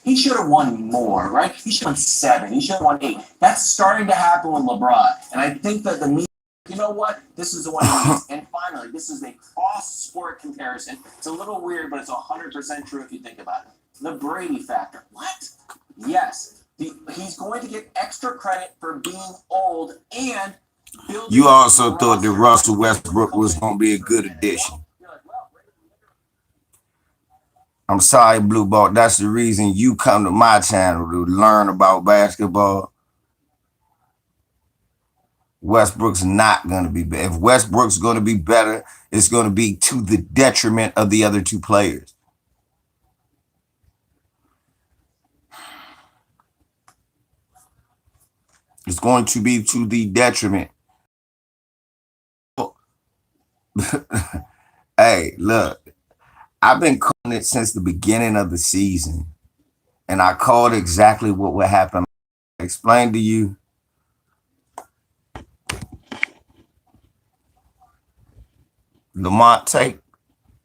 He should have won more, right? He should have won 7. He should have won 8. That's starting to happen with LeBron. And I think that the media, you know what? This is the one he needs. And finally, this is a cross-sport comparison. It's a little weird, but it's 100% true if you think about it. The Brady factor. What? Yes. He's going to get extra credit for being old and building. You also thought that Russell Westbrook was going to be a good addition. I'm sorry, Blue Ball. That's the reason you come to my channel to learn about basketball. Westbrook's not going to be better. If Westbrook's going to be better, it's going to be to the detriment of the other two players. It's going to be to the detriment. Hey, look, I've been calling it since the beginning of the season, and I called exactly what would happen. I explained to you. Lamont, take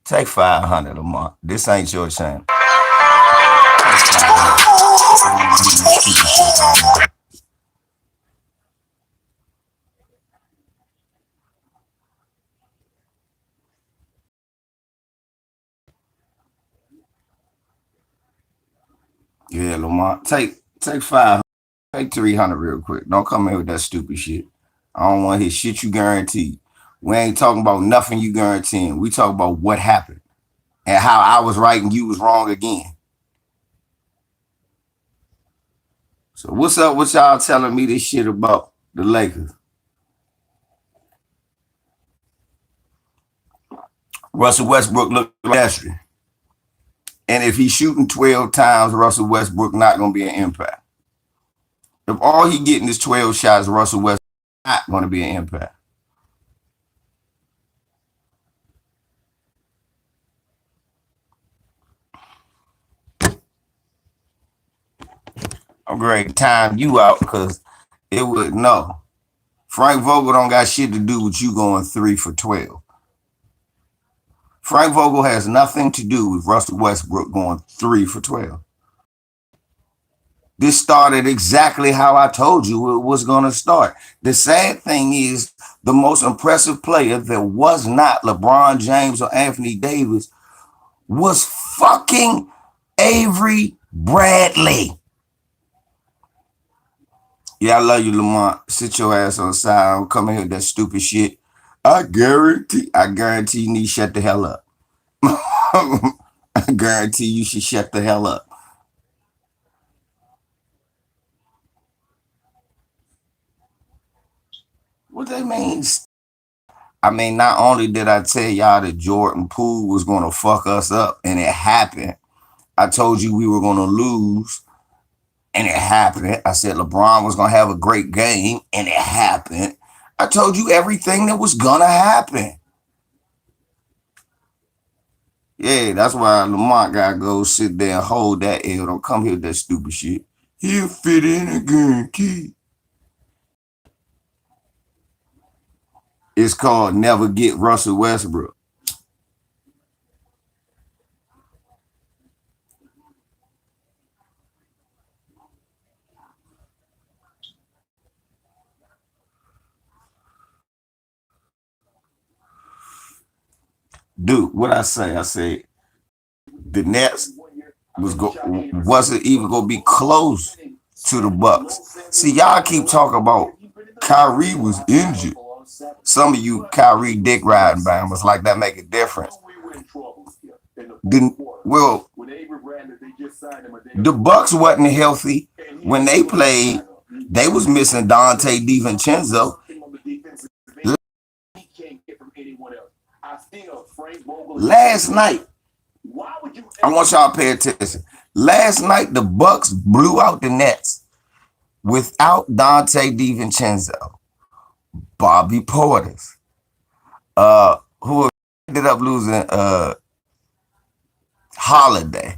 500, Lamont. This ain't your channel. Yeah, Lamont, take 500, take 300 real quick. Don't come in with that stupid shit. I don't want to hear shit you guaranteed. We ain't talking about nothing you guaranteeing. We talk about what happened and how I was right and you was wrong again. So what's up with y'all telling me this shit about the Lakers? Russell Westbrook looked pedestrian. And if he's shooting 12 times, Russell Westbrook not going to be an impact. If all he getting is 12 shots, Russell Westbrook not going to be an impact. I'm going to time you out because it would no. Frank Vogel don't got shit to do with you going 3 for 12. Frank Vogel has nothing to do with Russell Westbrook going 3 for 12. This started exactly how I told you it was going to start. The sad thing is the most impressive player that was not LeBron James or Anthony Davis was fucking Avery Bradley. Yeah, I love you, Lamont. Sit your ass on the side. Don't come in here with that stupid shit. I guarantee you need to shut the hell up. I guarantee you should shut the hell up. What that means? I mean, not only did I tell y'all that Jordan Poole was going to fuck us up, and it happened. I told you we were going to lose, and it happened. I said LeBron was going to have a great game, and it happened. I told you everything that was going to happen. Yeah, that's why Lamont got to go sit there and hold that L. Don't come here with that stupid shit. He'll fit in again, kid. It's called Never Get Russell Westbrook. Dude, what I say? I say the Nets wasn't even gonna be close to the Bucks. See, y'all keep talking about Kyrie was injured. Some of you Kyrie dick riding by him was like that make a difference. Well, the Bucks wasn't healthy when they played. They was missing Dante DiVincenzo. Last night, I want y'all to pay attention. Last night, the Bucks blew out the Nets without Dante DiVincenzo, Bobby Portis, who ended up losing Holiday.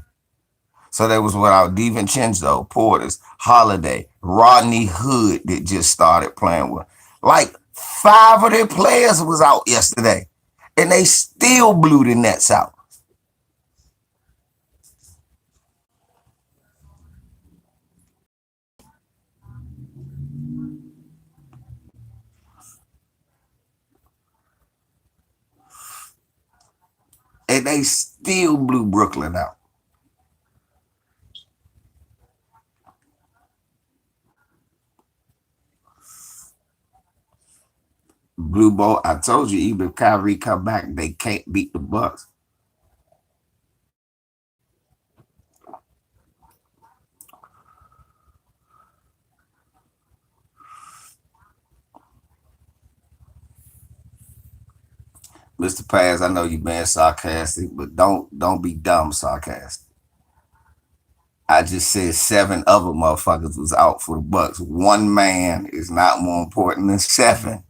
So that was without DiVincenzo, Portis, Holiday, Rodney Hood that just started playing with. Like 5 of their players was out yesterday, and they still blew the Nets out. and they still blew Brooklyn out. Blue Ball, I told you, even if Kyrie come back, they can't beat the Bucks. Mr. Paz, I know you being sarcastic, but don't be dumb sarcastic. I just said 7 other motherfuckers was out for the Bucks. One man is not more important than 7.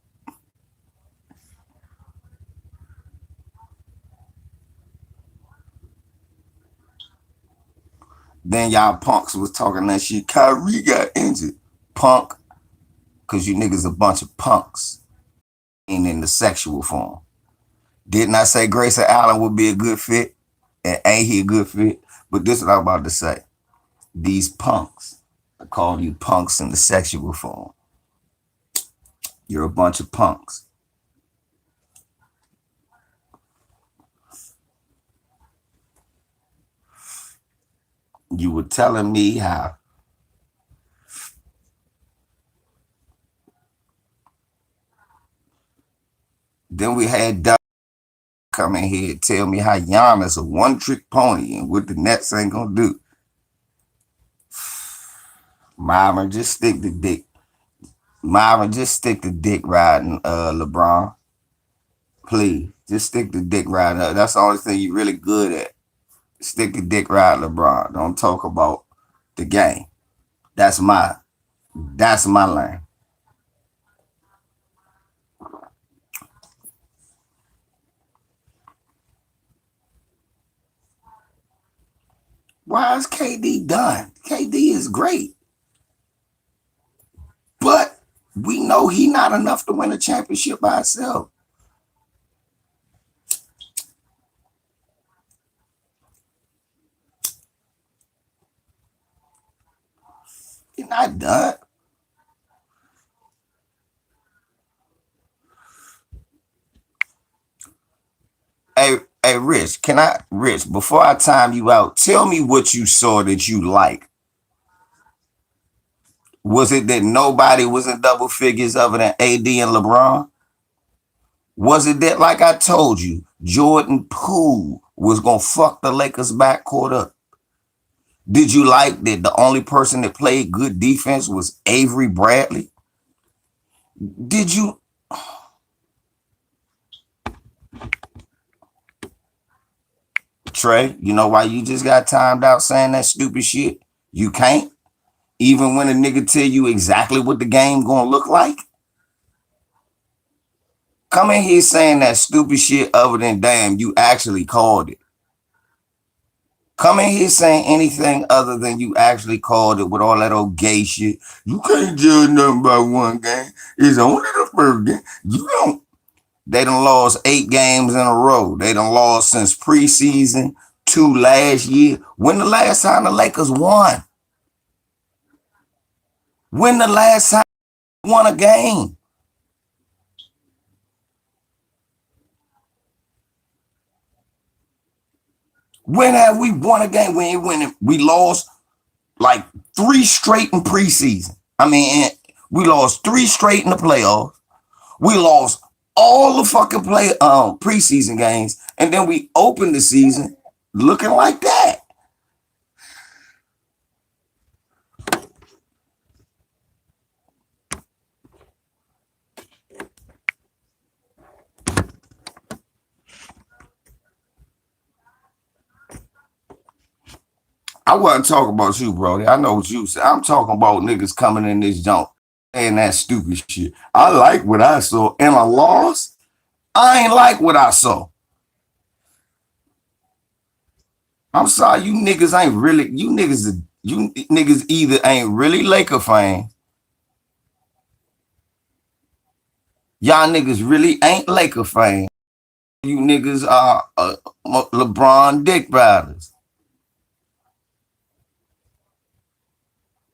Then y'all punks was talking that shit. Kyrie got injured. Punk, because you niggas a bunch of punks. In the sexual form. Didn't I say Grayson Allen would be a good fit? And ain't he a good fit? But this is what I'm about to say. These punks, I call you punks in the sexual form. You're a bunch of punks. You were telling me how then we had Doug come in here and tell me how Giannis a one-trick pony and what the Nets ain't gonna do. Myron, just stick the dick. Myron, just stick the dick riding, LeBron. Please, just stick the dick riding. That's the only thing you're really good at. Stick the dick riding, LeBron. Don't talk about the game. That's my lane. Why is KD done? KD is great. But we know he not enough to win a championship by himself. He's not done. Hey, Rich, before I time you out, tell me what you saw that you like. Was it that nobody was in double figures other than AD and LeBron? Was it that, like I told you, Jordan Poole was going to fuck the Lakers backcourt up? Did you like that the only person that played good defense was Avery Bradley? Did you? Trey, you know why you just got timed out saying that stupid shit? You can't? Even when a nigga tell you exactly what the game gonna look like? Come in here saying that stupid shit other than damn, you actually called it. Come in here saying anything other than you actually called it with all that old gay shit. You can't judge nothing by one game. It's only the first game. You don't. They done lost 8 games in a row. They done lost since preseason, 2 last year. When the last time the Lakers won? When the last time they won a game? When have we won a game? We ain't winning. We lost like 3 straight in preseason. I mean, we lost 3 straight in the playoffs. We lost all the fucking preseason games, and then we opened the season looking like that. I wasn't talking about you, Brody. I know what you said. I'm talking about niggas coming in this junk and that stupid shit. I like what I saw. In a loss, I ain't like what I saw. I'm sorry, you niggas ain't really, you niggas either ain't really Laker fans. Y'all niggas really ain't Laker fans. You niggas are LeBron dick riders.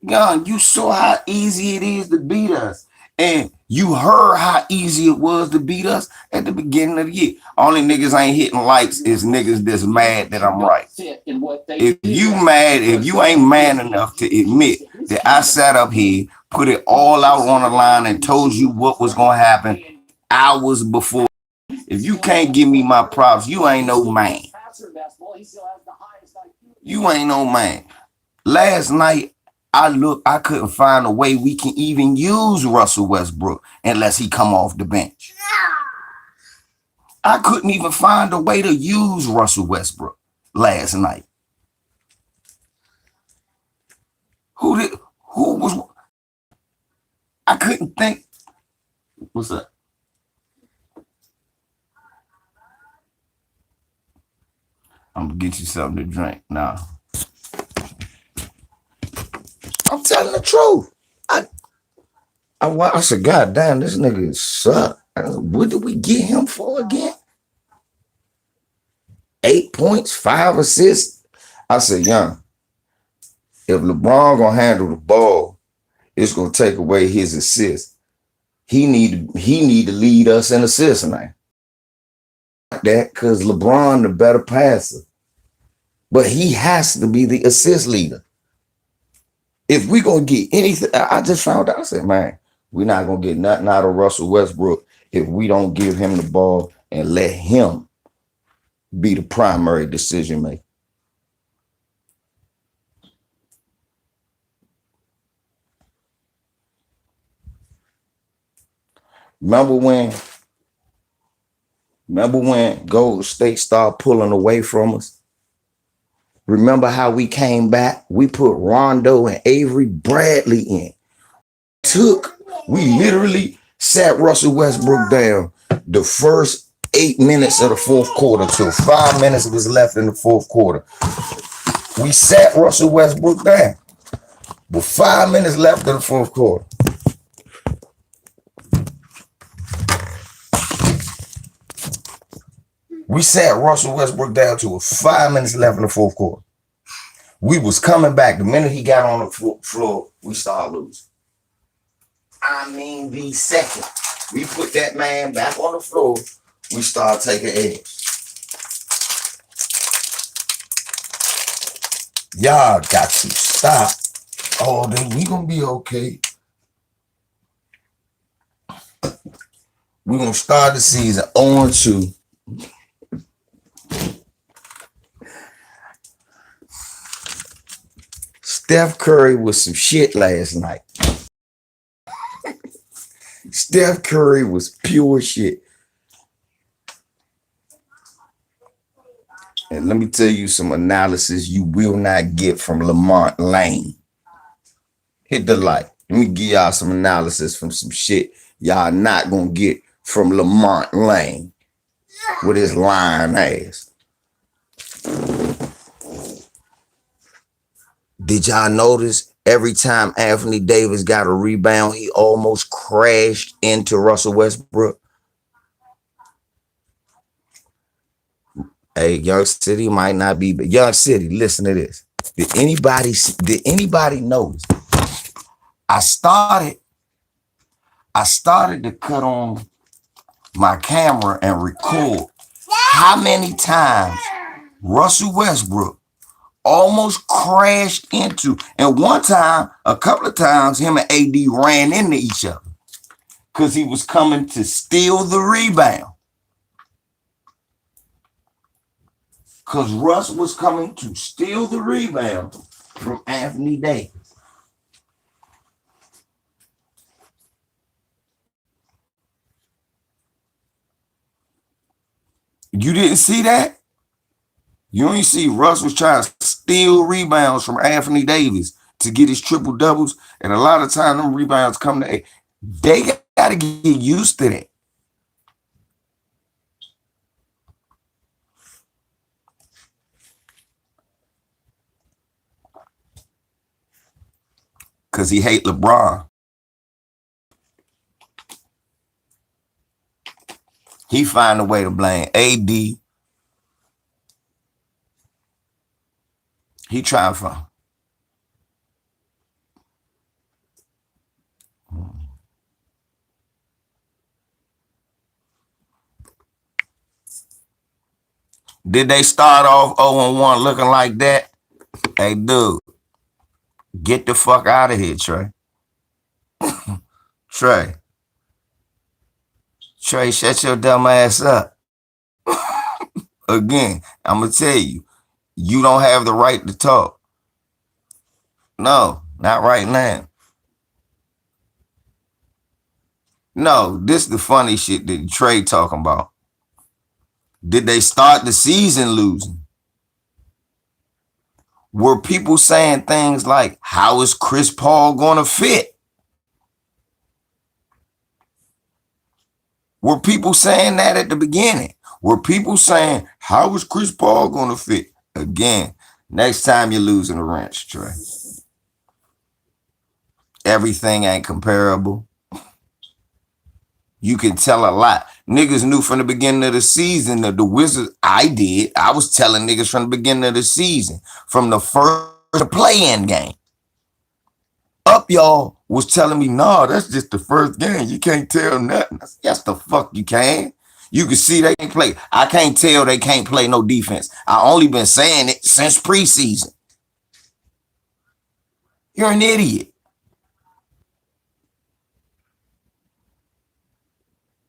Young, you saw how easy it is to beat us. And you heard how easy it was to beat us at the beginning of the year. Only niggas ain't hitting likes is niggas that's mad that I'm right. If you mad, if you ain't man enough to admit that I sat up here, put it all out on the line and told you what was going to happen hours before. If you can't give me my props, you ain't no man. You ain't no man. Last night, I couldn't find a way we can even use Russell Westbrook unless he come off the bench. I couldn't even find a way to use Russell Westbrook last night. Who was, I couldn't think. What's up? I'm gonna get you something to drink now. I'm telling the truth. I said, God damn, this nigga suck. What did we get him for again? 8 points, 5 assists. I said, Young, if LeBron gonna handle the ball, it's gonna take away his assists. He need to lead us in assists tonight. That because LeBron the better passer, but he has to be the assist leader. If we gonna get anything, I just found out. I said, man, we're not gonna get nothing out of Russell Westbrook if we don't give him the ball and let him be the primary decision maker. Remember when Golden State started pulling away from us? Remember how we came back? We put Rondo and Avery Bradley in. We literally sat Russell Westbrook down the first 8 minutes of the fourth quarter till 5 minutes was left in the fourth quarter. We sat Russell Westbrook down with 5 minutes left in the fourth quarter. We sat Russell Westbrook down to 5 minutes left in the fourth quarter. We was coming back. The minute he got on the floor, we started losing. I mean, the second we put that man back on the floor, we started taking eggs. Y'all got to stop. Oh, then we gonna be okay. We gonna start the season 0-2. Steph Curry was some shit last night. Steph Curry was pure shit. And let me tell you some analysis you will not get from Lamont Lane. Hit the like. Let me give y'all some analysis from some shit y'all not gonna get from Lamont Lane with his lying ass. Did y'all notice every time Anthony Davis got a rebound, he almost crashed into Russell Westbrook? Hey, Young City might not be, but Young City, listen to this. Did anybody notice? I started to cut on my camera and record how many times Russell Westbrook almost crashed into, and one time, a couple of times, him and AD ran into each other because he was coming to steal the rebound. Because Russ was coming to steal the rebound from Anthony Davis. You didn't see that? You only see Russ was trying to steal rebounds from Anthony Davis to get his triple doubles. And a lot of time, them rebounds come to, they got to get used to that. Because he hate LeBron. He find a way to blame AD. He trying for. Did they start off 0-1 looking like that? Hey, dude, get the fuck out of here, Trey. Trey, shut your dumb ass up. Again, I'm going to tell you, you don't have the right to talk. No, not right now. No, this is the funny shit that Trey talking about. Did they start the season losing? Were people saying things like, how is Chris Paul going to fit? Were people saying that at the beginning? Were people saying, how is Chris Paul going to fit? Again, next time you're losing a wrench, Trey. Everything ain't comparable. You can tell a lot. Niggas knew from the beginning of the season that the Wizards, I was telling niggas from the beginning of the season, from the first play-in game. Up y'all was telling me, no, that's just the first game. You can't tell nothing. Yes, the fuck you can. You can see they can't play. I can't tell they can't play no defense. I only been saying it since preseason. You're an idiot.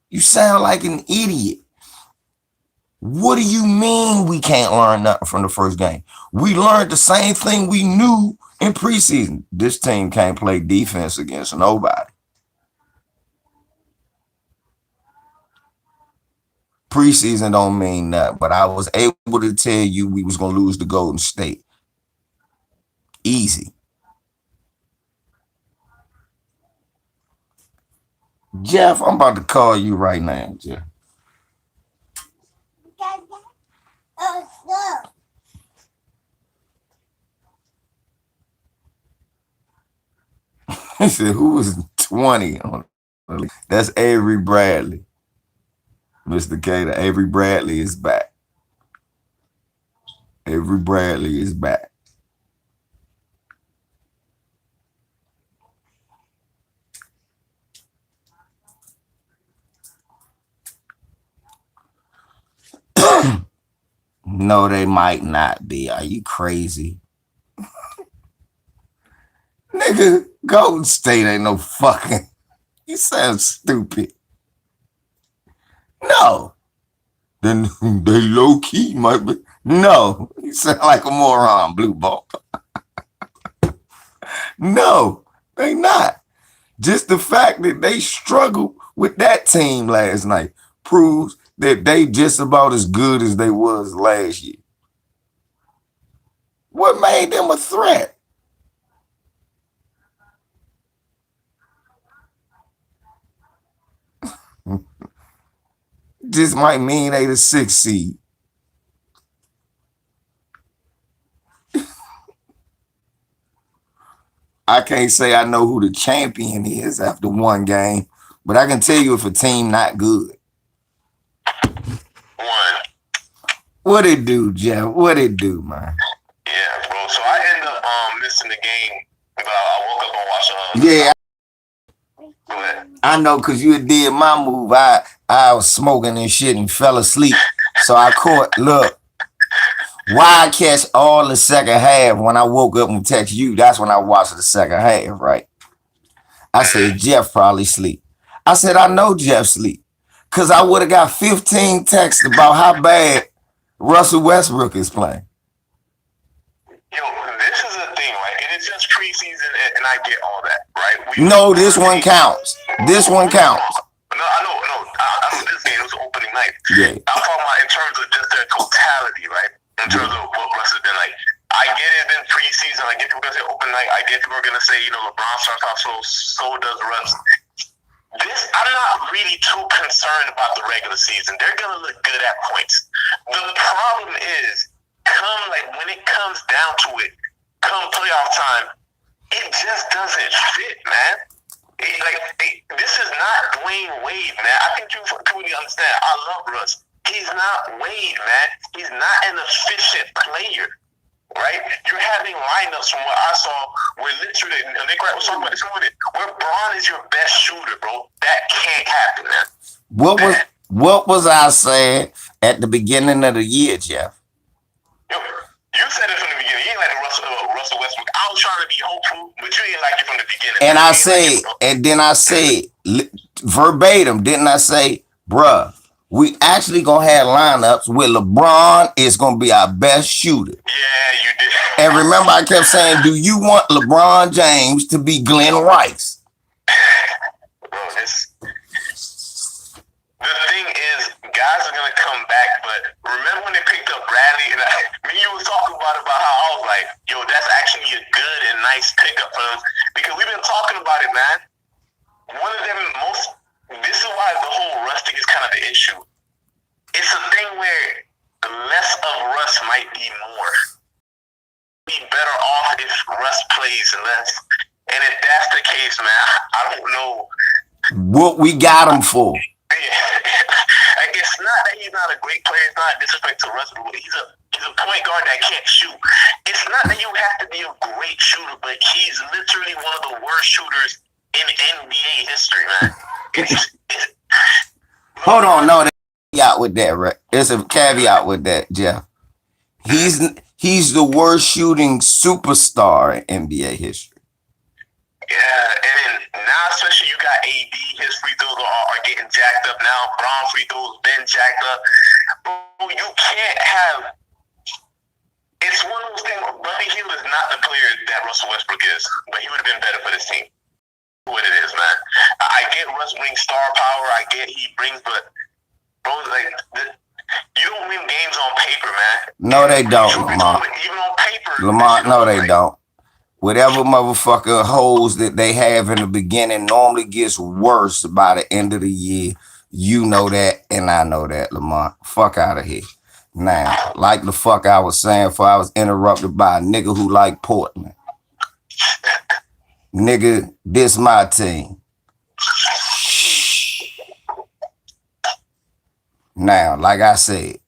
You sound like an idiot. What do you mean we can't learn nothing from the first game? We learned the same thing we knew in preseason. This team can't play defense against nobody. Preseason don't mean nothing, but I was able to tell you we was going to lose to Golden State. Easy. Jeff, I'm about to call you right now, Jeff. He said, who was 20? That's Avery Bradley. Mr. Cater, Avery Bradley is back. Avery Bradley is back. No, they might not be. Are you crazy? Nigga, Golden State ain't no fucking. You sound stupid. No. Then they low key might be. No. You sound like a moron, Blue Ball. No, they not. Just the fact that they struggled with that team last night proves that they just about as good as they was last year. What made them a threat? This might mean they the 6th seed. I can't say I know who the champion is after one game, but I can tell you if a team not good. What it do, Jeff? What it do, man? Yeah, bro. So I ended up missing the game. I woke up and watched. Yeah. Go ahead. I know, because you did my move. I was smoking and shit and fell asleep. So I caught, look, why I catch all the second half when I woke up and text you, that's when I watched the second half, right? I said, Jeff probably sleep. I said, I know Jeff sleep. Because I would have got 15 texts about how bad Russell Westbrook is playing. Yo, this is the thing, right? And it's just preseason, and I get all that, right? No, this one counts. This one counts. No, I know. I know this game was opening night. Yeah. I'm talking about in terms of just their totality, right? In terms of what Russ has been like. I get it in preseason. I get people going to say open night. I get people are going to say, LeBron starts off, so does Russ. I'm not really too concerned about the regular season. They're going to look good at points. The problem is, when it comes down to it, come playoff time, it just doesn't fit, man. This is not Dwayne Wade, man. I think you truly understand. I love Russ. He's not Wade, man. He's not an efficient player, right? You're having lineups from what I saw where literally, Nick Wright was talking about this morning, where Braun is your best shooter, bro. That can't happen, man. What was I saying? at the beginning of the year, Jeff. Yo, you said it from the beginning. You ain't like Russell Westbrook. I was trying to be hopeful, but you ain't like it from the beginning. And You I ain't said, like it, and then I said verbatim, didn't I say, bruh, we actually gonna have lineups where LeBron is gonna be our best shooter. yeah, you did. And remember, I kept saying, do you want LeBron James to be Glenn Rice? Bro, the thing is, guys are gonna come back, but remember when they picked up Bradley? And me and you was talking about how I was like, yo, that's actually a good and nice pickup for them, because we've been talking about it, man. One of them this is why the whole Russ thing is kind of the issue. It's a thing where the less of Russ might be more. Be better off if Russ plays less. And if that's the case, man, I don't know what we got him for. It's not that he's not a great player. It's not disrespect to Russ, but he's a point guard that can't shoot. It's not that you have to be a great shooter, but he's literally one of the worst shooters in NBA history, man. Hold on, no, there's a caveat with that, right? There's a caveat with that, Jeff. He's the worst shooting superstar in NBA history. Yeah, and now especially you got AD, his free throws are getting jacked up now. Bron free throws been jacked up. But you can't have. It's one of those things. Buddy Hield is not the player that Russell Westbrook is, but he would have been better for this team. What it is, man. I get Russ brings star power. I get he brings, but bro, like you don't win games on paper, man. No, they don't, Lamont. Even on paper, Lamont, no, they don't. Whatever motherfucker holes that they have in the beginning normally gets worse by the end of the year. You know that, and I know that, Lamont. Fuck out of here. Now, like the fuck I was saying before I was interrupted by a nigga who like Portland. Nigga, this my team. Now, like I said,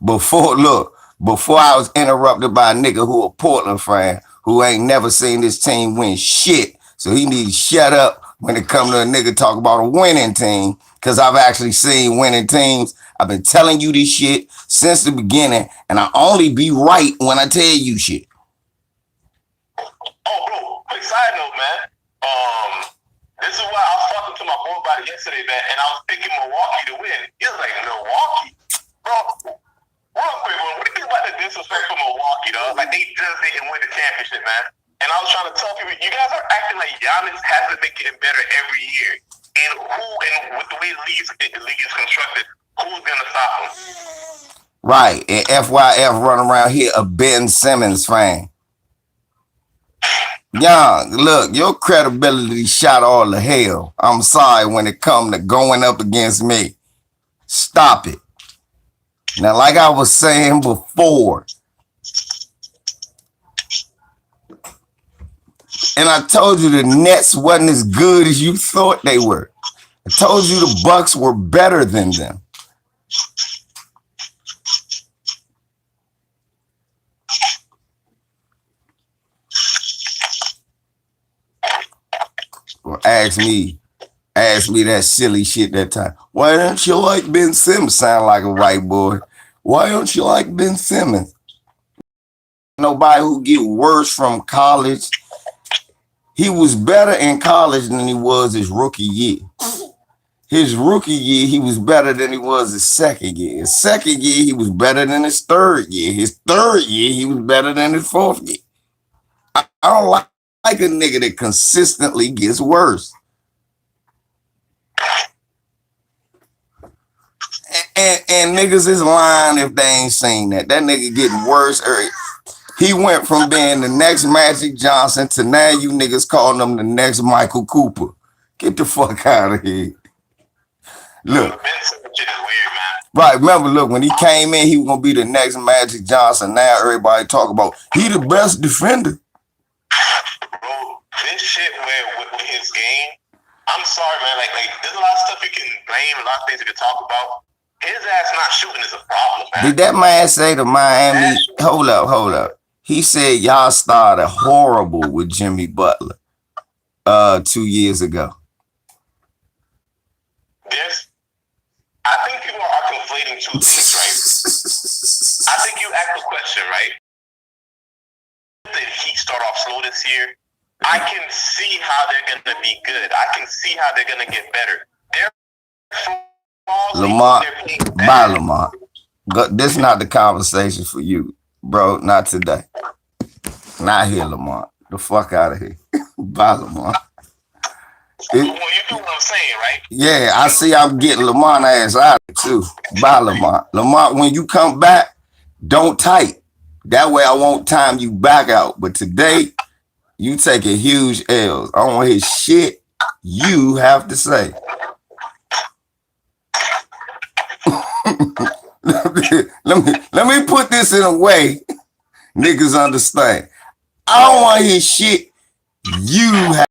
before I was interrupted by a nigga who a Portland fan who ain't never seen this team win shit. So he needs to shut up when it comes to a nigga talk about a winning team, because I've actually seen winning teams. I've been telling you this shit since the beginning, and I only be right when I tell you shit. Oh, bro, quick side note, man. This is why I was talking to my boy about it yesterday, man, and I was picking Milwaukee to win. He was like, Milwaukee? Bro, real quick, bro, what do you think about the disrespect for Milwaukee, dog? Like, they just didn't win the championship, man. And I was trying to tell people, you guys are acting like Giannis hasn't been getting better every year. And with the way the league is constructed, who's going to stop him? Right, and FYF running around here a Ben Simmons fan. Young, look, your credibility shot all the hell. I'm sorry when it come to going up against me. Stop it. Now, like I was saying before, and I told you the Nets wasn't as good as you thought they were. I told you the Bucks were better than them. Well, ask me that silly shit that time. Why don't you like Ben Simmons? Sound like a white boy. Why don't you like Ben Simmons? Nobody who get worse from college. He was better in college than he was his rookie year. His rookie year, he was better than he was his second year. His second year, he was better than his third year. His third year, he was better than his fourth year. I don't like a nigga that consistently gets worse. And niggas is lying if they ain't seen that. That nigga getting worse. He went from being the next Magic Johnson to now you niggas calling him the next Michael Cooper. Get the fuck out of here. Look. Right, remember, look, when he came in, he was going to be the next Magic Johnson. Now everybody talk about, he the best defender. Bro, this shit with his game, I'm sorry, man. Like, there's a lot of stuff you can blame, a lot of things you can talk about. His ass not shooting is a problem, man. Did that man say to Miami, hold up. He said y'all started horrible with Jimmy Butler 2 years ago. I think people are conflating into this, right? I think you asked the question, right? The Heat start off slow this year. I can see how they're gonna be good. I can see how they're gonna get better. Lamont, bye, Lamont. This is not the conversation for you, bro. Not today. Not here, Lamont. The fuck out of here. Bye, Lamont. Well, you do what I'm saying, right? Yeah, I see I'm getting Lamont ass out of too. Bye, Lamont. Lamont, when you come back, don't type. That way I won't time you back out. But today, you taking huge L's. I don't want to hear shit you have to say. let me put this in a way niggas understand. I don't want to hear shit you have.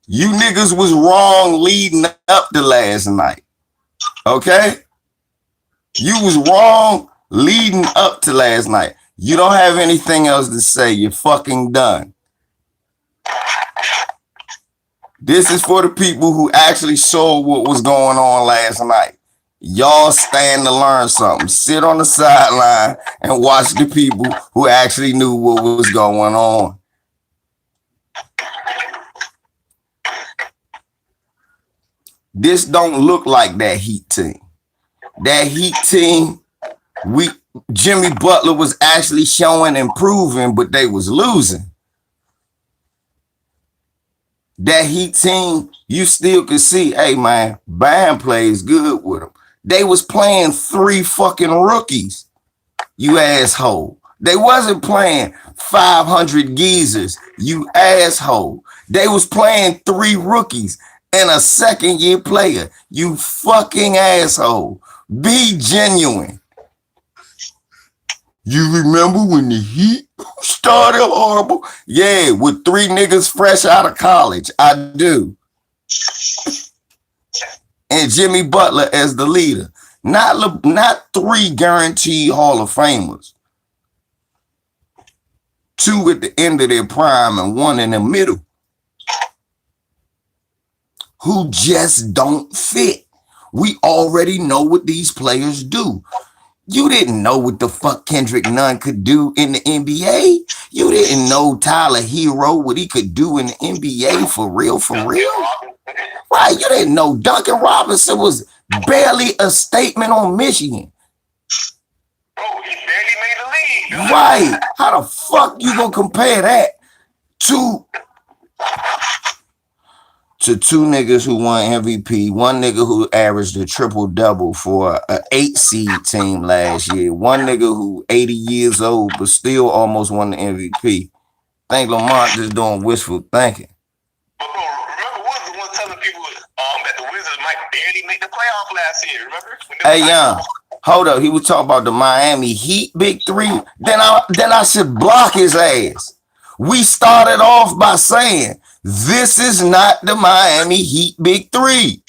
You niggas was wrong leading up to last night. Okay? You was wrong leading up to last night. You don't have anything else to say. You're fucking done. This is for the people who actually saw what was going on last night. Y'all stand to learn something. Sit on the sideline and watch the people who actually knew what was going on. This don't look like that Heat team. That Heat team, Jimmy Butler was actually showing improving, but they was losing. That Heat team, you still could see, hey man, Bam plays good with them. They was playing 3 fucking rookies, you asshole. They wasn't playing 500 geezers, you asshole. They was playing 3 rookies and a second-year player, you fucking asshole. Be genuine. You remember when the Heat started horrible? Yeah, with 3 niggas fresh out of college. I do. And Jimmy Butler as the leader. Not 3 guaranteed Hall of Famers. 2 at the end of their prime and 1 in the middle. Who just don't fit. We already know what these players do. You didn't know what the fuck Kendrick Nunn could do in the NBA. You didn't know Tyler Hero, what he could do in the NBA for real, for real. Right, you didn't know Duncan Robinson was barely a statement on Michigan. Bro, he barely made the league. Right, how the fuck you gonna compare that to 2 niggas who won MVP, 1 nigga who averaged a triple-double for an 8 seed team last year, 1 nigga who 80 years old but still almost won the MVP. I think Lamont just doing wishful thinking. But bro, remember Woods was one telling people that the Wizards might barely make the playoff last year, remember? Hey, young, hold up. He was talking about the Miami Heat Big 3. Then I should block his ass. We started off by saying, this is not the Miami Heat Big 3.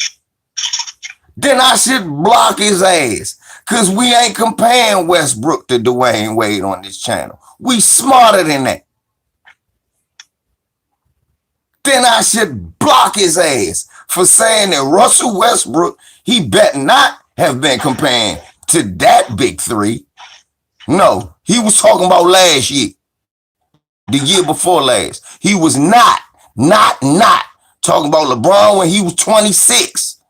Then I should block his ass. Because we ain't comparing Westbrook to Dwayne Wade on this channel. We smarter than that. Then I should block his ass for saying that Russell Westbrook, he better not have been comparing to that Big 3. No, he was talking about last year. The year before last. He was not talking about LeBron when he was 26.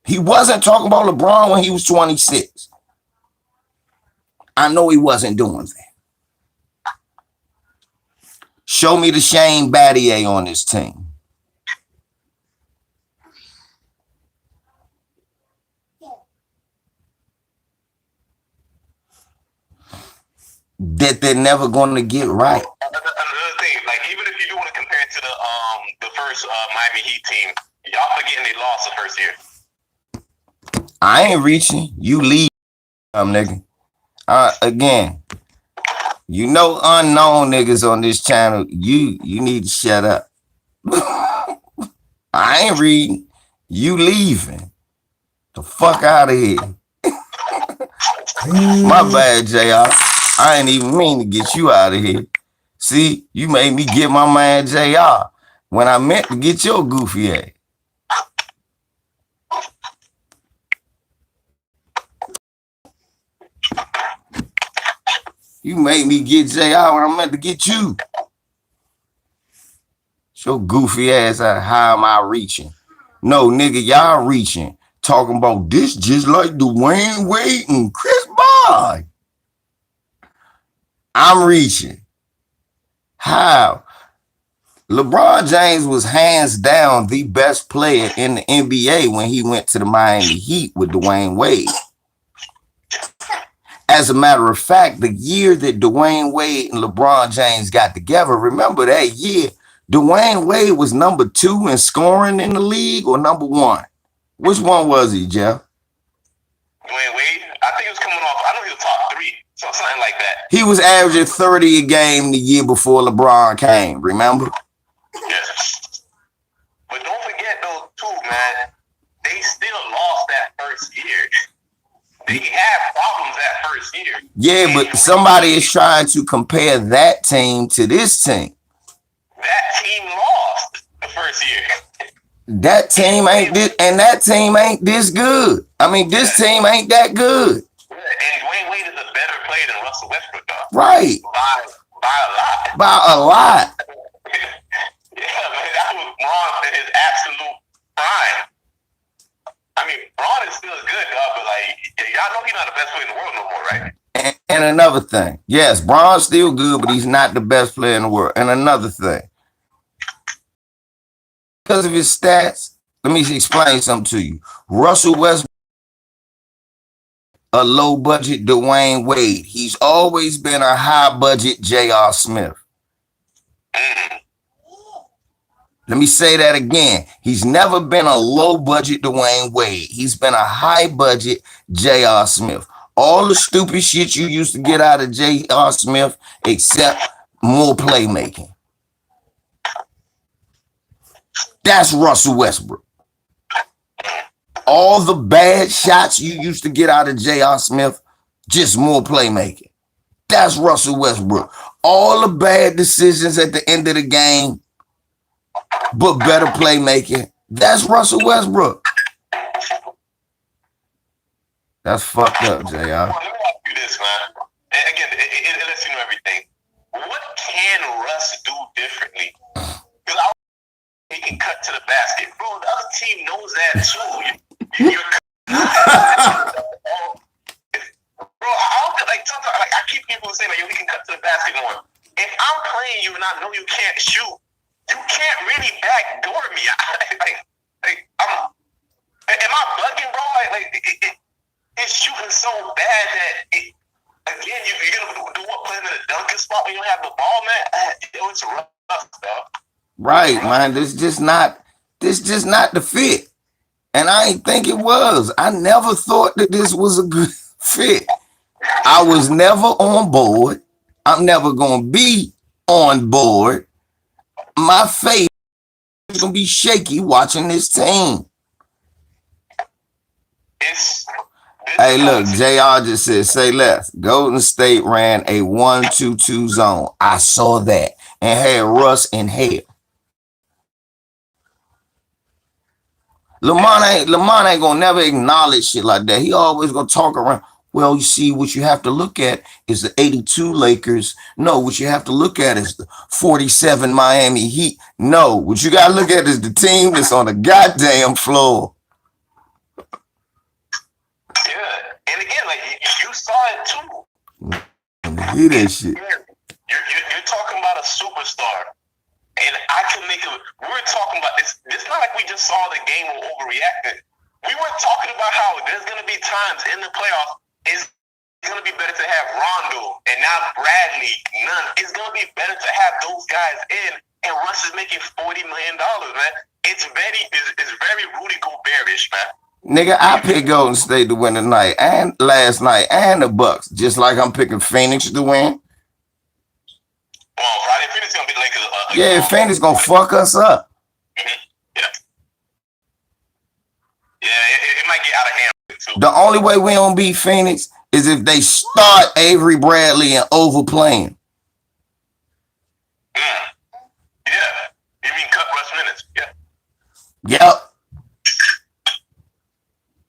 He wasn't talking about LeBron when he was 26. I know he wasn't doing that. Show me the Shane Battier on this team. That they're never going to get right. Another thing, like even if you do want to compare it to the first Miami Heat team, y'all forgetting they lost the first year. I ain't reaching. You leave, nigga. Again, you know unknown niggas on this channel. You need to shut up. I ain't reading. You leaving. The fuck out of here. My bad, JR. I ain't even mean to get you out of here. See, you made me get my man JR when I meant to get your goofy ass. You made me get JR when I meant to get you. Your goofy ass out. How am I reaching? No, nigga, y'all reaching. Talking about this just like Dwayne Wade and Chris Paul. I'm reaching. How? LeBron James was hands down the best player in the NBA when he went to the Miami Heat with Dwayne Wade. As a matter of fact, the year that Dwayne Wade and LeBron James got together, remember that year, Dwayne Wade was number 2 in scoring in the league or number 1? Which one was he, Jeff? Dwayne Wade, I think he was coming off, I know he was top 3, so something like that. He was averaging 30 a game the year before LeBron came, remember? Yes. But don't forget those two, man, they still lost that first year. They had problems that first year. Yeah, but somebody is trying to compare that team to this team. That team lost the first year. That team ain't this, and that team ain't this good. I mean, this team ain't that good. And Dwayne Wade is a better player than Russell Westbrook, though. Right. By a lot. By a lot. Yeah, man, that was Braun in his absolute prime. I mean, Braun is still good, dog, but like, y'all know he's not the best player in the world no more, right? And another thing, yes, Braun's still good, but he's not the best player in the world. And another thing, because of his stats, let me explain something to you. Russell Westbrook, a low budget Dwayne Wade. He's always been a high budget J.R. Smith. Let me say that again. He's never been a low budget Dwayne Wade. He's been a high budget J.R. Smith. All the stupid shit you used to get out of J.R. Smith, except more playmaking. That's Russell Westbrook. All the bad shots you used to get out of J.R. Smith, just more playmaking. That's Russell Westbrook. All the bad decisions at the end of the game, but better playmaking. That's Russell Westbrook. That's fucked up, JR. Well, let me ask you this, man. And again, it lets you know everything. What can Russ do differently? Because he can cut to the basket. Bro, the other team knows that too. You're bro, I keep people saying, like, we can cut to the basket more. If I'm playing you and I know you can't shoot, you can't really backdoor me. Am I bugging, bro? It's shooting so bad that again, you're gonna do what, playing in the dunking spot when you don't have the ball, man? It's rough stuff. Right, man. This just not the fit. And I ain't think it was. I never thought that this was a good fit. I was never on board. I'm never gonna be on board. My face is gonna be shaky watching this team. Hey, look, JR just said, say less. Golden State ran a 1-2-2 zone. I saw that and had Russ in hell. Lamont ain't gonna never acknowledge shit like that. He always gonna talk around. Well, you see, what you have to look at is the 82 Lakers. No, what you have to look at is the 47 Miami Heat. No, what you gotta look at is the team that's on the goddamn floor. Yeah, and again, like you saw it too. Hear that shit. You're talking about a superstar, and I can make it. We're talking about this. It's not like we just saw the game and overreacted. We were talking about how there's gonna be times in the playoffs. It's gonna be better to have Rondo and not Bradley. None. It's gonna be better to have those guys in, and Russ is making $40 million, man. It's very Rudy Gobert-ish, man. Nigga, I picked Golden State to win tonight and last night and the Bucks, just like I'm picking Phoenix to win. Well, Friday, Phoenix gonna be the Lakers. Yeah, Phoenix gonna fuck us up. Yeah. Yeah, it might get out of hand too. The only way we don't beat Phoenix is if they start Avery Bradley and overplaying. Yeah. You mean cut Russ minutes? Yeah. Yep.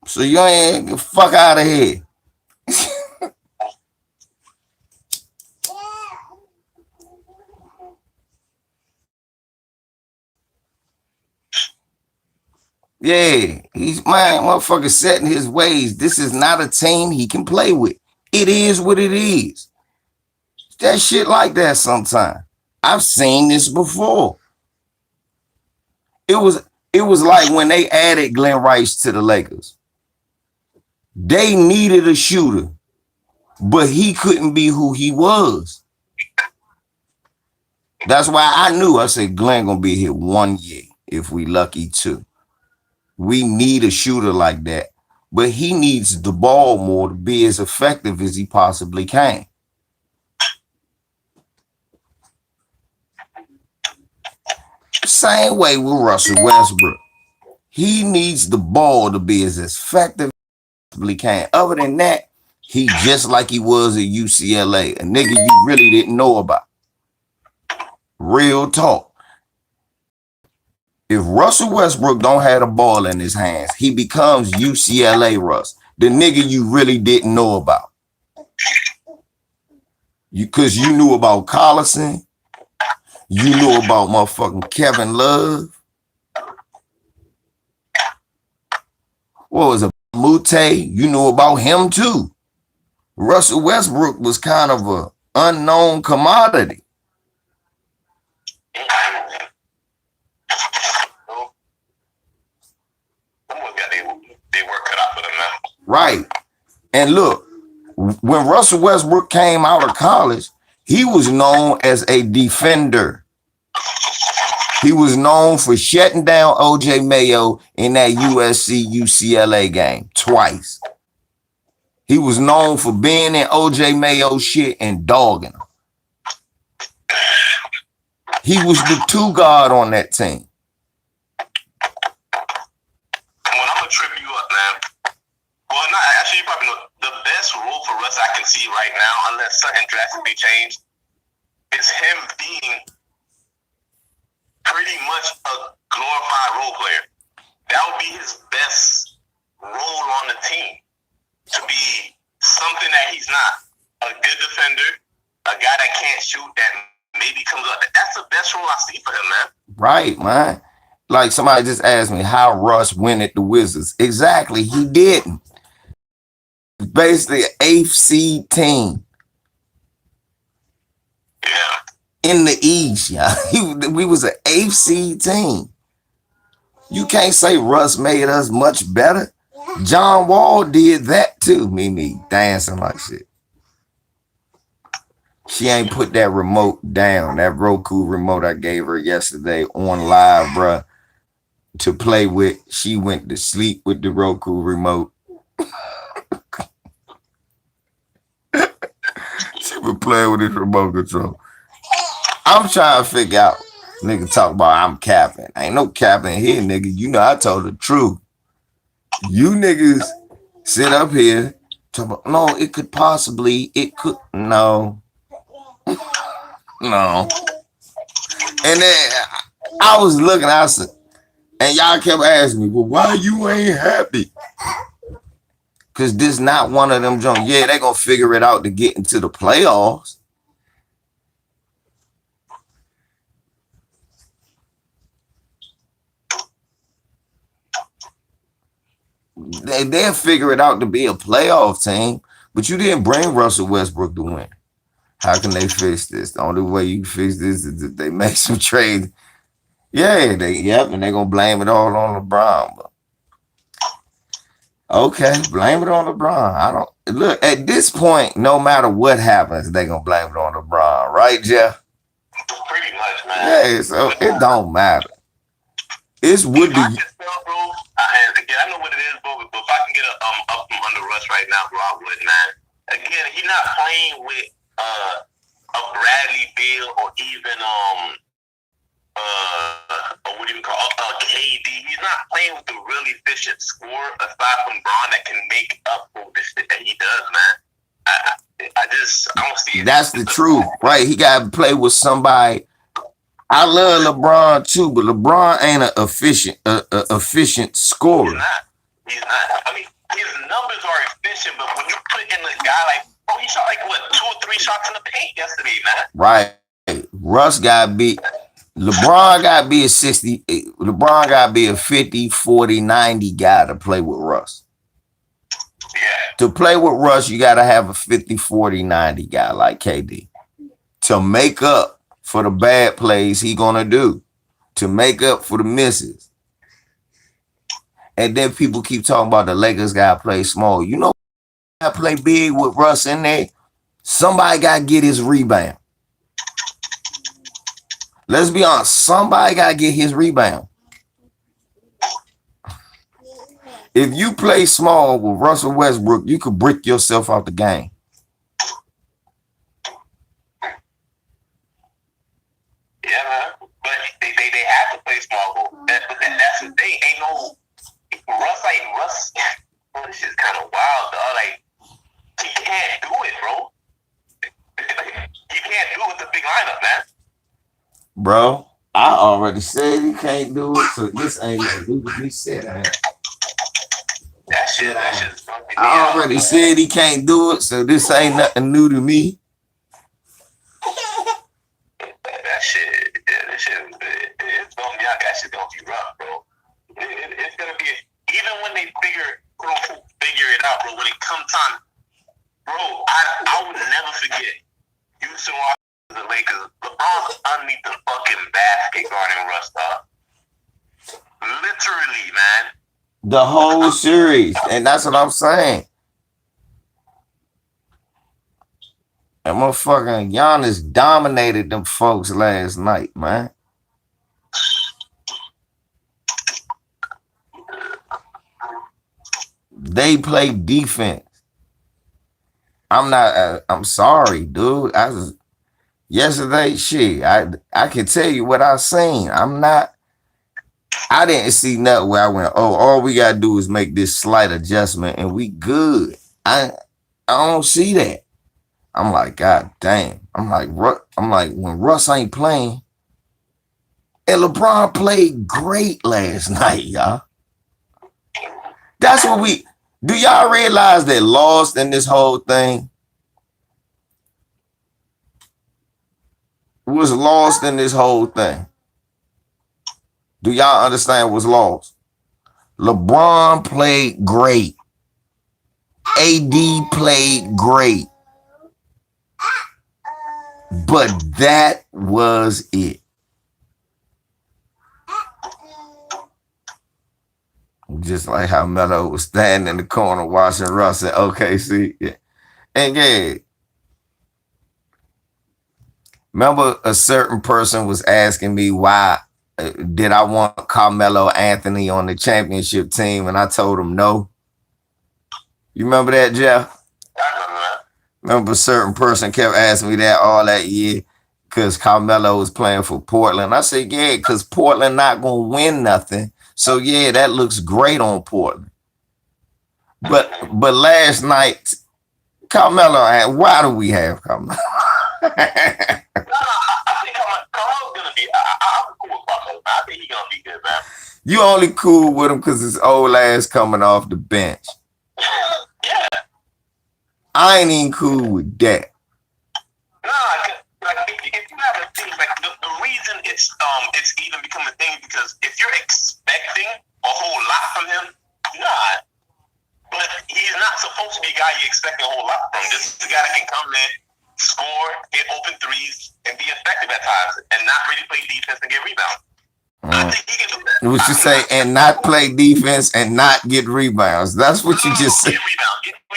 So you ain't get the fuck out of here. Yeah, he's man, motherfucker set in his ways. This is not a team he can play with. It is what it is. That shit like that sometimes. I've seen this before. It was like when they added Glenn Rice to the Lakers. They needed a shooter, but he couldn't be who he was. That's why I knew. I said Glenn gonna be here 1 year if we lucky too. We need a shooter like that, but he needs the ball more to be as effective as he possibly can. Same way with Russell Westbrook. He needs the ball to be as effective as he possibly can. Other than that, he just like he was at UCLA, a nigga you really didn't know about. Real talk. If Russell Westbrook don't have the ball in his hands, he becomes UCLA Russ, the nigga you really didn't know about. Because you knew about Collison, you knew about motherfucking Kevin Love. What was it? Mute, you knew about him too. Russell Westbrook was kind of an unknown commodity. They work cut out for them now. Right. And look, when Russell Westbrook came out of college, he was known as a defender. He was known for shutting down OJ Mayo in that USC UCLA game twice. He was known for being in OJ Mayo shit and dogging him. He was the two guard on that team. Well, I'm gonna trip you up, man. Well, not actually. You probably know the best role for Russ I can see right now, unless something drastically changed, is him being pretty much a glorified role player. That would be his best role on the team. To be something that he's not. A good defender, a guy that can't shoot, that maybe comes up. That's the best role I see for him, man. Right, man. Like somebody just asked me how Russ went at the Wizards. Exactly, he didn't. Basically, an 8th seed team. Yeah. In the East, yeah. We was an 8th seed team. You can't say Russ made us much better. John Wall did that too. Mimi dancing like shit. She ain't put that remote down. That Roku remote I gave her yesterday on live, bruh, to play with. She went to sleep with the Roku remote. She been playing with this remote control. I'm trying to figure out, nigga talk about I'm capping. Ain't no capping here, nigga. You know I told the truth. You niggas sit up here, talk about, no, it could, no. No. And then I was looking, I said, and y'all kept asking me, well, why you ain't happy? Because this not one of them jumps. Yeah, they gonna figure it out to get into the playoffs. They'll figure it out to be a playoff team, but you didn't bring Russell Westbrook to win. How can they fix this? The only way you fix this is that they make some trades. Yeah, and they're gonna blame it all on LeBron. But okay, blame it on LeBron. I don't look at this point, no matter what happens, they're gonna blame it on LeBron, right, Jeff? Pretty much, man. Yeah, so it don't matter. It's what do you again, I know what it is, bro, but if I can get up from under Russ right now, bro, I would, man. Again, he's not playing with a Bradley Beal or even what do you call KD. He's not playing with the really efficient scorer aside from Braun that can make up for this shit that he does, man. I don't see it. That's the truth, right? He got to play with somebody. I love LeBron too, but LeBron ain't an efficient scorer. He's not. I mean, his numbers are efficient, but when you put in a guy like, oh, he shot like what, 2 or 3 shots in the paint yesterday, man. Right. Russ got beat. LeBron got to be a 60. LeBron got to be a 50, 40, 90 guy to play with Russ. Yeah. To play with Russ, you got to have a 50, 40, 90 guy like KD to make up for the bad plays he going to do, to make up for the misses. And then people keep talking about the Lakers got to play small. You know, got to play big with Russ in there. Somebody got to get his rebound. Let's be honest. Somebody got to get his rebound. If you play small with Russell Westbrook, you could brick yourself out the game. Yeah, man. But they have to play small ball. But that's the thing. Ain't no Russ. Bro, this is kind of wild, dog. Like, he can't do it, bro. You can't do it with the big lineup, man. Bro, I already said he can't do it, so this ain't gonna do what he said. That shit's fucking me I out, already man. said he can't do it, so this ain't nothing new to me. That shit, it's gonna be out. That shit's gonna be rough, bro. It's gonna be, even when they figure it out, bro. When it comes time, bro, I would never forget. Houston Rockets, the Lakers, LeBron's underneath the fucking basket guarding Russ, dog. Literally, man. The whole series, and that's what I'm saying. And motherfucking Giannis dominated them folks last night, man. They play defense. I'm sorry, dude. Yesterday, shit, I can tell you what I seen. I didn't see nothing where I went, oh, all we gotta do is make this slight adjustment and we good. I don't see that. I'm like, God damn. I'm like, when Russ ain't playing, and LeBron played great last night, y'all. That's what do y'all realize that lost in this whole thing was lost in this whole thing? Do y'all understand what's lost? LeBron played great. AD played great. But that was it. Just like how Melo was standing in the corner watching Russ at OKC. Yeah. And yeah, remember a certain person was asking me why did I want Carmelo Anthony on the championship team, and I told him no. You remember that, Jeff? I remember that. Remember a certain person kept asking me that all that year because Carmelo was playing for Portland. I said, yeah, because Portland not going to win nothing. So, yeah, that looks great on Portland. But last night, Carmelo, why do we have Carmelo? No, I think Carmelo's gonna be. I'm cool with Carmelo. I think he's gonna be good, man. You only cool with him because his old ass coming off the bench. Yeah. I ain't even cool with that. Nah, like if you have a team, like the reason it's even become a thing because if you're expecting a whole lot from him, nah. But he's not supposed to be a guy you're expecting a whole lot from. This is a guy that can come in, score, get open threes, and be effective at times, and not really play defense and get rebounds. I think he can do that. What you say, and not play defense and not get rebounds. That's what you just said. Get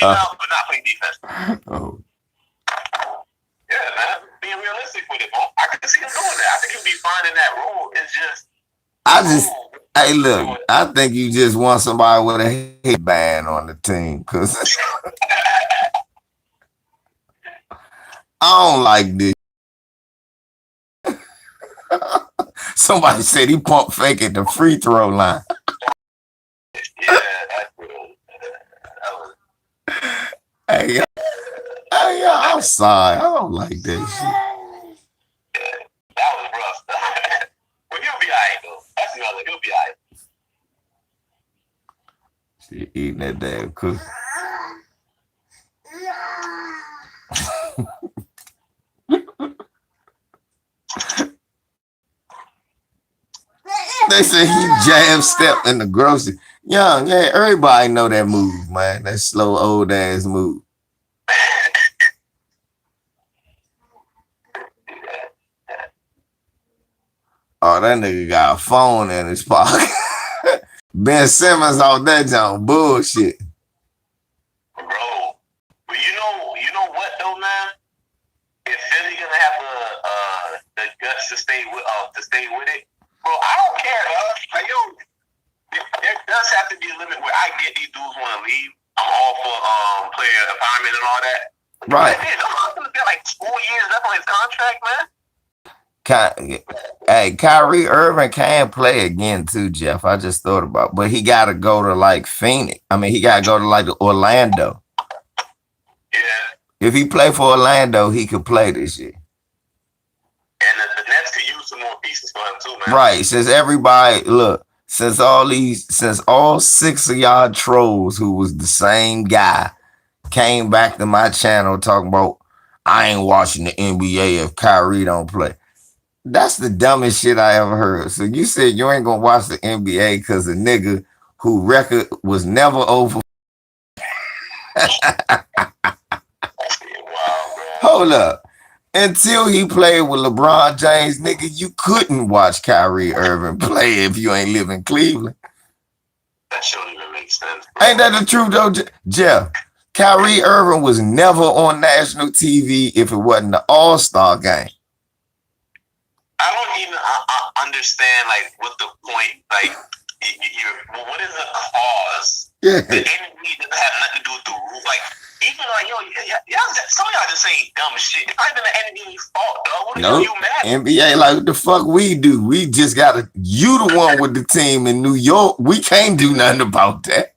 rebounds, but not play defense. Oh. Yeah, man. Being realistic with it, bro. I can see him doing that. I think he'll be fine in that role. It's just. Hey, look, I think you just want somebody with a headband on the team because I don't like this. Somebody said he pump fake at the free throw line. Yeah, that's good. Hey, I'm sorry. I don't like that shit. That was rough. But he'll be alright though. That's the other. He'll be alright. She eating that damn cookie. They say he jab stepped in the grocery. Young, yeah, everybody know that move, man. That slow old ass move. Oh, that nigga got a phone in his pocket. Ben Simmons off that junk bullshit. Bro, but you know what though, man? If Philly gonna have the guts to stay with it, bro, I don't care, dog. Like, yo, there does have to be a limit where I get these dudes want to leave. I'm all for player empowerment and all that. Right. Man, I'm gonna get like 4 years left on his contract, man. Hey, Kyrie Irving can play again too, Jeff. I just thought about it. But he got to go to like Phoenix. I mean, he got to go to like Orlando. Yeah. If he play for Orlando, he could play this year. And the Nets could use some more pieces for him too, man. Right. Since all 6 of y'all trolls who was the same guy came back to my channel talking about, I ain't watching the NBA if Kyrie don't play. That's the dumbest shit I ever heard. So you said you ain't gonna watch the NBA because a nigga who record was never over. Hold up. Until he played with LeBron James, nigga, you couldn't watch Kyrie Irving play if you ain't live in Cleveland. That shit don't even make sense, bro. Ain't that the truth though, Jeff? Kyrie Irving was never on national TV if it wasn't the All-Star game. I don't even understand, like, what the point, like, what is the cause? Yeah. The enemy doesn't have nothing to do with the rule. Like, even like, yo, some of y'all just saying dumb shit. It's not even the enemy's fault, dog. What are you mad at? NBA, like, what the fuck we do? We just gotta, you the one with the team in New York. We can't do nothing about that.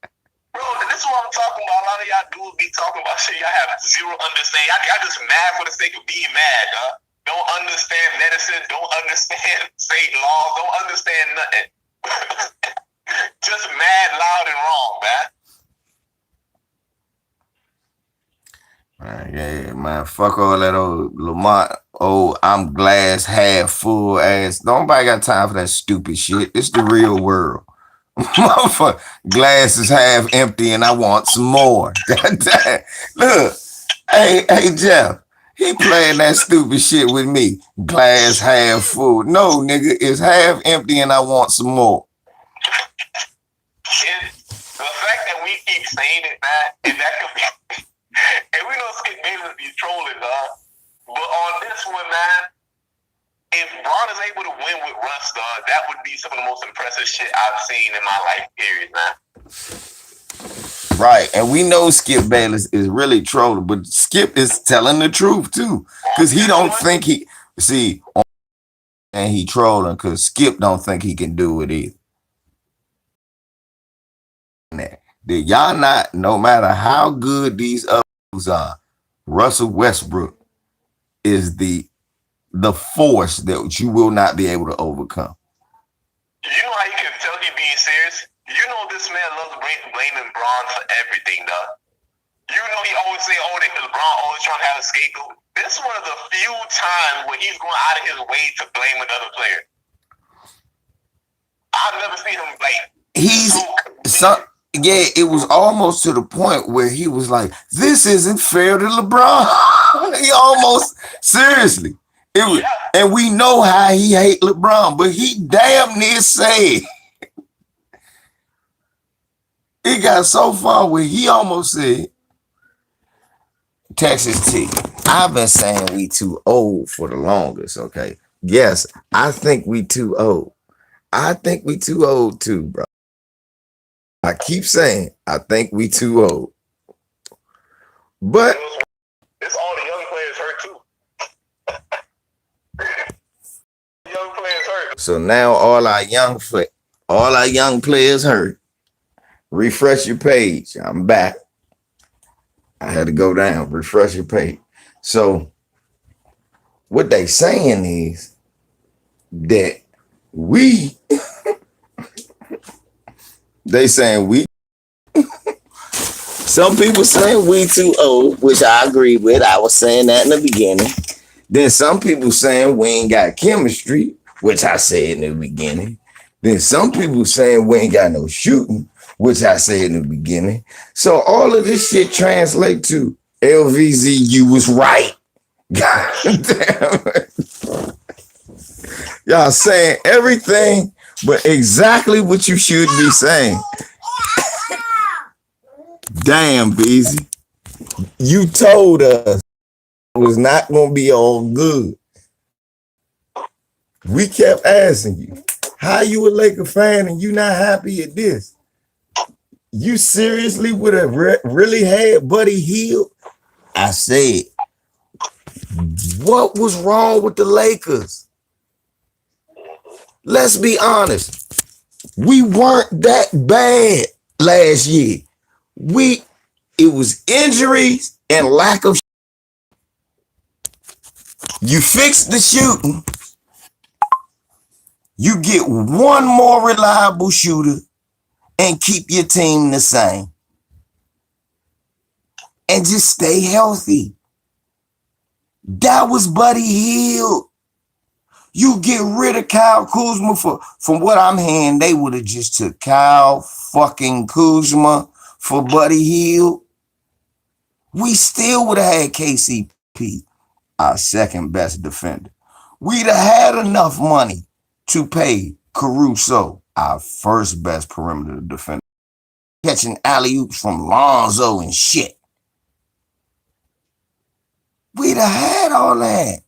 Bro, this is what I'm talking about. A lot of y'all dudes be talking about shit. Y'all have zero understanding. Y'all just mad for the sake of being mad, dog. Don't understand medicine. Don't understand state laws. Don't understand nothing. Just mad, loud, and wrong, man. Yeah, man. Fuck all that old Lamont. Oh, I'm glass half full ass. Nobody got time for that stupid shit. It's the real world. Motherfucker, glass is half empty and I want some more. Look, hey, Jeff. He playing that stupid shit with me. Glass half full. No, nigga, it's half empty and I want some more. The fact that we keep saying it, man, and that could be, and we know Skip Bayless be trolling, dog. But on this one, man, if Bron is able to win with Russ, dog, that would be some of the most impressive shit I've seen in my life, period, man. Right, and we know Skip Bayless is really trolling, but Skip is telling the truth too, because he don't think and he trolling because Skip don't think he can do it either. Did y'all not, no matter how good these others are, Russell Westbrook is the force that you will not be able to overcome. You know how you can tell he being serious? You know this man loves blaming Bron for everything, dog. You know he always say, oh, LeBron always trying to have a scapegoat. This is one of the few times where he's going out of his way to blame another player. I've never seen him blame. Yeah, it was almost to the point where he was like, this isn't fair to LeBron. He almost, seriously. It was, and we know how he hate LeBron, but he damn near said. It got so far where he almost said, Texas T, I've been saying we too old for the longest, okay? Yes, I think we too old. I think we too old too, bro. I keep saying, I think we too old. But it's all the young players hurt too. Young players hurt. So now all our young players hurt. Refresh your page. I'm back. I had to go down, refresh your page. So what they saying is that they saying we some people saying we too old, which I agree with. I was saying that in the beginning. Then some people saying we ain't got chemistry, which I said in the beginning. Then some people saying we ain't got no shooting, which I said in the beginning. So all of this shit translate to LVZ, you was right. God damn it. Y'all saying everything but exactly what you should be saying. Damn, Beezy. You told us it was not going to be all good. We kept asking you, how you a Laker fan and you not happy at this? You seriously would have really had Buddy Hield? I said, what was wrong with the Lakers? Let's be honest. We weren't that bad last year. It was injuries and lack of. You fix the shooting. You get one more reliable shooter and keep your team the same. And just stay healthy. That was Buddy Hield. You get rid of Kyle Kuzma from what I'm hearing, they would have just took Kyle fucking Kuzma for Buddy Hield. We still would have had KCP, our second best defender. We'd have had enough money to pay Caruso, our first best perimeter defender, catching alley-oops from Lonzo and shit. We'd have had all that.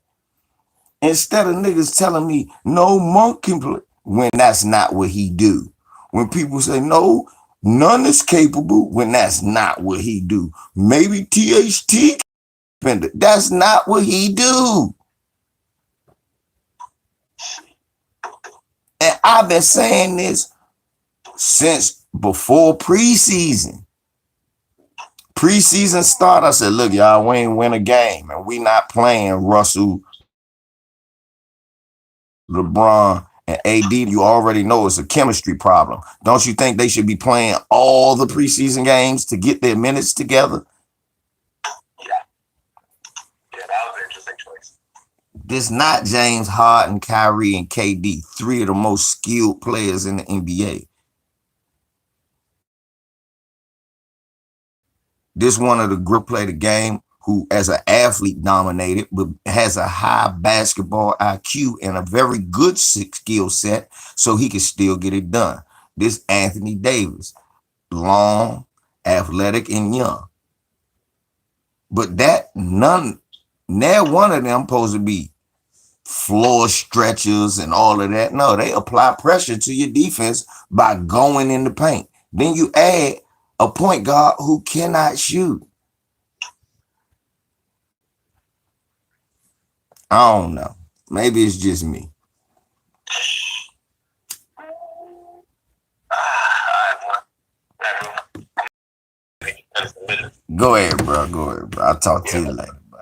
Instead of niggas telling me, no, Monk can play, when that's not what he do. When people say, no, none is capable, when that's not what he do. Maybe THT can, that's not what he do. And I've been saying this since before preseason. Preseason start, I said, look, y'all, we ain't win a game, and we not playing Russell, LeBron, and AD. You already know it's a chemistry problem. Don't you think they should be playing all the preseason games to get their minutes together? Yeah, that was an interesting choice. This not James Harden, Kyrie, and KD, three of the most skilled players in the NBA. This one of the grip play the game who, as an athlete, dominated, but has a high basketball IQ and a very good skill set, so he can still get it done. This Anthony Davis, long, athletic, and young. But neither one of them supposed to be floor stretchers and all of that. No, they apply pressure to your defense by going in the paint. Then you add a point guard who cannot shoot. I don't know. Maybe it's just me. Go ahead, bro. I'll talk to you later, bro.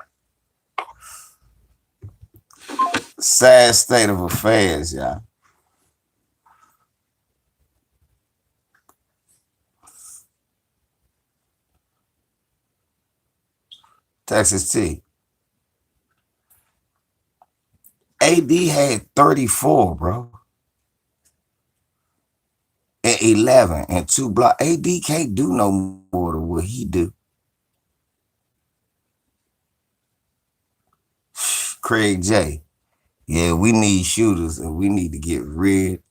Sad state of affairs, y'all. Texas T. AD had 34, bro. And 11 and 2 blocks. AD can't do no more than what he do. Craig J. Yeah, we need shooters and we need to get rid.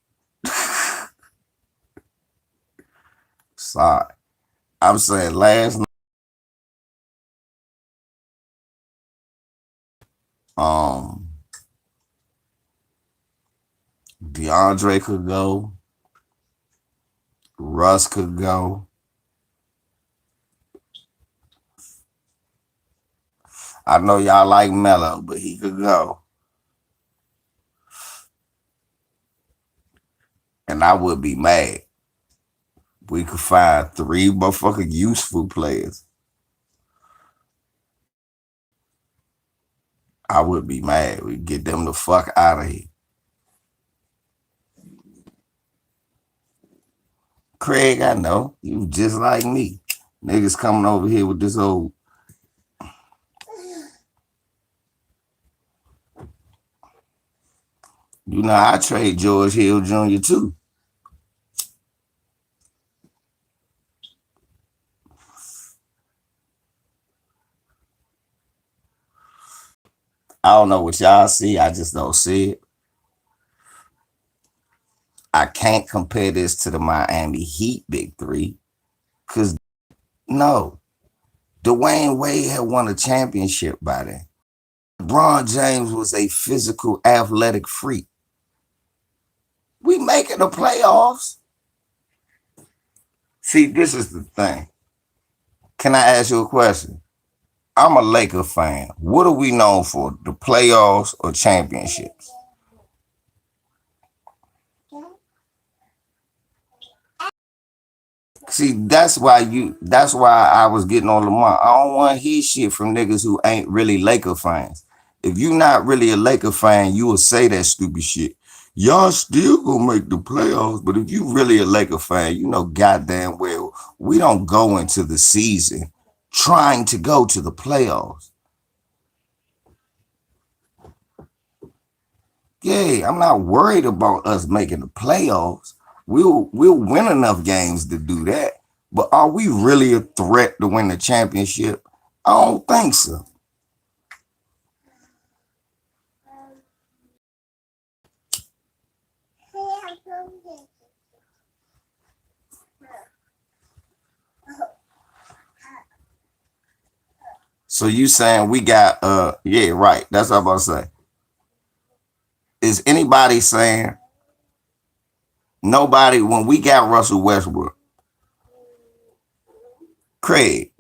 Sorry. I'm saying last night, DeAndre could go. Russ could go. I know y'all like Melo, but he could go. And I would be mad. We could find 3 motherfucking useful players. I would be mad. We get them the fuck out of here. Craig, I know. You just like me. Niggas coming over here with this old. You know, I trade George Hill Jr. too. I don't know what y'all see. I just don't see it. I can't compare this to the Miami Heat Big Three because no, Dwayne Wade had won a championship by then. LeBron James was a physical, athletic freak. We making the playoffs. See, this is the thing. Can I ask you a question? I'm a Laker fan. What are we known for? The playoffs or championships? See, that's why I was getting on Lamar. I don't want to hear shit from niggas who ain't really Laker fans. If you not really a Laker fan, you will say that stupid shit. Y'all still gonna make the playoffs, but if you really a Laker fan, you know goddamn well we don't go into the season trying to go to the playoffs. Yeah, I'm not worried about us making the playoffs. We'll win enough games to do that. But are we really a threat to win the championship? I don't think so. So you saying we got yeah, right. That's what I'm about to say. Is anybody saying nobody when we got Russell Westbrook? Craig,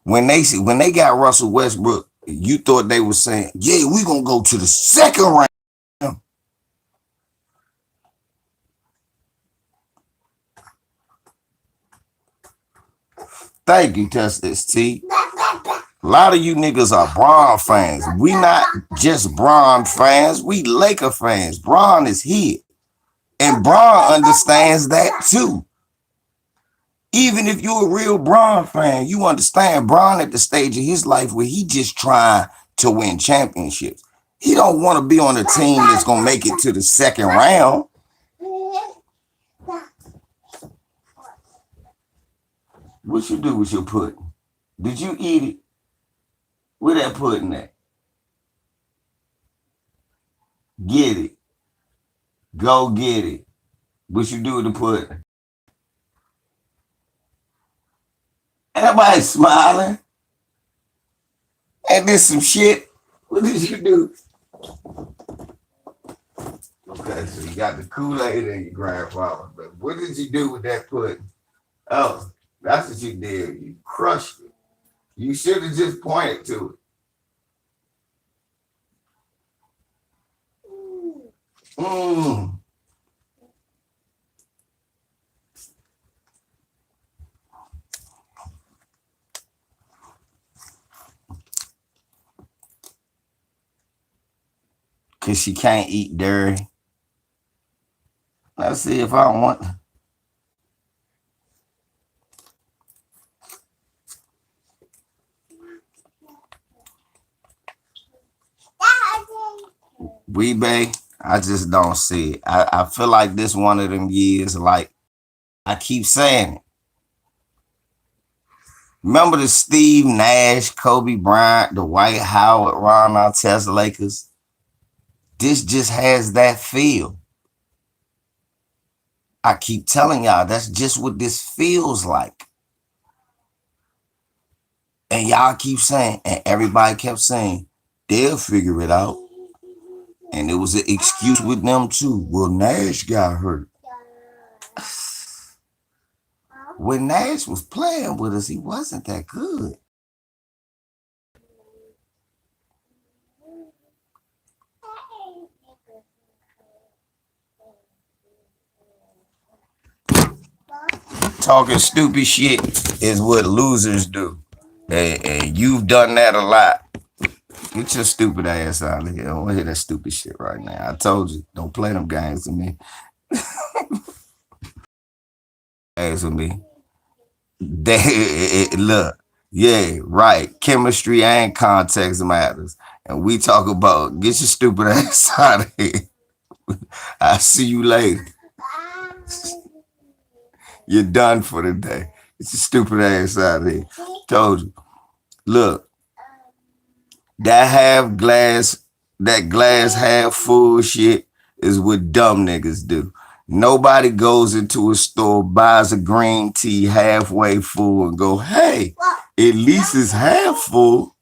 when they got Russell Westbrook, you thought they were saying, yeah, we gonna go to the second round. Thank you, Testis T. A lot of you niggas are Bron fans. We not just Bron fans, we Laker fans. Bron is here. And Bron understands that too. Even if you're a real Bron fan, you understand Bron at the stage of his life where he just trying to win championships. He don't want to be on a team that's going to make it to the second round. What you do with your pudding? Did you eat it? Where that pudding at? Get it. Go get it. What you do with the pudding? Everybody smiling. Ain't this some shit? What did you do? Okay, so you got the Kool-Aid in your grandfather, but what did you do with that pudding? Oh, that's what you did. You crushed it. You should have just pointed to it. Cause she can't eat dairy. Let's see if I want. Weebay, I just don't see it. I feel like this one of them years, like I keep saying it. Remember the Steve Nash, Kobe Bryant, the Dwight Howard, Ron Artest Lakers? This just has that feel. I keep telling y'all, that's just what this feels like. And y'all keep saying, and everybody kept saying, they'll figure it out. And it was an excuse with them too. Well, Nash got hurt. When Nash was playing with us, he wasn't that good. Talking stupid shit is what losers do. And you've done that a lot. Get your stupid ass out of here. I don't want to hear that stupid shit right now. I told you, don't play them games with me. Games with me. Look, yeah, right. Chemistry and context matters. And we talk about, get your stupid ass out of here. I'll see you later. You're done for the day. Get your stupid ass out of here. Told you. Look, that half glass that glass half full shit is what dumb niggas do. Nobody goes into a store, buys a green tea halfway full and go, hey, at least it's half full.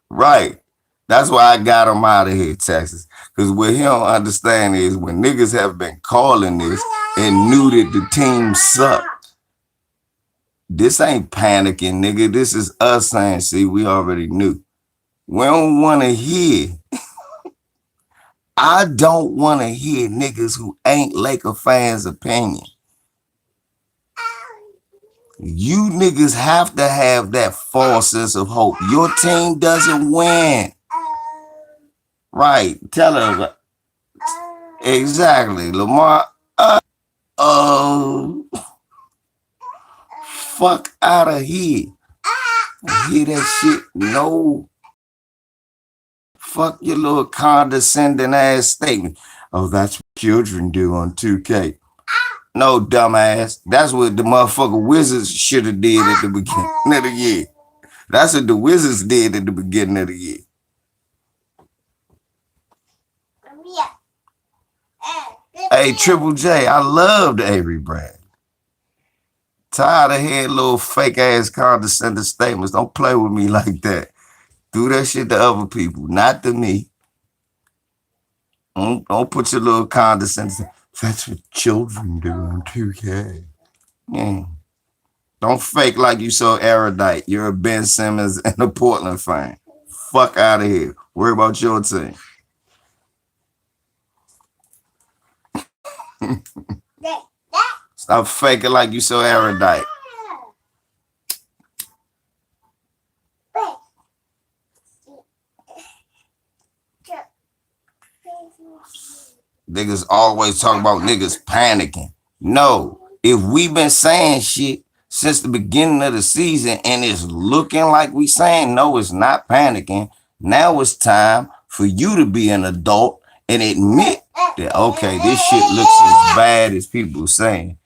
Right. That's why I got him out of here, Texas. Because what he don't understand is when niggas have been calling this and knew that the team sucked, this ain't panicking, nigga. This is us saying, see, we already knew. We don't want to hear. I don't want to hear niggas who ain't Laker fans' opinion. You niggas have to have that false sense of hope. Your team doesn't win. Right. Tell her. Exactly. Lamar. Fuck out of here. Hear that shit? No. Fuck your little condescending ass statement. Oh, that's what children do on 2K. No, dumbass. That's what the motherfucker Wizards should have did at the beginning of the year. That's what the Wizards did at the beginning of the year. Hey, Triple J, I loved Avery Brad. Tired of hearing little fake ass condescending statements. Don't play with me like that. Do that shit to other people, not to me. Don't put your little condescending. That's what children do on 2K. Yeah. Don't fake like you so erudite. You're a Ben Simmons and a Portland fan. Fuck out of here. Worry about your team. Stop faking like you so erudite. Niggas always talk about niggas panicking. No, if we've been saying shit since the beginning of the season and it's looking like we saying no, it's not panicking. Now it's time for you to be an adult and admit that, okay, this shit looks as bad as people are saying.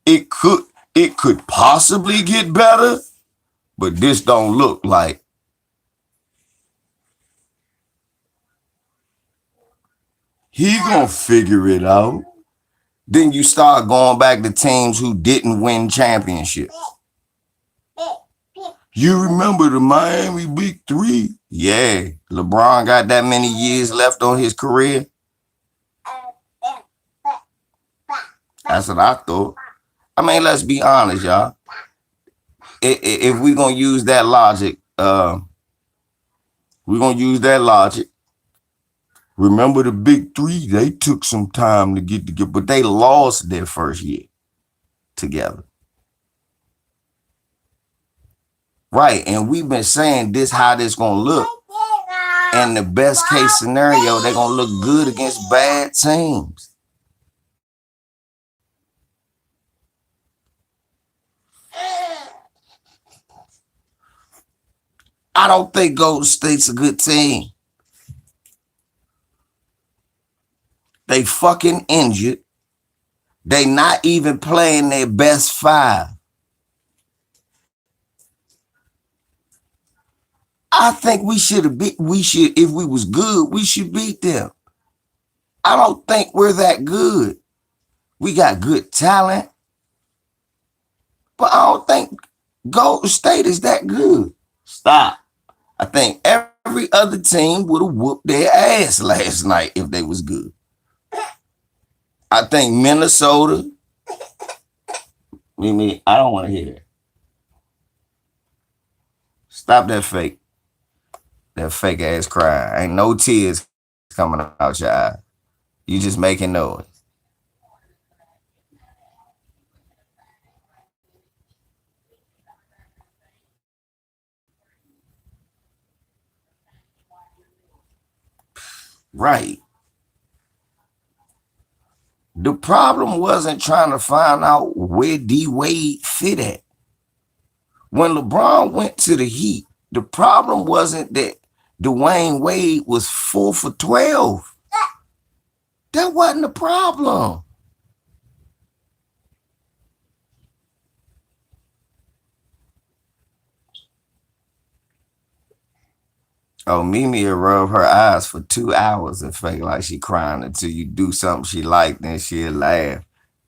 It could possibly get better, but this don't look like. He gonna figure it out. Then you start going back to teams who didn't win championships. You remember the Miami Big Three? Yeah, LeBron got that many years left on his career. That's what I thought. I mean, let's be honest, y'all. If we're gonna use that logic, remember the Big Three? They took some time to get together, but they lost their first year together. Right, and we've been saying this how this gonna look. And the best case scenario, they're gonna look good against bad teams. I don't think Golden State's a good team. They fucking injured. They not even playing their best five. I think if we was good, we should beat them. I don't think we're that good. We got good talent, but I don't think Golden State is that good. Stop. I think every other team would have whooped their ass last night if they was good. I think Minnesota. I don't want to hear that. Stop that fake. That fake ass cry. Ain't no tears coming out your eye. You just making noise. Right. The problem wasn't trying to find out where D-Wade fit at. When LeBron went to the Heat, the problem wasn't that Dwayne Wade was 4 for 12. That wasn't the problem. Oh, Mimi will rub her eyes for 2 hours and fake like she crying until you do something she like, then she'll laugh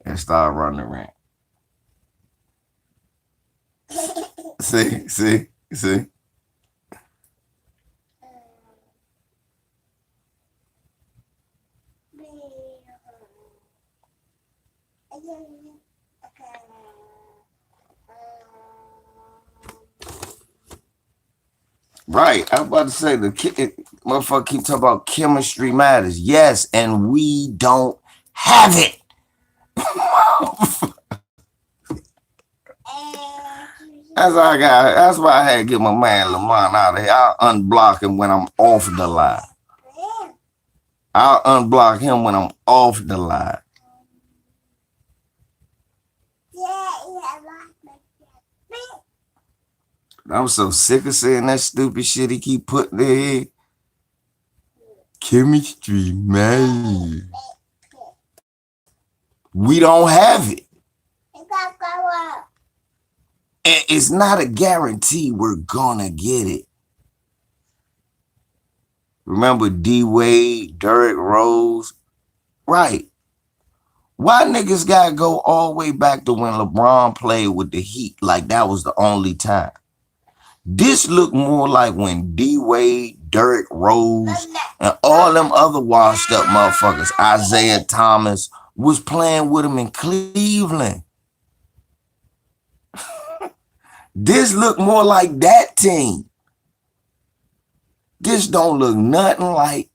and start running around. See. Right. I was about to say motherfucker keep talking about chemistry matters. Yes, and we don't have it. That's why I had to get my man Lamont out of here. I'll unblock him when I'm off the line. I'll unblock him when I'm off the line. I'm so sick of saying that stupid shit he keep putting there. Chemistry, man. We don't have it. And it's not a guarantee we're gonna get it. Remember D Wade, Derrick Rose? Right. Why niggas gotta go all the way back to when LeBron played with the Heat like that was the only time? This looked more like when D Wade, Derrick Rose, and all them other washed up motherfuckers, Isaiah Thomas, was playing with him in Cleveland. This looked more like that team. This don't look nothing like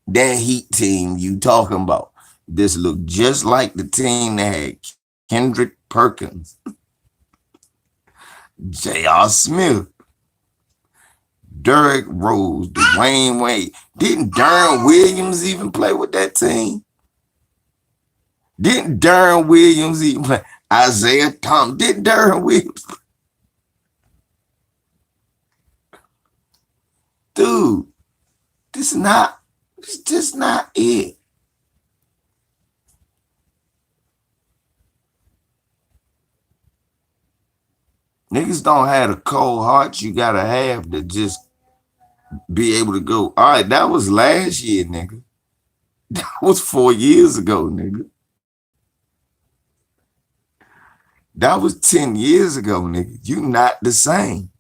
that Heat team you talking about. This looked just like the team that had Kendrick Perkins, J.R. Smith, Derrick Rose, Dwayne Wade. Didn't Darren Williams even play with that team? Didn't Darren Williams even play? Isaiah Thomas. Didn't Darren Williams play? Dude, this is just not it. Niggas don't have a cold heart you gotta have to just be able to go, all right, that was last year, nigga. That was 4 years ago, nigga. That was 10 years ago, nigga. You not the same.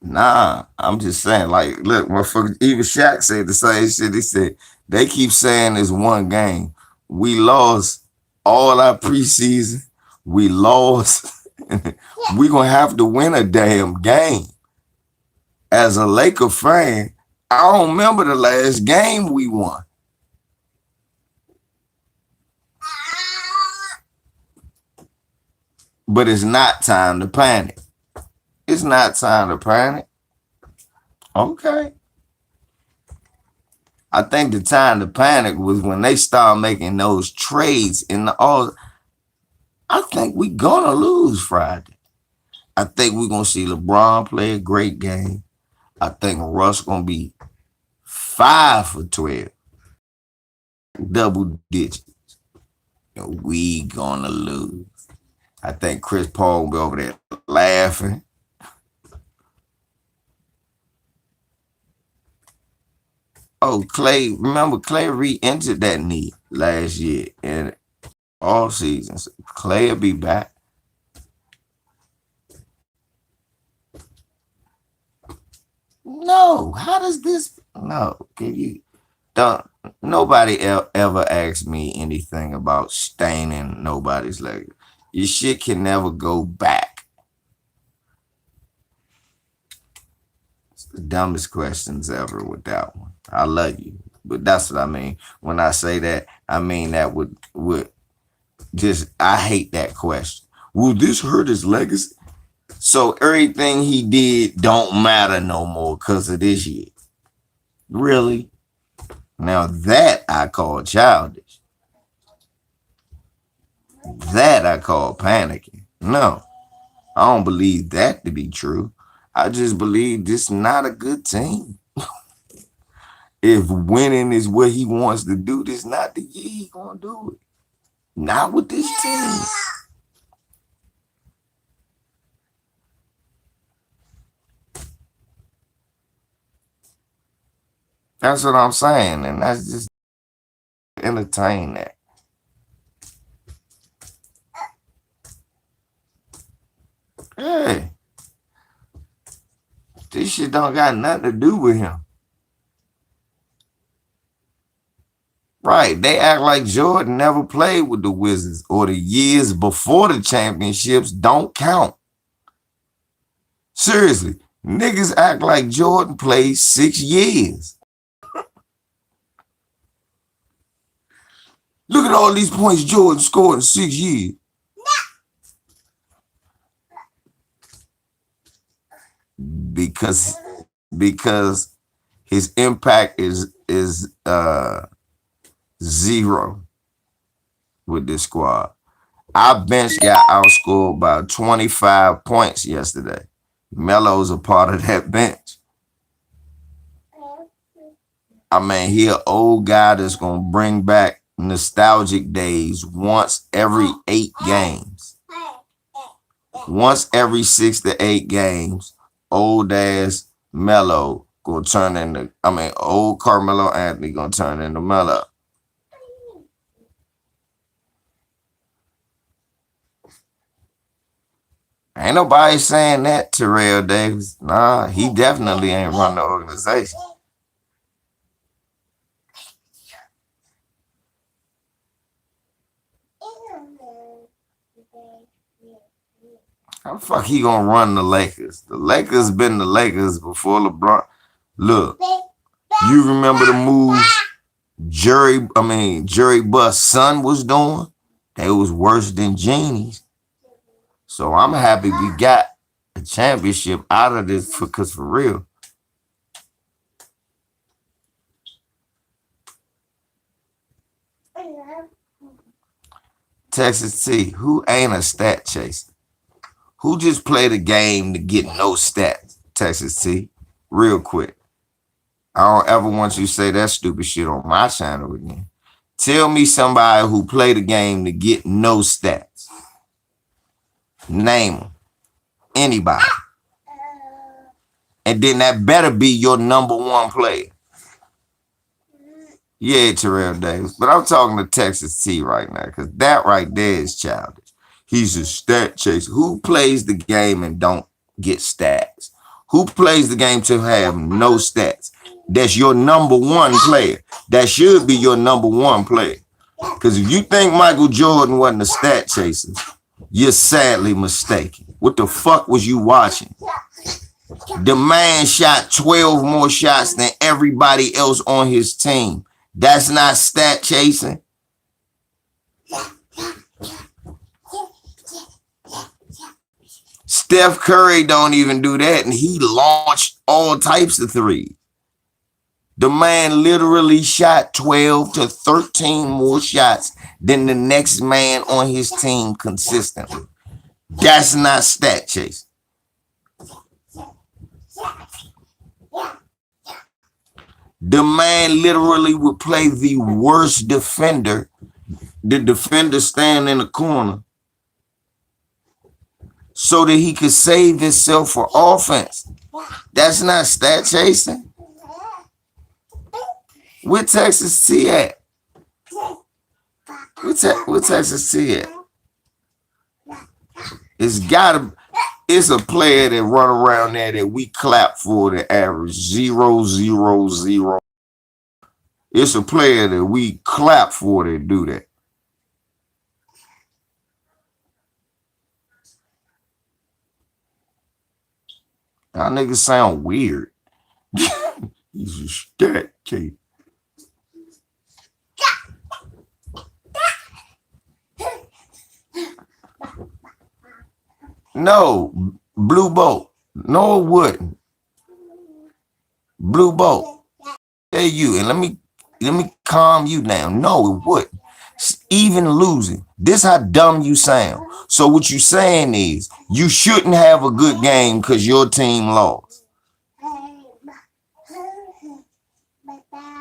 Nah, I'm just saying, like, look, motherfucker, even Shaq said the same shit. He said, they keep saying it's one game. We lost all our preseason. We lost. We gonna have to win a damn game. As a Laker fan, I don't remember the last game we won. But it's not time to panic. It's not time to panic. Okay. I think the time to panic was when they start making those trades in the all. I think we're gonna lose Friday. I think we're gonna see LeBron play a great game. I think Russ gonna be 5 for 12, double digits. And we gonna lose. I think Chris Paul will be over there laughing. Oh, remember Clay re-entered that knee last year and all seasons. Clay will be back. No, how does this? No, can you? Don't. Nobody ever asked me anything about staining nobody's leg. Your shit can never go back. It's the dumbest questions ever with that one. I love you, but that's what I mean. When I say that, I mean that would just, I hate that question. Will this hurt his legacy? So everything he did don't matter no more because of this year. Really? Now that I call childish. That I call panicking. No, I don't believe that to be true. I just believe this is not a good team. If winning is what he wants to do, this is not the year he gonna do it. Not with this team. That's what I'm saying, and that's just entertain that. Hey, this shit don't got nothing to do with him. Right, they act like Jordan never played with the Wizards or the years before the championships don't count. Seriously, niggas act like Jordan played 6 years. Look at all these points Jordan scored in 6 years. Because his impact is 0 with this squad. Our bench got outscored by 25 points yesterday. Melo's a part of that bench. I mean, he an old guy that's gonna bring back nostalgic days once every 8 games. Once every 6 to 8 games, old ass Melo gonna turn into, old Carmelo Anthony gonna turn into Melo. Ain't nobody saying that, Terrell Davis. Nah, he definitely ain't run the organization. How the fuck he gonna run the Lakers? The Lakers been the Lakers before LeBron. Look, you remember the moves Jerry Buss's son was doing? They was worse than Genie's. So I'm happy we got a championship out of this because for real. Texas T, who ain't a stat chaser? Who just played a game to get no stats? Texas T, real quick. I don't ever want you to say that stupid shit on my channel again. Tell me somebody who played a game to get no stats. Name them. Anybody. And then that better be your number 1 player. Yeah, Terrell Davis. But I'm talking to Texas T right now because that right there is childish. He's a stat chaser. Who plays the game and don't get stats? Who plays the game to have no stats? That's your number 1 player. That should be your number 1 player. Because if you think Michael Jordan wasn't a stat chaser, you're sadly mistaken. What the fuck was you watching? The man shot 12 more shots than everybody else on his team. That's not stat chasing. Steph Curry don't even do that, and he launched all types of threes. The man literally shot 12 to 13 more shots than the next man on his team consistently. That's not stat chasing. The man literally would play the worst defender, the defender stand in the corner, so that he could save himself for offense. That's not stat chasing. Where Texas T at? Where Texas T at? It's a player that run around there that we clap for the average 0-0-0. It's a player that we clap for that do that. Y'all niggas sound weird. He's a stat chaser. No, Blue Boat. No, it wouldn't. Blue Boat. Hey, you, and let me calm you down. No, it wouldn't. Even losing. This how dumb you sound. So what you saying is you shouldn't have a good game because your team lost.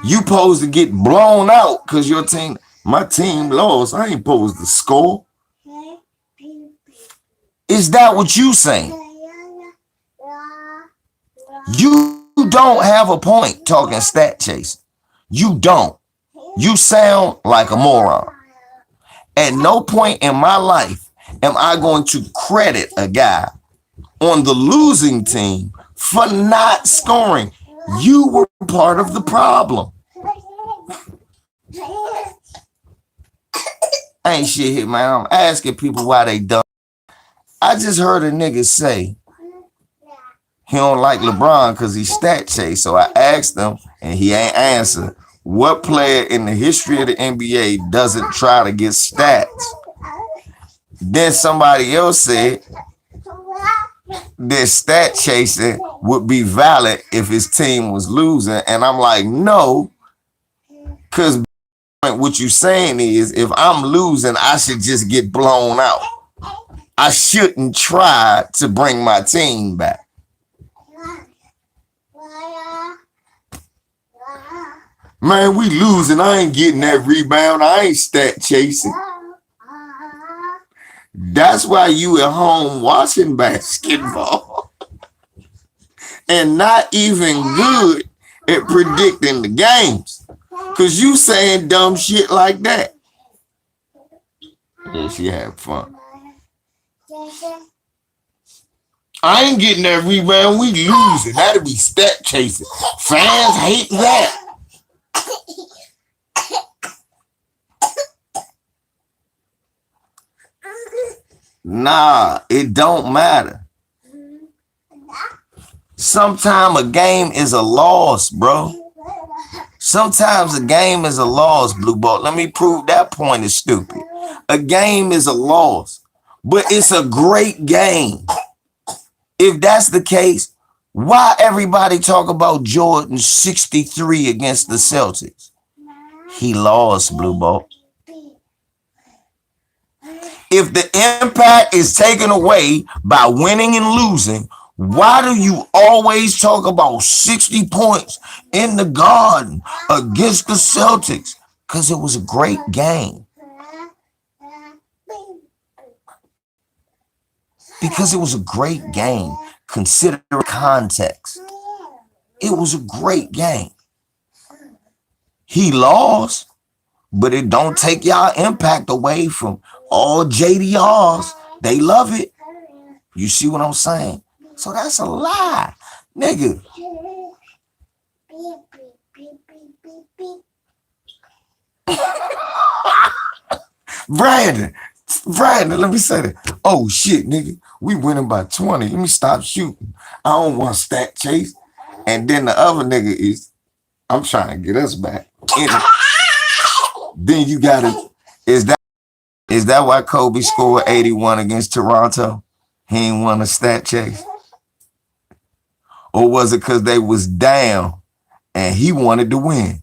You supposed to get blown out because your team. My team lost. I ain't supposed to score. Is that what you saying? You don't have a point talking stat chasing. You don't. You sound like a moron. At no point in my life am I going to credit a guy on the losing team for not scoring. You were part of the problem. Ain't shit here, man. I'm asking people why they dumb. I just heard a nigga say he don't like LeBron because he stat chase. So I asked him, and he ain't answered. What player in the history of the NBA doesn't try to get stats? Then somebody else said that stat chasing would be valid if his team was losing. And I'm like, no, because what you saying is if I'm losing, I should just get blown out. I shouldn't try to bring my team back. Man, we losing. I ain't getting that rebound. I ain't stat chasing. That's why you at home watching basketball and not even good at predicting the games. Cause you saying dumb shit like that. Yeah, she had fun. I ain't getting that rebound. We losing. That'll be stat chasing. Fans hate that. Nah, it don't matter. Sometimes a game is a loss, bro. Sometimes a game is a loss, Blue Ball. Let me prove that point is stupid. A game is a loss, but it's a great game. If that's the case, why everybody talk about Jordan 63 against the Celtics? He lost, Blue Ball. If the impact is taken away by winning and losing, why do you always talk about 60 points in the Garden against the Celtics? Because it was a great game. Because it was a great game. Consider context. It was a great game. He lost, but it don't take y'all impact away from all JDRs. They love it. You see what I'm saying? So that's a lie, nigga. Brandon, let me say that. Oh shit, nigga, we winning by 20. Let me stop shooting. I don't want stat chase. And then the other nigga is, I'm trying to get us back. Then you gotta, is that why Kobe scored 81 against Toronto? He ain't won a stat chase. Or was it because they was down and he wanted to win?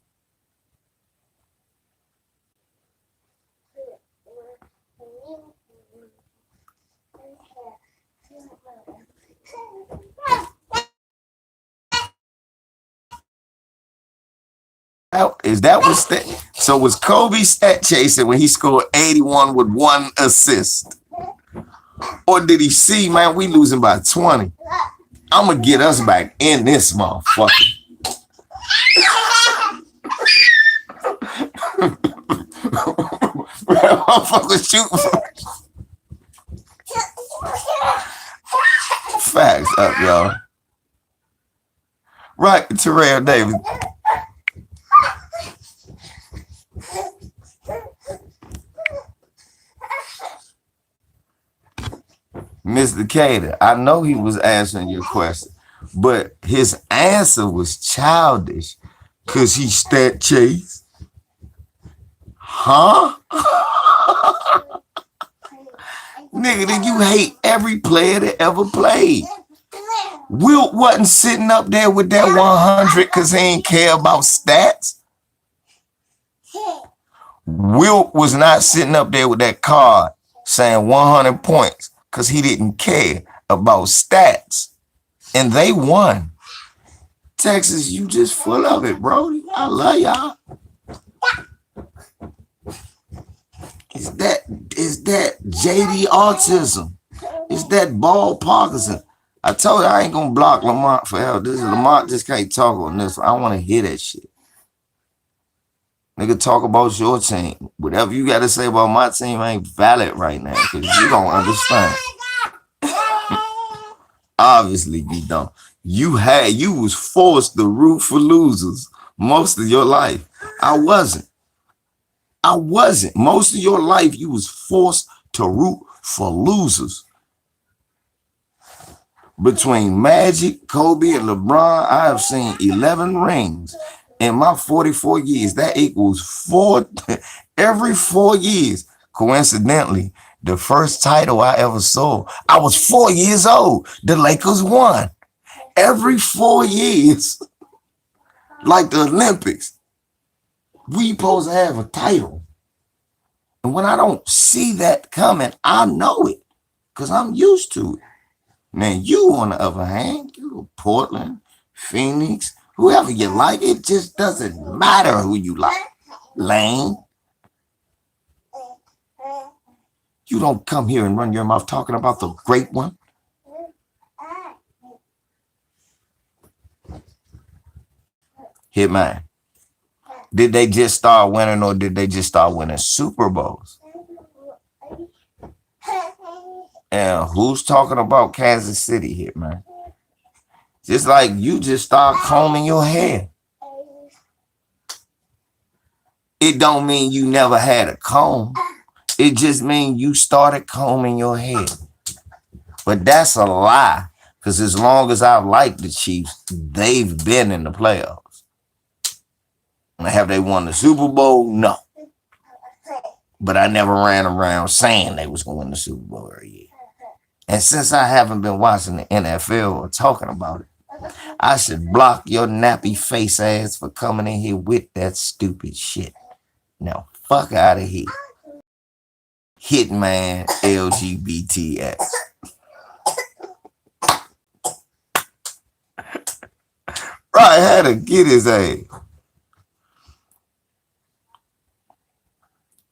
Is that what stat? So was Kobe stat chasing when he scored 81 with 1 assist? Or did he see, man, we losing by 20? I'm going to get us back in this motherfucker. Motherfucker shooting. Facts up, y'all. Right, Terrell Davis. Mr. Cater, I know he was answering your question, but his answer was childish because he stat chased. Huh? Nigga, then you hate every player that ever played. Wilt wasn't sitting up there with that 100 because he ain't care about stats. Wilt was not sitting up there with that card saying 100 points because he didn't care about stats. And they won. Texas, you just full of it, bro. I love y'all. Is that JD autism? Is that ball Parkinson? I told you I ain't gonna block Lamont forever. This is Lamont just can't talk on this. I want to hear that shit. Nigga, talk about your team. Whatever you got to say about my team ain't valid right now because you don't understand. Obviously, you don't. You was forced to root for losers most of your life. I wasn't. Most of your life, you was forced to root for losers. Between Magic, Kobe, and LeBron, I have seen 11 rings in my 44 years. That equals 4 every 4 years. Coincidentally, the first title I ever saw, I was 4 years old. The Lakers won. Every 4 years, like the Olympics, we supposed to have a title. And when I don't see that coming, I know it because I'm used to it. Now, you, on the other hand, you Portland, Phoenix, whoever you like, it just doesn't matter who you like. Lane. You don't come here and run your mouth talking about the great one. Hitman. Did they just start winning or did they just start winning Super Bowls? And who's talking about Kansas City here, man? Just like you just start combing your hair. It don't mean you never had a comb. It just means you started combing your hair. But that's a lie. Because as long as I've liked the Chiefs, they've been in the playoffs. Have they won the Super Bowl? No. But I never ran around saying they was going to win the Super Bowl every year. And since I haven't been watching the NFL or talking about it, I should block your nappy face ass for coming in here with that stupid shit. Now, fuck out of here. Hitman LGBTX. Right, had to get his ass.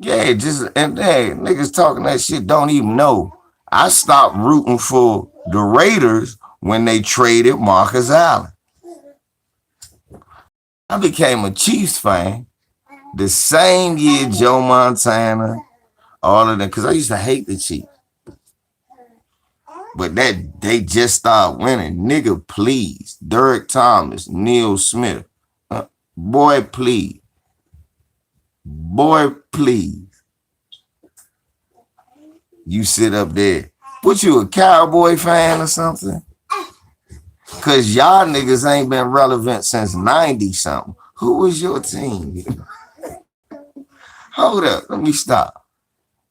Yeah, and hey, niggas talking that shit don't even know. I stopped rooting for the Raiders when they traded Marcus Allen. I became a Chiefs fan the same year Joe Montana, all of them, because I used to hate the Chiefs. But that they just started winning. Nigga, please. Derek Thomas, Neil Smith. Boy, please. Boy, please. You sit up there. What, you a Cowboy fan or something? Because y'all niggas ain't been relevant since 90-something. Who was your team? Hold up. Let me stop.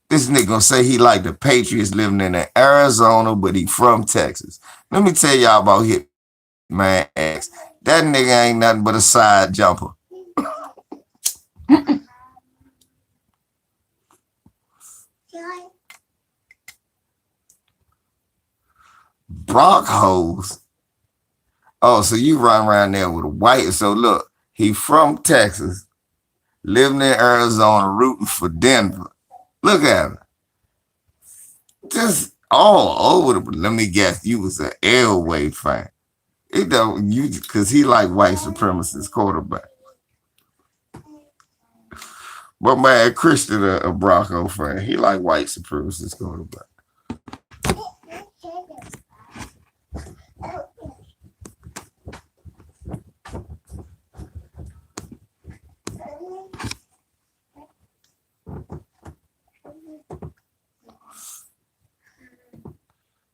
This nigga gonna say he like the Patriots living in Arizona, but he from Texas. Let me tell y'all about Hitman X. That nigga ain't nothing but a side jumper. Brock hoes. Oh, so you run around there with a white. So look, he from Texas, living in Arizona, rooting for Denver. Look at him. Just all over the. Let me guess, you was an Elway fan. It don't you because he like white supremacist quarterback. But man, Christian a Bronco fan. He like white supremacist quarterback.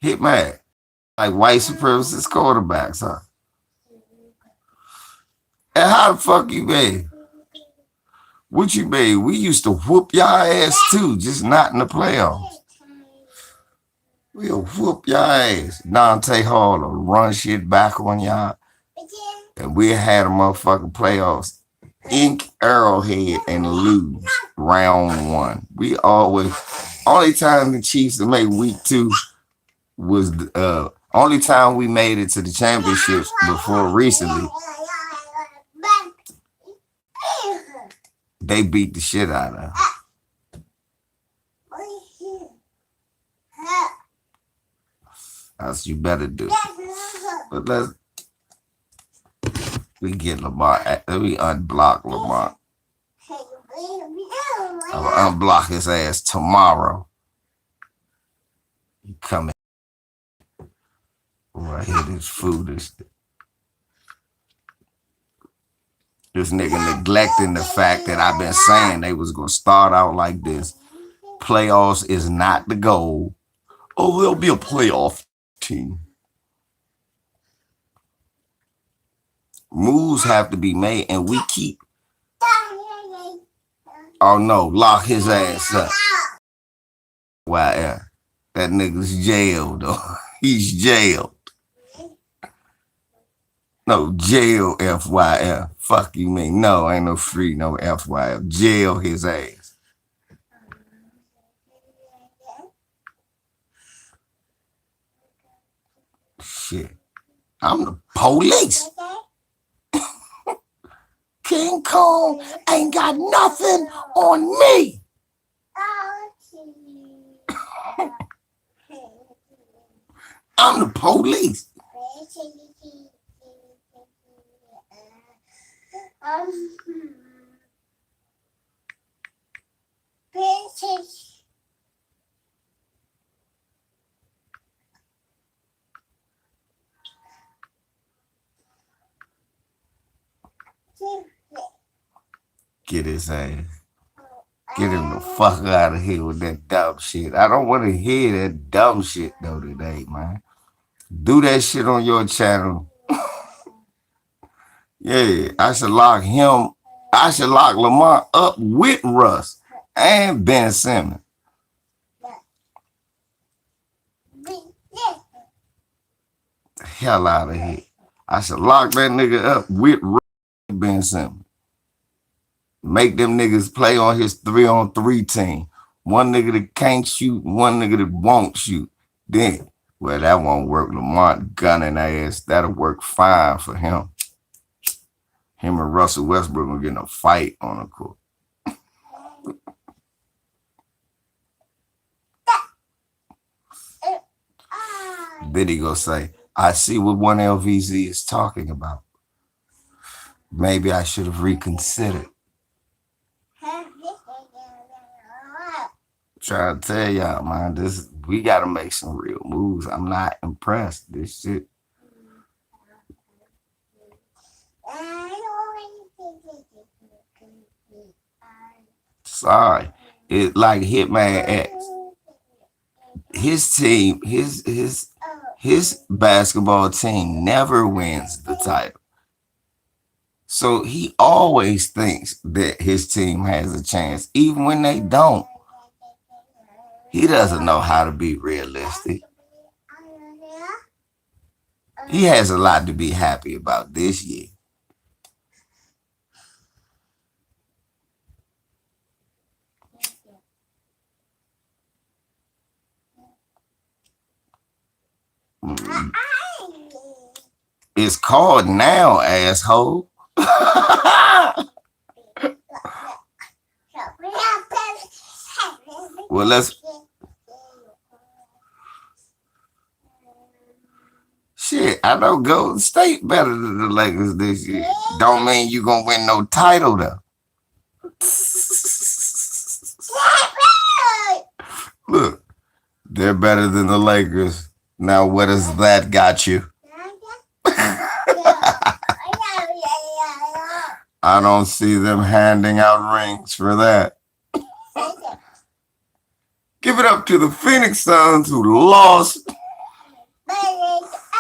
Hitman, like white supremacist quarterbacks, huh? And how the fuck you been? What you been? We used to whoop y'all ass too, just not in the playoffs. We'll whoop y'all ass. Dante Hall will run shit back on y'all. And we had a motherfucking playoffs. Ink Arrowhead and lose round one. We always, only time the Chiefs to make week 2 was only time we made it to the championships before recently. They beat the shit out of us. That's you better do. But we get Lamar. Let me unblock Lamar. I'll unblock his ass tomorrow. You coming right here? This food is. This nigga neglecting the fact that I've been saying they was gonna start out like this. Playoffs is not the goal. Oh, there'll be a playoff team. Moves have to be made, and we keep. Oh no, lock his ass up. Why? That nigga's jailed, though. He's jailed. No, jail FYF. Fuck you mean. No, ain't no free, no FYF. Jail his ass. Shit. I'm the police. King Kong ain't got nothing on me. I'm the police. Get his ass. Get him the fuck out of here with that dumb shit. I don't want to hear that dumb shit though today, man. Do that shit on your channel. Yeah, I should lock him. I should lock Lamar up with Russ and Ben Simmons. The hell out of here. I should lock that nigga up with Russ and Ben Simmons. Make them niggas play on his 3-on-3 team. One nigga that can't shoot, one nigga that won't shoot. Then, well, that won't work. Lamar gunning ass, that'll work fine for him. Him and Russell Westbrook gonna get in a fight on the court. Then he gonna say, I see what 1LVZ is talking about. Maybe I should have reconsidered. Trying to tell y'all, man, we gotta make some real moves. I'm not impressed. This shit. Sorry. It's like Hitman X. His team, his basketball team never wins the title. So he always thinks that his team has a chance, even when they don't. He doesn't know how to be realistic. He has a lot to be happy about this year. It's called now, asshole. Well, let's. Shit, I know Golden State better than the Lakers this year. Don't mean you gonna win no title though. Look, they're better than the Lakers. Now, what has that got you? I don't see them handing out rings for that. Give it up to the Phoenix Suns who lost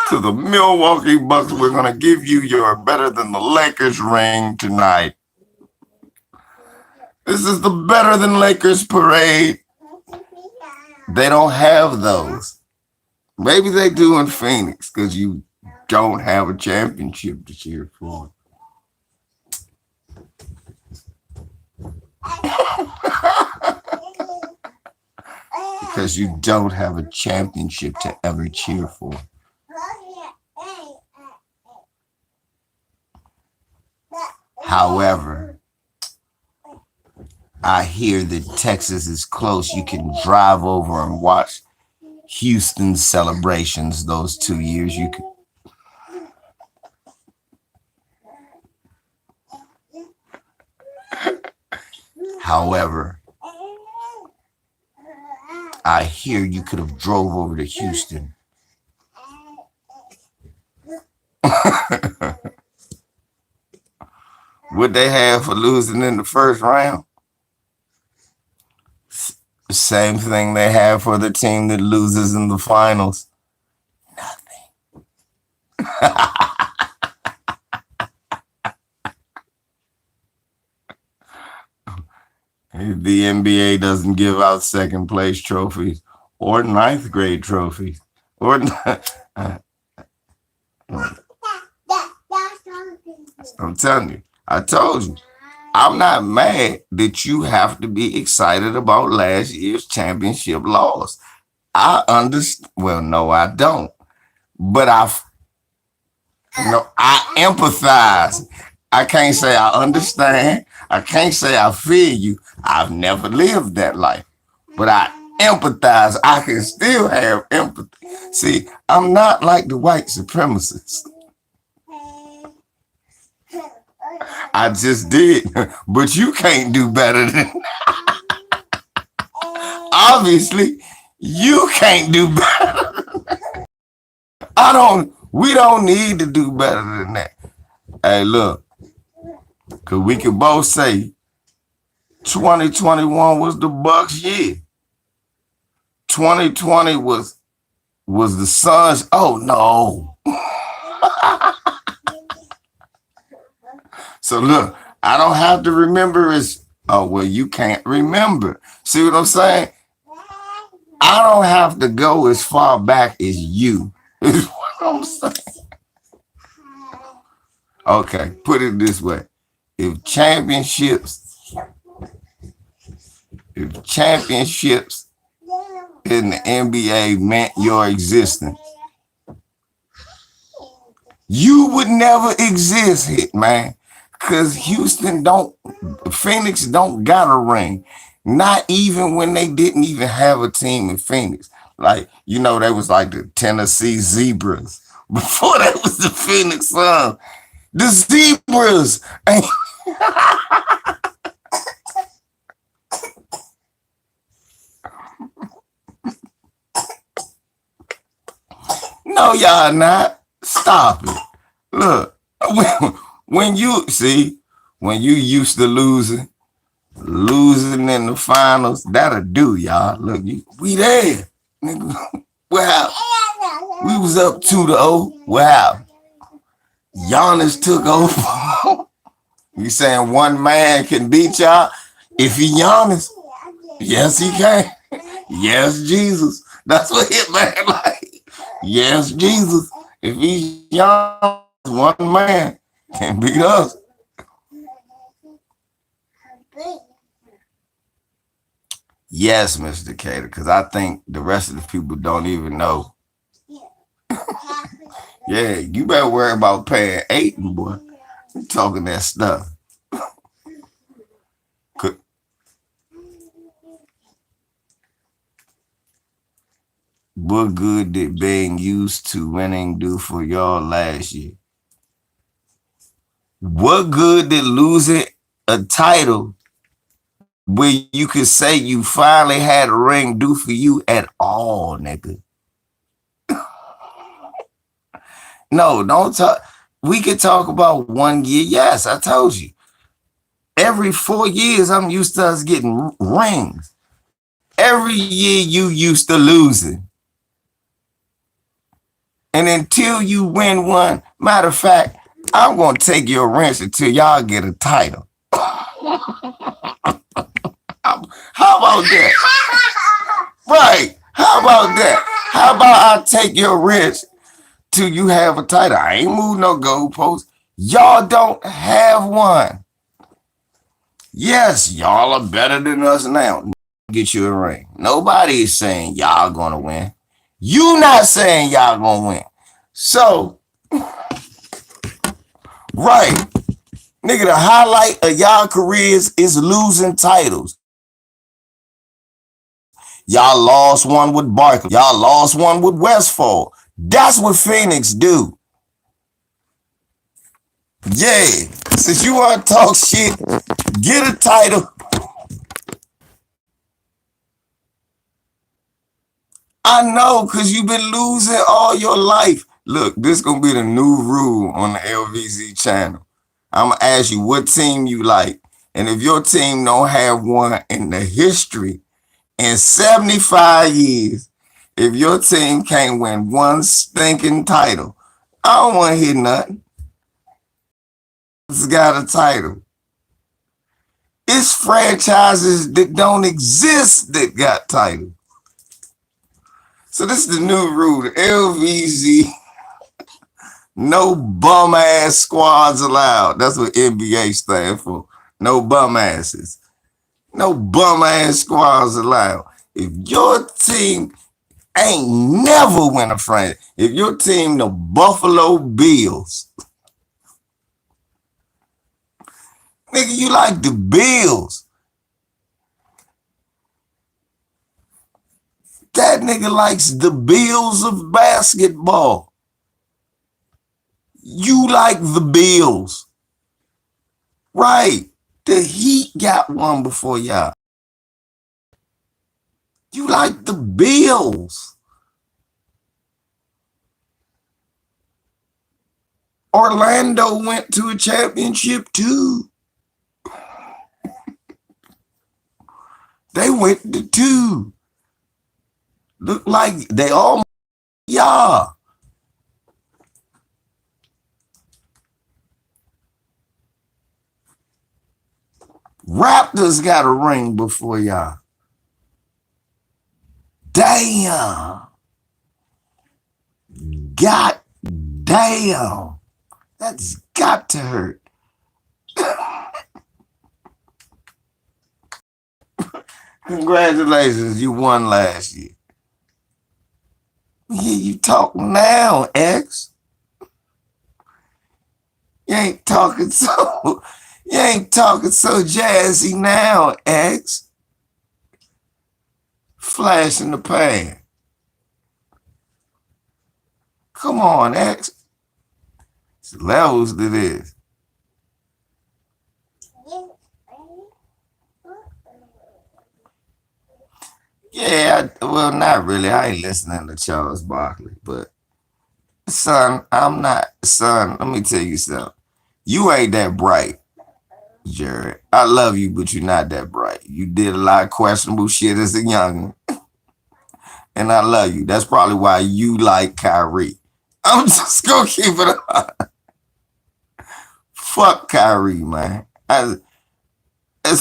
to the Milwaukee Bucks. We're going to give you your better than the Lakers ring tonight. This is the better than Lakers parade. They don't have those. Maybe they do in Phoenix because you don't have a championship to cheer for. Because you don't have a championship to ever cheer for. However, I hear that Texas is close. You can drive over and watch Houston celebrations those 2 years. You could. However, I hear you could have drove over to Houston. What they have for losing in the first round? Same thing they have for the team that loses in the finals. Nothing. The NBA doesn't give out second place trophies or ninth grade trophies or I'm telling you, I told you, I'm not mad that you have to be excited about last year's championship loss. I understand. Well, no, I don't. But I empathize. I can't say I understand. I can't say I feel you. I've never lived that life. But I empathize. I can still have empathy. See, I'm not like the white supremacists. I just did, but you can't do better than obviously you can't do better. We don't need to do better than that. Hey, look, cause we can both say 2021 was the Bucks year. 2020 was the Suns. Oh no. So look, I don't have to remember as, oh, well, you can't remember. See what I'm saying? I don't have to go as far back as you. Is what I'm saying. Okay, put it this way. If championships in the NBA meant your existence, you would never exist, Hitman. Because Phoenix don't got a ring. Not even when they didn't even have a team in Phoenix. Like, they was like the Tennessee Zebras. Before that was the Phoenix Suns. The Zebras ain't no, y'all not. Stop it. Look, when you used to losing in the finals, that'll do, y'all. Look, we there. Nigga. Wow. We was up 2-0. Wow. Giannis took over. You saying one man can beat y'all? If he Giannis, yes, he can. Yes, Jesus. That's what Hitman like. Yes, Jesus. If he's Giannis, one man can beat us. Yes, Mr. Cater, because I think the rest of the people don't even know. Yeah, you better worry about paying Aiden, boy. You talking that stuff. What good did being used to winning do for y'all last year? What good did losing a title where you could say you finally had a ring do for you at all, nigga? No, don't talk. We could talk about 1 year. Yes, I told you. Every 4 years, I'm used to us getting rings. Every year you used to losing. And until you win one, matter of fact, I'm going to take your wrench until y'all get a title. How about that? Right. How about that? How about I take your wrench till you have a title? I ain't moved no goalposts. Y'all don't have one. Yes, y'all are better than us now. Get you a ring. Nobody is saying y'all going to win. You not saying y'all going to win. So, right. Nigga, the highlight of y'all careers is losing titles. Y'all lost one with Barkley. Y'all lost one with Westfall. That's what Phoenix do. Yeah. Since you want to talk shit, get a title. I know, because you've been losing all your life. Look, this is going to be the new rule on the LVZ channel. I'm going to ask you what team you like. And if your team don't have one in the history in 75 years, if your team can't win one stinking title, I don't want to hear nothing. It's got a title. It's franchises that don't exist that got titles. So this is the new rule. The LVZ, no bum ass squads allowed. That's what NBA stands for. No bum asses. No bum ass squads allowed. If your team ain't never win a franchise, if your team the Buffalo Bills, nigga, you like the Bills. That nigga likes the Bills of basketball. You like the Bills. Right. The Heat got one before y'all. You like the Bills. Orlando went to a championship too. They went to 2. Look like they all, yeah. Raptors got a ring before y'all. Damn. God damn. That's got to hurt. Congratulations, you won last year. Yeah, you talk now, X. You ain't talking so jazzy now, X. Flash in the pan. Come on, X. It's levels to this. Yeah, well, not really. I ain't listening to Charles Barkley, but son, let me tell you something. You ain't that bright, Jared. I love you, but you're not that bright. You did a lot of questionable shit as a youngin'. And I love you. That's probably why you like Kyrie. I'm just gonna keep it up. Fuck Kyrie, man. As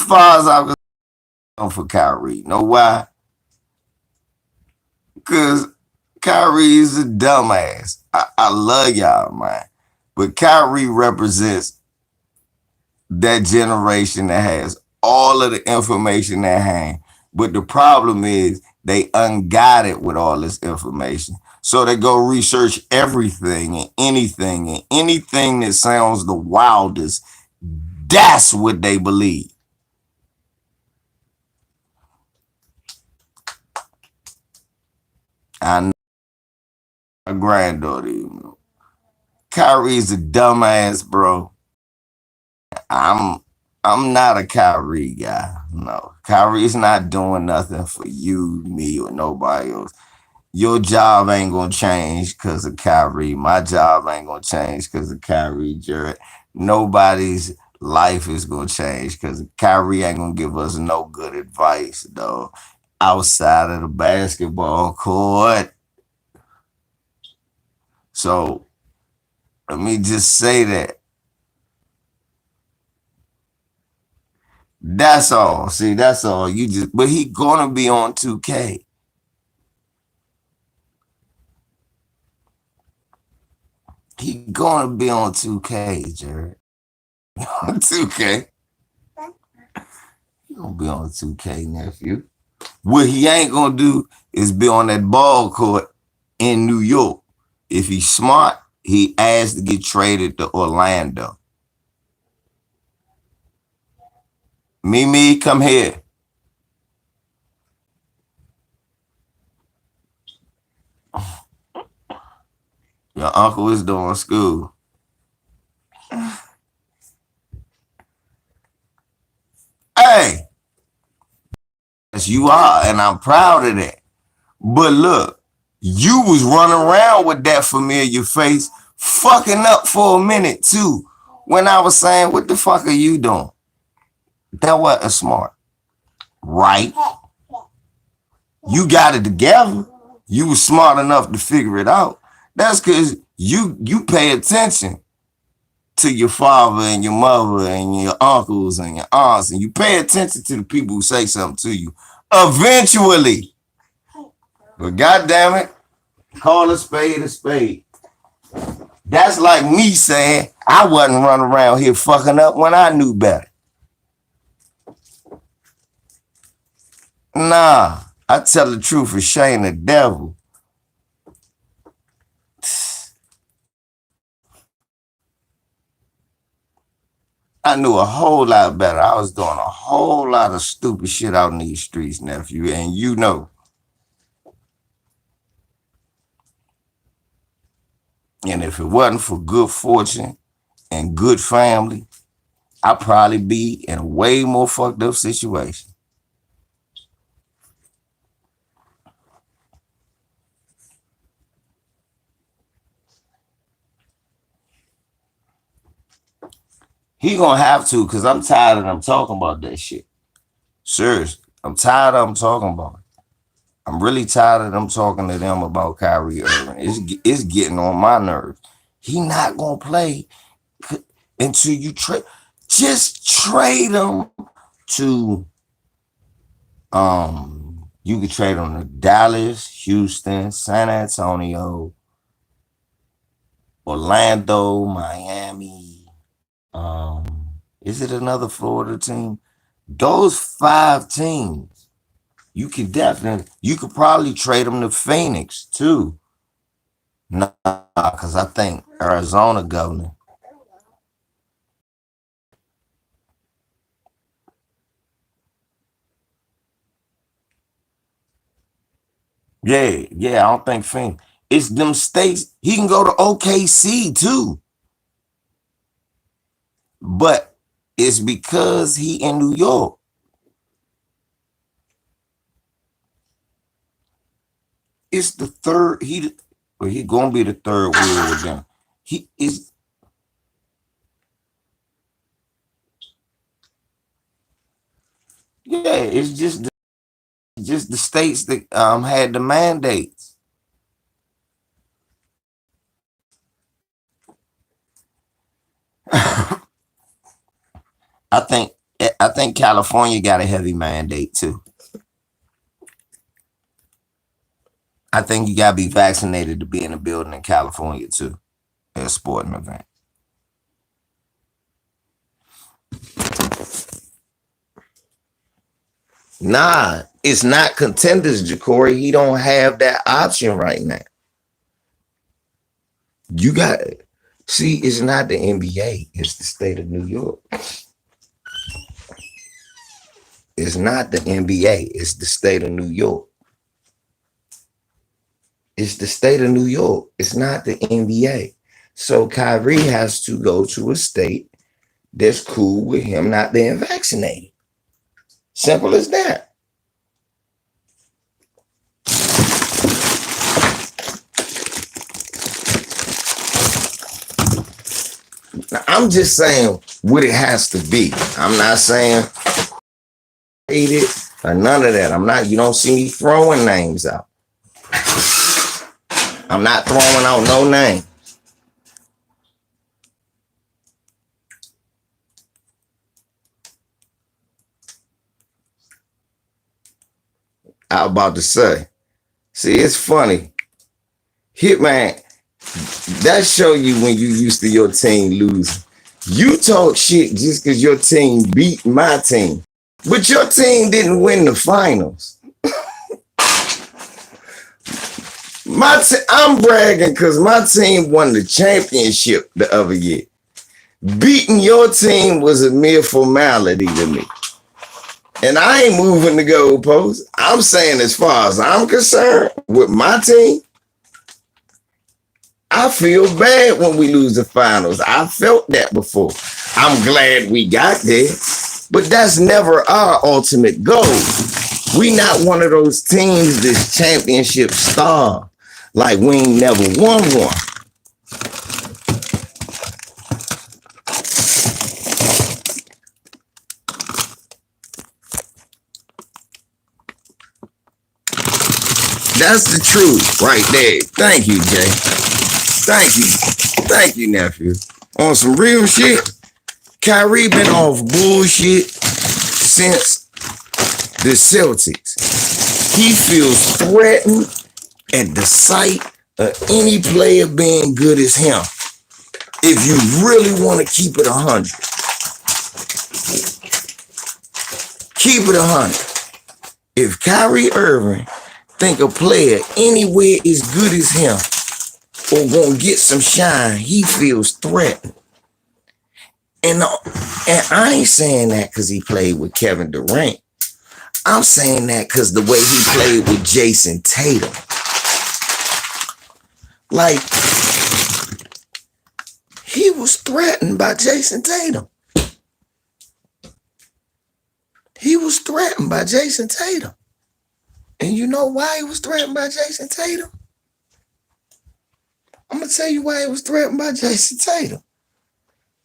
far as I'm concerned for Kyrie. Know why? Because Kyrie is a dumbass. I love y'all, man. But Kyrie represents that generation that has all of the information at hand. But the problem is they ungot it with all this information. So they go research everything and anything that sounds the wildest. That's what they believe. I know my granddaughter, Kyrie's a dumbass, bro. I'm not a Kyrie guy. No, Kyrie's not doing nothing for you, me, or nobody else. Your job ain't gonna change because of Kyrie. My job ain't gonna change because of Kyrie, Jared. Nobody's life is gonna change because Kyrie ain't gonna give us no good advice, though, outside of the basketball court. So let me just say that. That's all. See, that's all. But he gonna be on 2K. He gonna be on 2K, Jared. On 2K. He gonna be on 2K, nephew. What he ain't gonna do is be on that ball court in New York. If he's smart, he asked to get traded to Orlando. Mimi, come here. Your uncle is doing school. Hey, yes, you are, and I'm proud of that. But look, you was running around with that familiar face, fucking up for a minute too. When I was saying, what the fuck are you doing? That wasn't smart. Right? You got it together. You was smart enough to figure it out. That's because you pay attention to your father and your mother and your uncles and your aunts, and you pay attention to the people who say something to you. Eventually. But goddamn it, call a spade a spade. That's like me saying I wasn't running around here fucking up when I knew better. Nah, I tell the truth for shame the devil. I knew a whole lot better. I was doing a whole lot of stupid shit out in these streets, nephew, and you know. And if it wasn't for good fortune and good family, I'd probably be in a way more fucked up situation. He gonna have to, because I'm tired of them talking about that shit. Serious. I'm tired of them talking about it. I'm really tired of them talking to them about Kyrie Irving. It's getting on my nerves. He not gonna play until you trade. Just trade him to you could trade him to Dallas, Houston, San Antonio, Orlando, Miami. Is it another Florida team? Those 5 teams, you could probably trade them to Phoenix too. Nah, because I think Arizona governor. Yeah, I don't think Phoenix. It's them states. He can go to OKC too. But it's because he in New York. It's the third. He gonna be the third wheel with them. He is. Yeah, it's just the states that had the mandates. I think California got a heavy mandate too. I think you gotta be vaccinated to be in a building in California too, at a sporting event. Nah, it's not contenders, Ja'Cory. He don't have that option right now. You got it. See, it's not the NBA, it's the state of New York. It's not the NBA, it's the state of New York. It's the state of New York. It's not the NBA. So Kyrie has to go to a state that's cool with him not being vaccinated. Simple as that. Now, I'm just saying what it has to be. I'm not saying hate it or none of that. You don't see me throwing names out. I'm not throwing out no name. I was about to say. See, it's funny. Hitman, that show you when you used to your team losing. You talk shit just because your team beat my team. But your team didn't win the finals. I'm bragging because my team won the championship the other year. Beating your team was a mere formality to me. And I ain't moving the goalposts. I'm saying as far as I'm concerned with my team, I feel bad when we lose the finals. I felt that before. I'm glad we got there, but that's never our ultimate goal. We not one of those teams that's championship star. Like we ain't never won one. That's the truth right there. Thank you, Jay. Thank you. Thank you, nephew. On some real shit, Kyrie been off bullshit since the Celtics. He feels threatened at the sight of any player being good as him. If you really want to keep it 100. Keep it 100. If Kyrie Irving think a player anywhere is good as him or gonna get some shine, he feels threatened. And I ain't saying that because he played with Kevin Durant. I'm saying that because the way he played with Jason Tatum. Like, he was threatened by Jason Tatum. He was threatened by Jason Tatum. And you know why he was threatened by Jason Tatum? I'm going to tell you why he was threatened by Jason Tatum.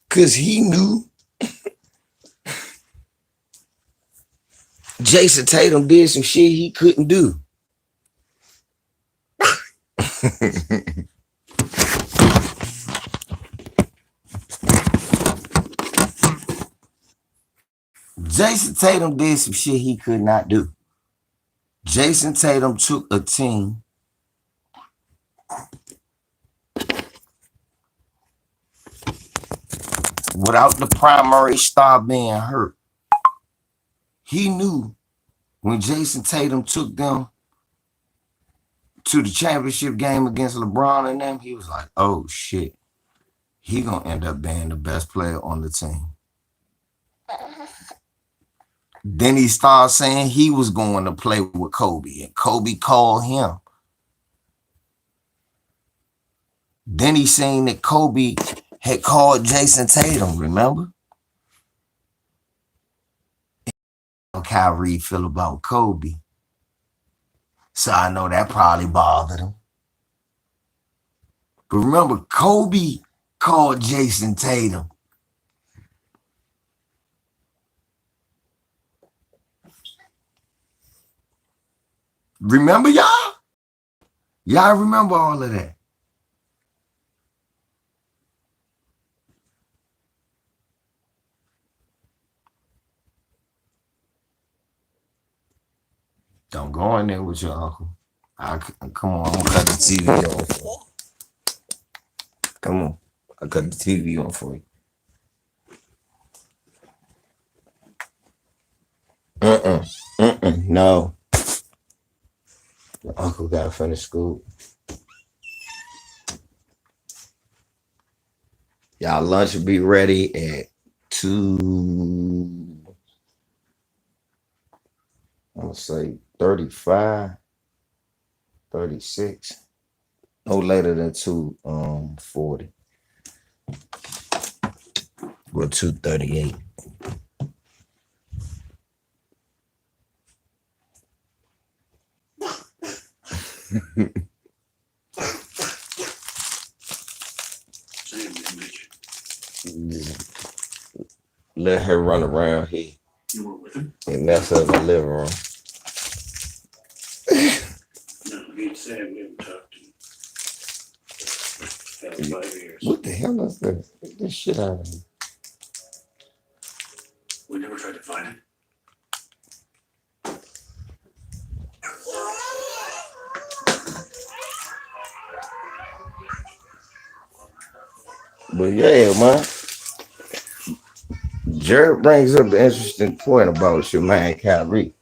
Because he knew Jason Tatum did some shit he couldn't do. Jason Tatum did some shit he could not do. Jason Tatum took a team without the primary star being hurt. He knew when Jason Tatum took them to the championship game against LeBron and them, he was like, oh shit, he gonna end up being the best player on the team. Then he started saying he was going to play with Kobe, and Kobe called him. Then he seen that Kobe had called Jason Tatum, remember? How Kyrie feel about Kobe. So I know that probably bothered him. But remember, Kobe called Jason Tatum. Remember y'all? Y'all remember all of that? Don't go in there with your uncle. Come on, I'm gonna cut the TV on for you. Come on, I'll cut the TV on for you. No. Your uncle gotta finish school. Y'all lunch will be ready at 2. I'm gonna say 35, 36. No later than 2:40. Well, 2:38. Let her run around here. You were with him? And that's her in the living room. No, he'd said we haven't talked to him. 5 years. What the hell is this? Get this shit out of here. We never tried to find him. But yeah, man. Jared brings up an interesting point about your man Kyrie.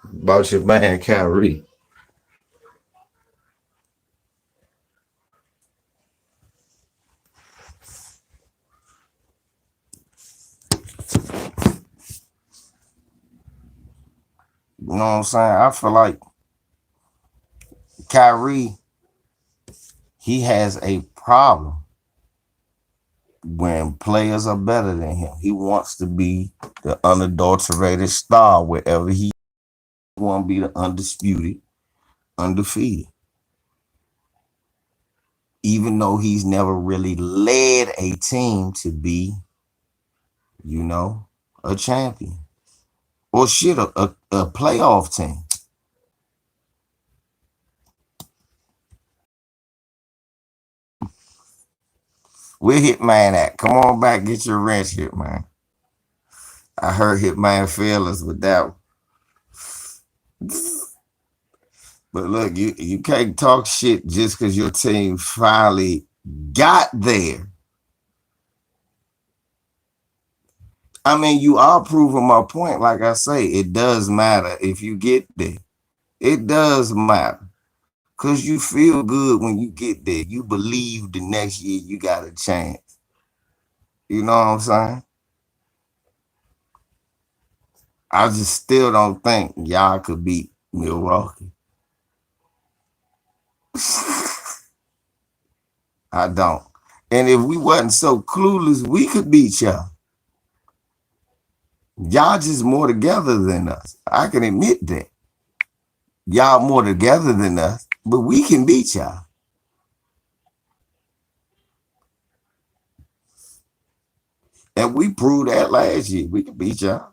About your man Kyrie. You know what I'm saying? I feel like Kyrie, he has a problem when players are better than him. He wants to be the unadulterated star wherever he want to be, the undisputed, undefeated. Even though he's never really led a team to be, you know, a champion. Or shit, a playoff team. Where Hitman at? Come on back, get your wrench, Hitman. I heard Hitman fail us with that one. But look, you can't talk shit just because your team finally got there. I mean, you are proving my point. Like I say, it does matter if you get there. It does matter. Because you feel good when you get there. You believe the next year you got a chance. You know what I'm saying? I just still don't think y'all could beat Milwaukee. I don't. And if we wasn't so clueless, we could beat y'all. Y'all just more together than us. I can admit that. Y'all more together than us, but we can beat y'all. And we proved that last year. We can beat y'all.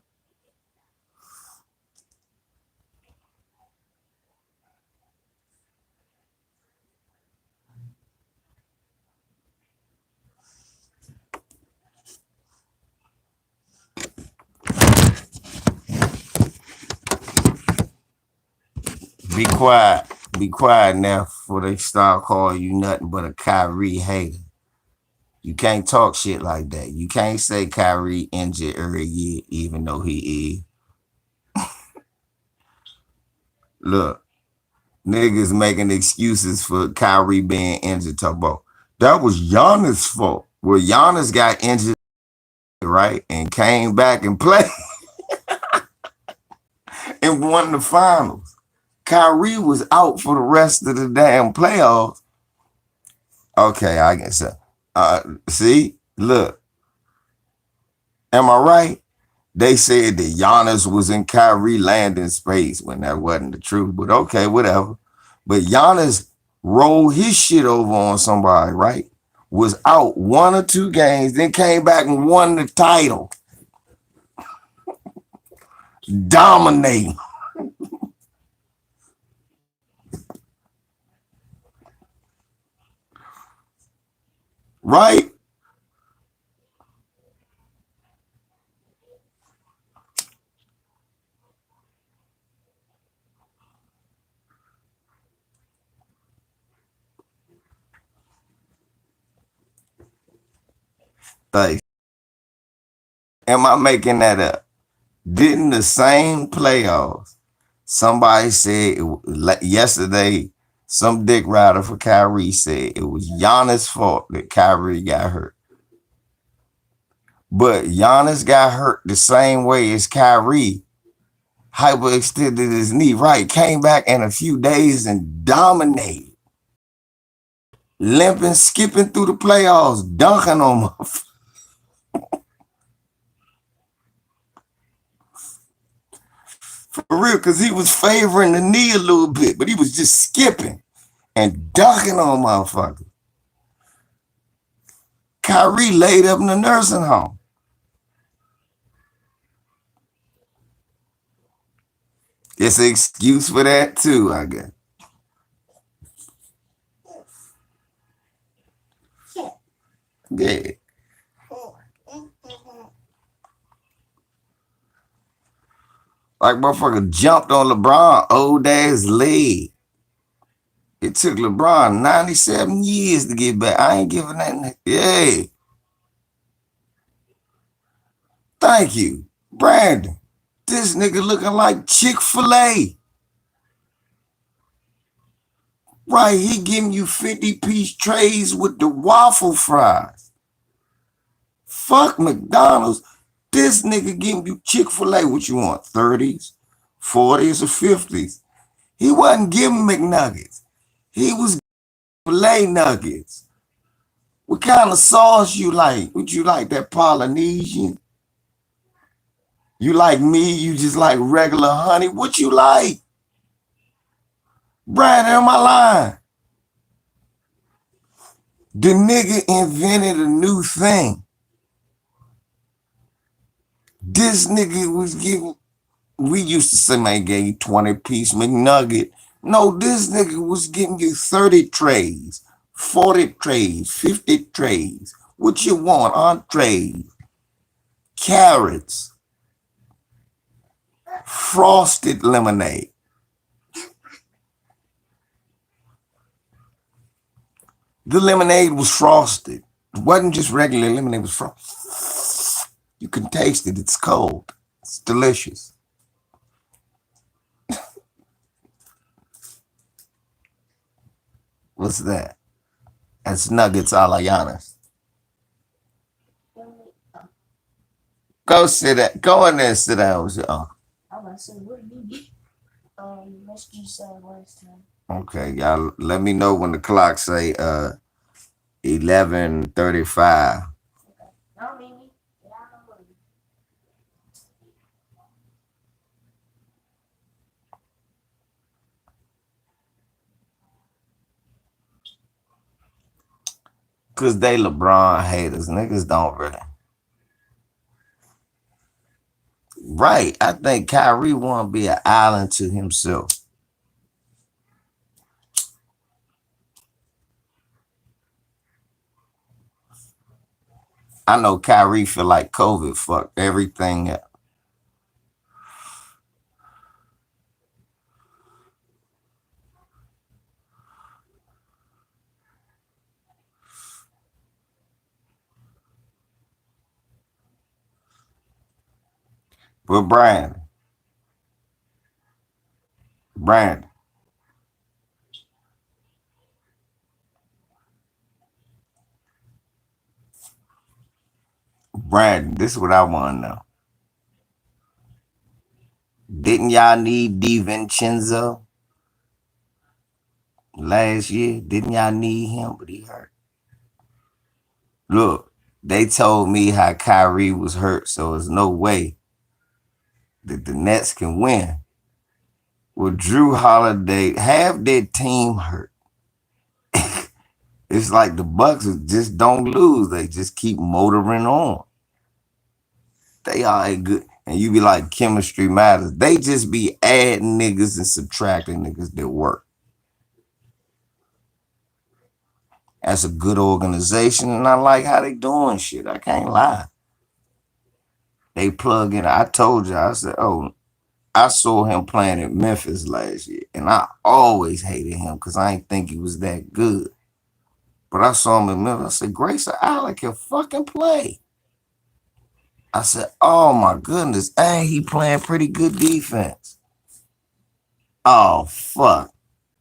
Be quiet. Be quiet now before they start calling you nothing but a Kyrie hater. You can't talk shit like that. You can't say Kyrie injured every year, even though he is. Look, niggas making excuses for Kyrie being injured. Talk about that was Giannis' fault. Well, Giannis got injured, right, and came back and played and won the finals. Kyrie was out for the rest of the damn playoffs. Okay, I guess so. See, look, am I right? They said that Giannis was in Kyrie landing space when that wasn't the truth, but okay, whatever. But Giannis rolled his shit over on somebody, right? Was out 1 or 2 games, then came back and won the title. Dominating. Right? Like, am I making that up? Didn't the same playoffs, somebody said yesterday, some dick rider for Kyrie said it was Giannis' fault that Kyrie got hurt. But Giannis got hurt the same way as Kyrie. Hyperextended his knee, right? Came back in a few days and dominated. Limping, skipping through the playoffs, dunking on motherfuckers. For real, because he was favoring the knee a little bit, but he was just skipping and dunking on motherfuckers. Kyrie laid up in the nursing home. It's an excuse for that too, I guess. Yeah. Like motherfucker jumped on LeBron old ass leg. It took LeBron 97 years to get back. I ain't giving that. Yeah. Thank you, Brandon. This nigga looking like Chick-fil-A. Right, he giving you 50-piece trays with the waffle fries. Fuck McDonald's. This nigga giving you Chick-fil-A. What you want, 30s, 40s, or 50s? He wasn't giving McNuggets. He was filet nuggets. What kind of sauce you like? Would you like that Polynesian? You like me? You just like regular honey? What you like? Brad, am I lying? The nigga invented a new thing. This nigga was giving, we used to say, man, gave you 20-piece McNugget. No, this nigga was giving you 30 trays, 40 trays, 50 trays. What you want? Entrees, carrots, frosted lemonade. The lemonade was frosted. It wasn't just regular lemonade, it was frosted. You can taste it. It's cold. It's delicious. What's that? That's nuggets a la Giannis. Go sit down. Go in there and sit down with your uncle. I said, what do you get? Rescue said last time. Okay, y'all let me know when the clock say 11:35. No, Mimi. Get out of the way. Cause they LeBron haters. Niggas don't really. Right. I think Kyrie wanna be an island to himself. I know Kyrie feel like COVID fucked everything up. But Brandon, this is what I want to know. Didn't y'all need DiVincenzo last year? Didn't y'all need him? But he hurt. Look, they told me how Kyrie was hurt, so there's no way that the Nets can win. Well, Drew Holiday, half their team hurt. It's like the Bucks just don't lose. They just keep motoring on. They are good. And you be like, chemistry matters. They just be adding niggas and subtracting niggas that work. That's a good organization, and I like how they doing shit. I can't lie. They plug in. I told you, I said, oh, I saw him playing in Memphis last year, and I always hated him because I didn't think he was that good. But I saw him in Memphis. I said, Grayson Allen can fucking play. I said, oh my goodness, and he playing pretty good defense. Oh, fuck.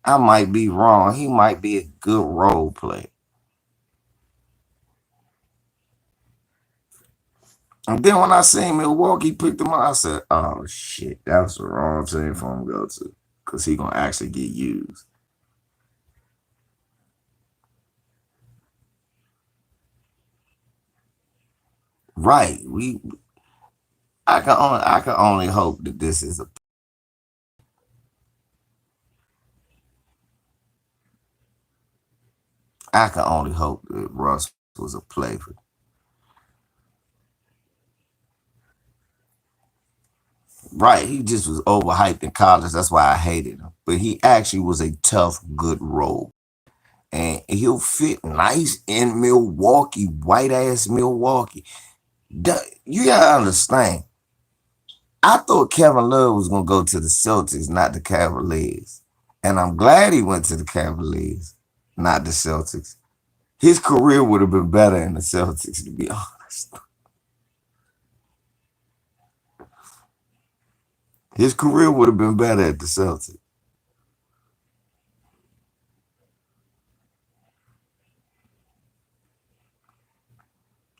I might be wrong. He might be a good role player. And then when I seen Milwaukee picked him up, I said, oh shit, that was the wrong team for him to go to. Because he gonna actually get used. Right. I can only hope that this is I can only hope that Russ was a play for. Right, he just was overhyped in college. That's why I hated him. But he actually was a tough, good role. And he'll fit nice in Milwaukee, white-ass Milwaukee. You gotta understand. I thought Kevin Love was gonna go to the Celtics, not the Cavaliers. And I'm glad he went to the Cavaliers, not the Celtics. His career would have been better in the Celtics, to be honest. His career would have been better at the Celtics.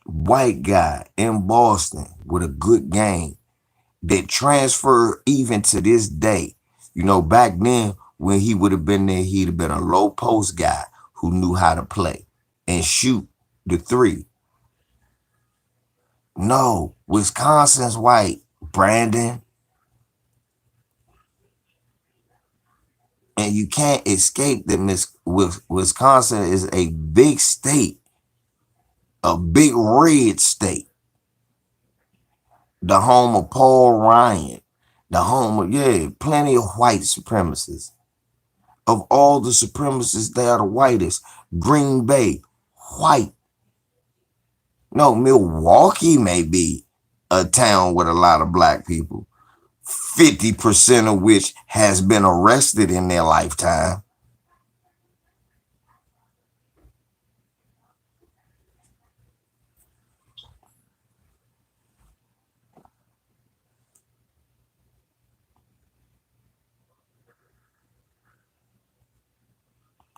White guy in Boston with a good game that transferred even to this day. You know, back then, when he would have been there, he'd have been a low post guy who knew how to play and shoot the three. No, Wisconsin's white, Brandon. And you can't escape that Wisconsin is a big state, a big red state. The home of Paul Ryan, the home of, plenty of white supremacists. Of all the supremacists, they are the whitest. Green Bay, white. No, Milwaukee may be a town with a lot of black people, 50% of which has been arrested in their lifetime.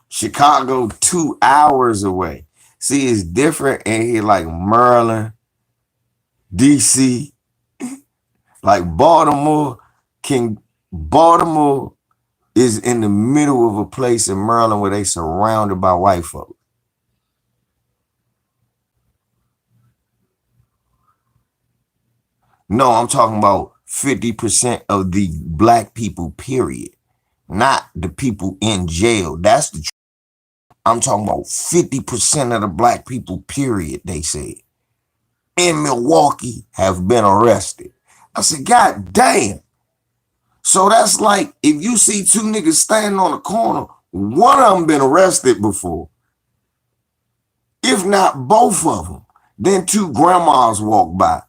Chicago, 2 hours away. See, it's different in here, like Maryland, DC, like Baltimore is in the middle of a place in Maryland where they surrounded by white folks. No, I'm talking about 50% of the black people, period. Not the people in jail. That's the truth. I'm talking about 50% of the black people, period, they said, in Milwaukee have been arrested. I said, God damn. So that's like, if you see two niggas standing on the corner, one of them been arrested before. If not both of them, then two grandmas walk by.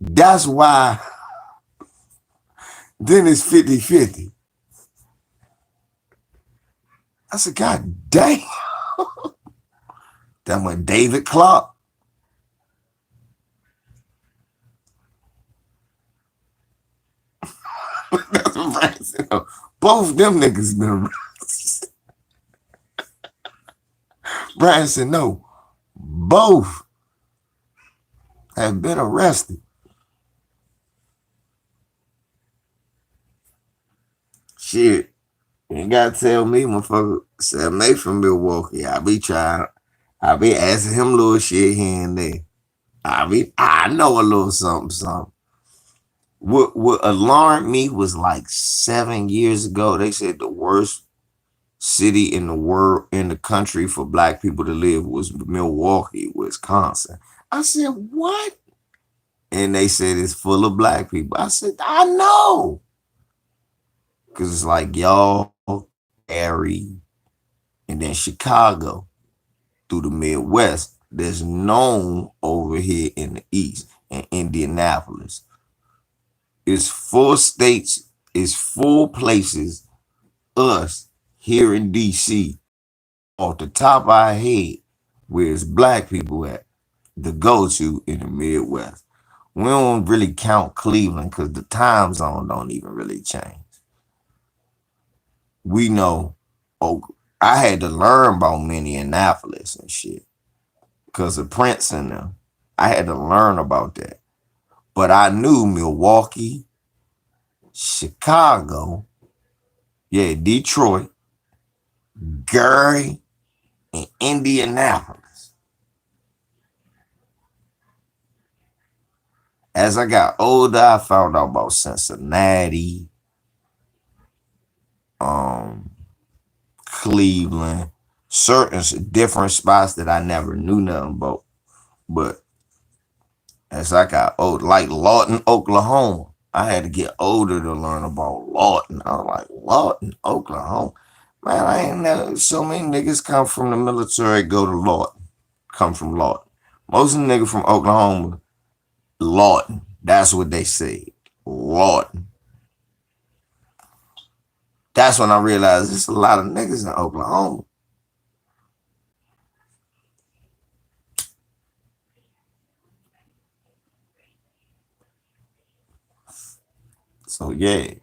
That's why then it's 50-50. I said, God damn. That went David Clark. That's what Brian said. Both them niggas been arrested. Brian said, no, both have been arrested. Shit, you gotta tell me, motherfucker, Sam May from Milwaukee. I be asking him little shit here and there. I know a little something. What alarmed me was like 7 years ago, they said the worst city in the world, in the country for black people to live was Milwaukee, Wisconsin. I said, what? And they said it's full of black people. I said, I know. Because it's like y'all, Gary, and then Chicago through the Midwest. There's known over here in the East, in Indianapolis. It's 4 states, it's 4 places, us here in DC, off the top of our head, where it's black people at, the go-to in the Midwest. We don't really count Cleveland because the time zone don't even really change. We know, I had to learn about Minneapolis and shit because of Prince and them. I had to learn about that. But I knew Milwaukee, Chicago, Detroit, Gary, and Indianapolis. As I got older, I found out about Cincinnati, Cleveland, certain different spots that I never knew nothing about. But as I got old, like Lawton, Oklahoma, I had to get older to learn about Lawton. I was like, Lawton, Oklahoma. Man, I ain't never, so many niggas come from the military, go to Lawton, come from Lawton. Most of the niggas from Oklahoma, Lawton. That's what they say, Lawton. That's when I realized there's a lot of niggas in Oklahoma. So yeah.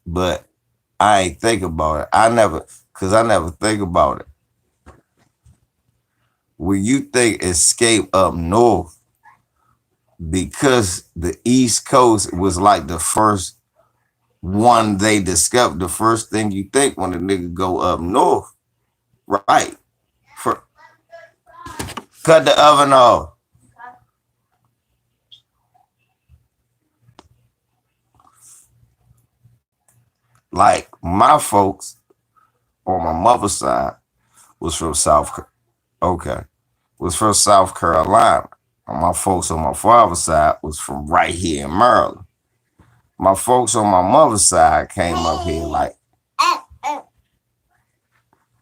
But I ain't think about it. I never think about it. When you think escape up north, because the East Coast was like the first one they discovered. The first thing you think when a nigga go up north, right? Cut the oven off. Like my folks on my mother's side was from was from South Carolina. And my folks on my father's side was from right here in Maryland. My folks on my mother's side came up here like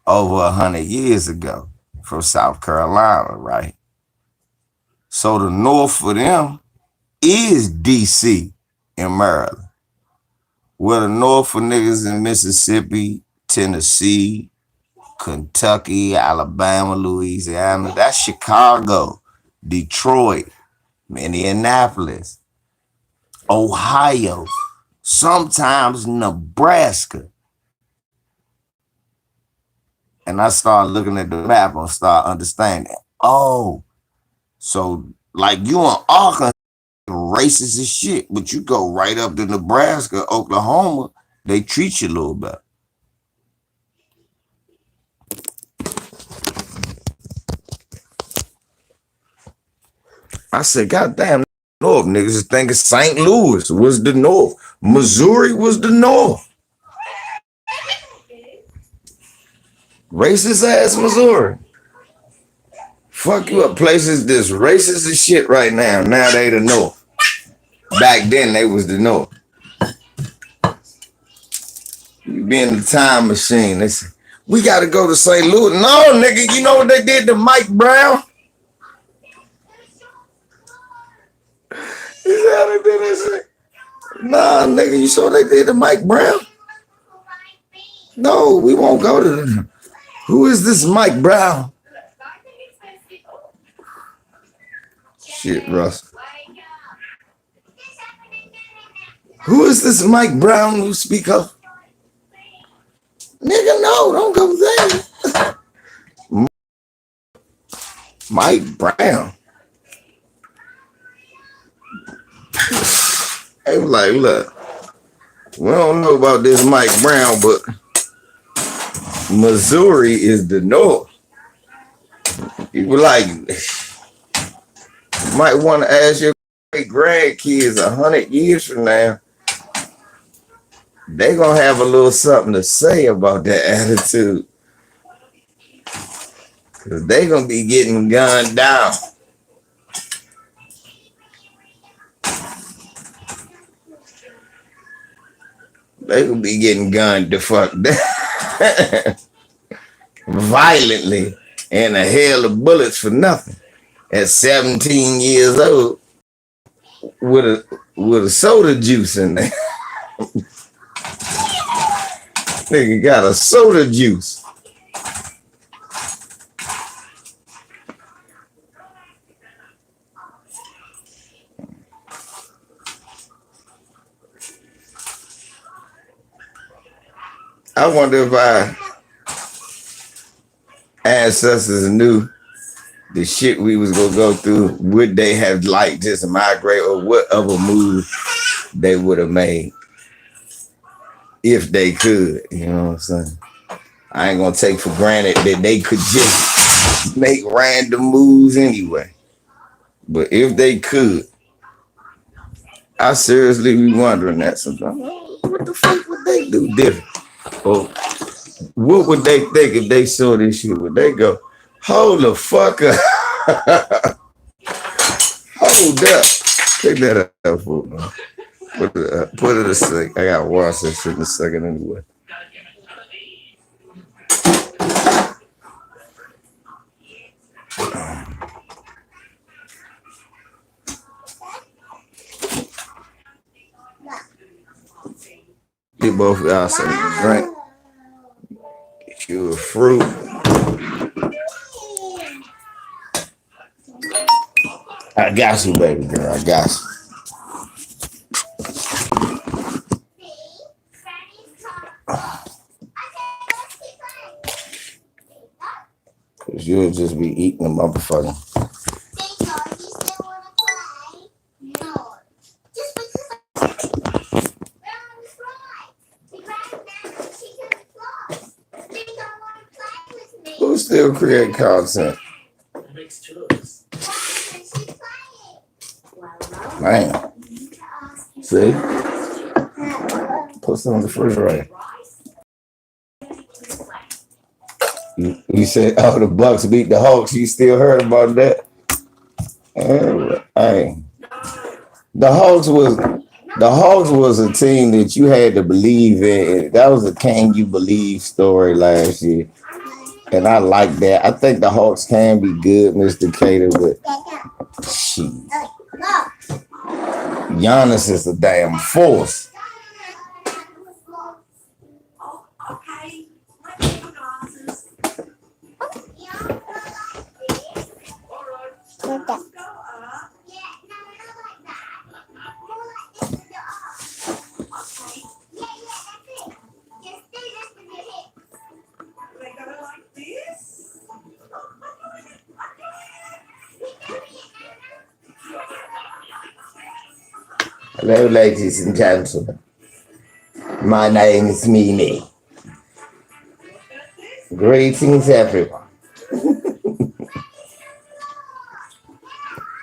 over 100 years ago from South Carolina, right? So the north for them is DC and Maryland. Where the north for niggas in Mississippi, Tennessee, Kentucky, Alabama, Louisiana, that's Chicago, Detroit, Minneapolis, Ohio, sometimes Nebraska. And I started looking at the map and start understanding. Oh, so like you in Arkansas, racist as shit, but you go right up to Nebraska, Oklahoma, they treat you a little better. I said, goddamn, North niggas is thinking St. Louis was the North. Missouri was the North. Racist ass Missouri. Fuck you up places that's racist as shit right now. Now they the North. Back then they was the North. You be in the time machine. They say, we gotta go to St. Louis. No, nigga, you know what they did to Mike Brown? Is that how they did that shit? Nah, nigga, you saw what they did to Mike Brown? No, we won't go to them. Who is this Mike Brown? Shit, Russ. Who is this Mike Brown you speak of? Nigga, no, don't go there. Mike Brown. They was like, look, we don't know about this Mike Brown, but Missouri is the North. People like, might want to ask your grandkids 100 years from now, they gonna have a little something to say about that attitude. Cause they gonna be getting gunned down. They gonna be getting gunned the fuck down violently and a hail of bullets for nothing. At 17 years old with a soda juice in there. Nigga got a soda juice. I wonder if our ancestors knew the shit we was gonna go through, would they have liked just migrate, or what other move they would have made if they could, you know what I'm saying? I ain't gonna take for granted that they could just make random moves anyway. But if they could, I seriously be wondering that sometimes. What the fuck would they do different? Or what would they think if they saw this shit? Would they go, hold the fuck up? Hold up. Take that up for me. Put it a sec. I gotta wash that shit in a second anyway. You both got some drink. Get you a fruit. I got you, baby girl. I got you. Cause you'll just be eating a motherfucker. do still create content. That makes two of us. Man. See? Put some in the refrigerator. You said, oh, the Bucks beat the Hawks. You still heard about that? Hey, the Hawks was a team that you had to believe in. That was a can you believe story last year. And I like that. I think the Hawks can be good, Mr. Cater, but shit. Giannis is a damn force. Hello, ladies and gentlemen. My name is Mimi. Greetings, everyone.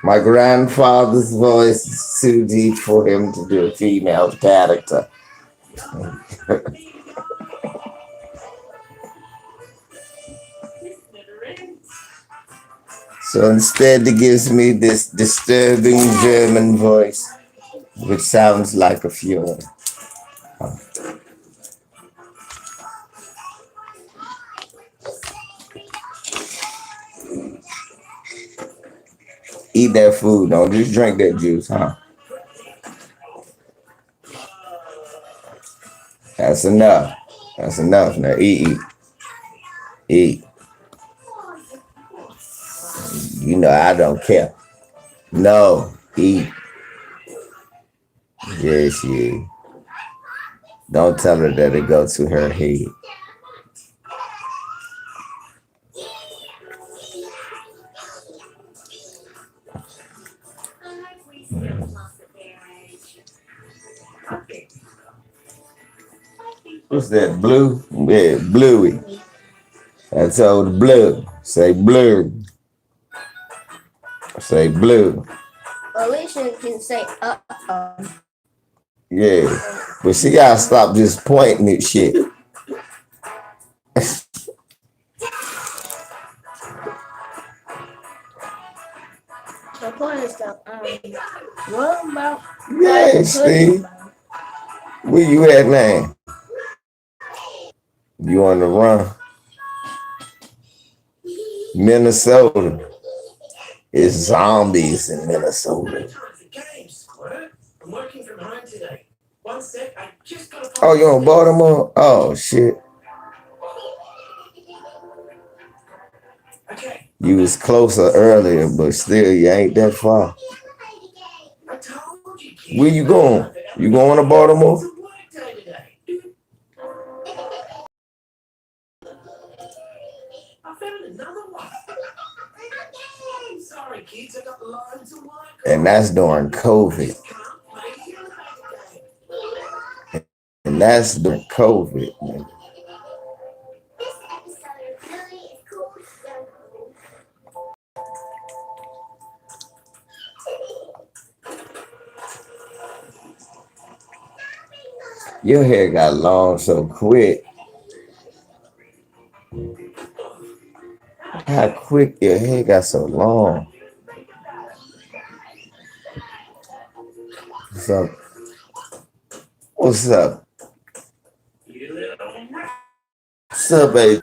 My grandfather's voice is too deep for him to do a female character. So instead, he gives me this disturbing German voice, which sounds like a fury. Eat that food, don't just drink that juice, huh? That's enough. That's enough. Now eat. You know I don't care. No, eat. Yes, yeah. Don't tell her that it goes to her head. What's that? Blue? Yeah, bluey. That's old blue. Say blue. Say blue. Alicia can say Yeah. But she gotta stop just pointing at shit. The point is that what about Yeah, Steve. Where you at now? You on the run? Minnesota. It's zombies in Minnesota. I'm working from home today. One sec, I just got Oh, you on Baltimore? Oh shit. Okay. You was closer earlier, but still you ain't that far. I told you, kid. Where you going? You going to Baltimore? It's a work day today. I found another one. Sorry, kids, I got loads of work. And that's during COVID. And that's during COVID, man. Your hair got long so quick. How quick your hair got so long. What's up? What's up? What's up, baby?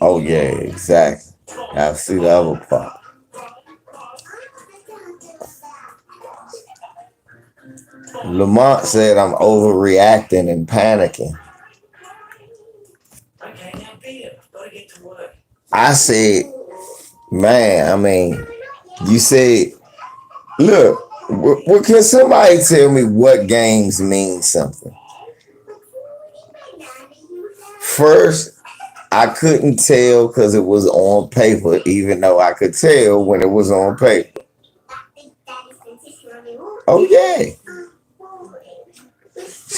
Oh yeah, exactly. I see the other part. Lamont said I'm overreacting and panicking. Okay, now Peter, gotta get to work. I said, man, I mean, you said, look, what can somebody tell me what games mean something? First, I couldn't tell because it was on paper, even though I could tell when it was on paper. Oh, yeah.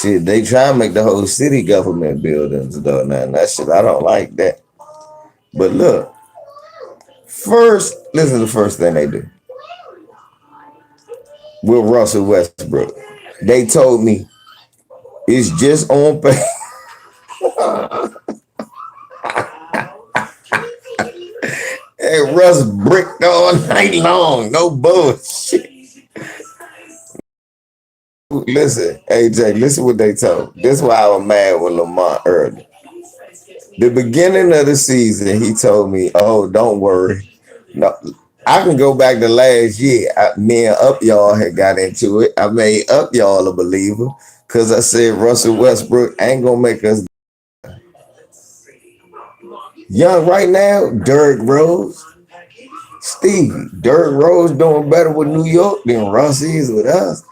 Shit, they try to make the whole city government buildings though. Now that shit, I don't like that. But look, first, listen to the first thing they do with Russell Westbrook. They told me it's just on paper. And Russ bricked all night long. No bullshit. Listen, AJ, listen what they told. This is why I was mad with Lamar early. The beginning of the season, he told me, "Oh, don't worry. No, I can go back to last year. Me and Up Y'all had got into it. I made Up Y'all a believer because I said Russell Westbrook ain't gonna make us young right now. Derrick Rose, Stevie, Derrick Rose doing better with New York than Russ is with us.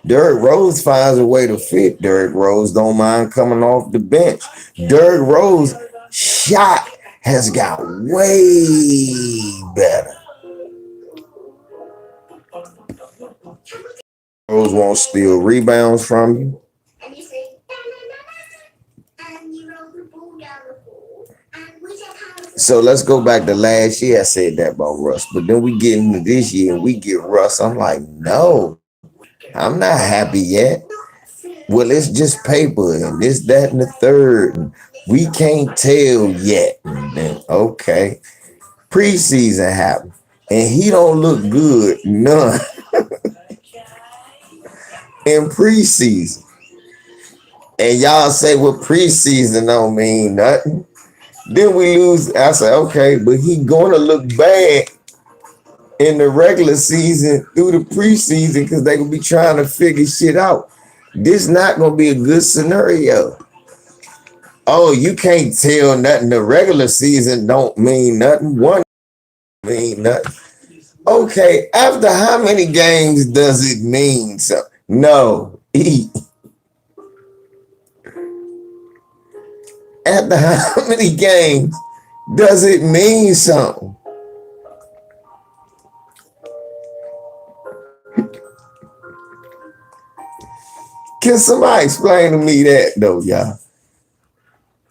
Derrick Rose finds a way to fit. Derrick Rose don't mind coming off the bench. Derrick Rose shot has got way better. Rose won't steal rebounds from you. So let's go back to last year. I said that about Russ, but then we get into this year and we get Russ. I'm like, no, I'm not happy yet. Well, it's just paper and this, that, and the third. And we can't tell yet. And then, okay, preseason happened and he don't look good, none. In preseason. And y'all say, well, preseason don't mean nothing. Then we lose. I say, okay, but he gonna look bad in the regular season through the preseason because they gonna be trying to figure shit out. This not gonna be a good scenario. Oh, you can't tell nothing. The regular season don't mean nothing. One mean nothing. Okay, after how many games does it mean something? No, after how many games does it mean something? Can somebody explain to me that though, y'all?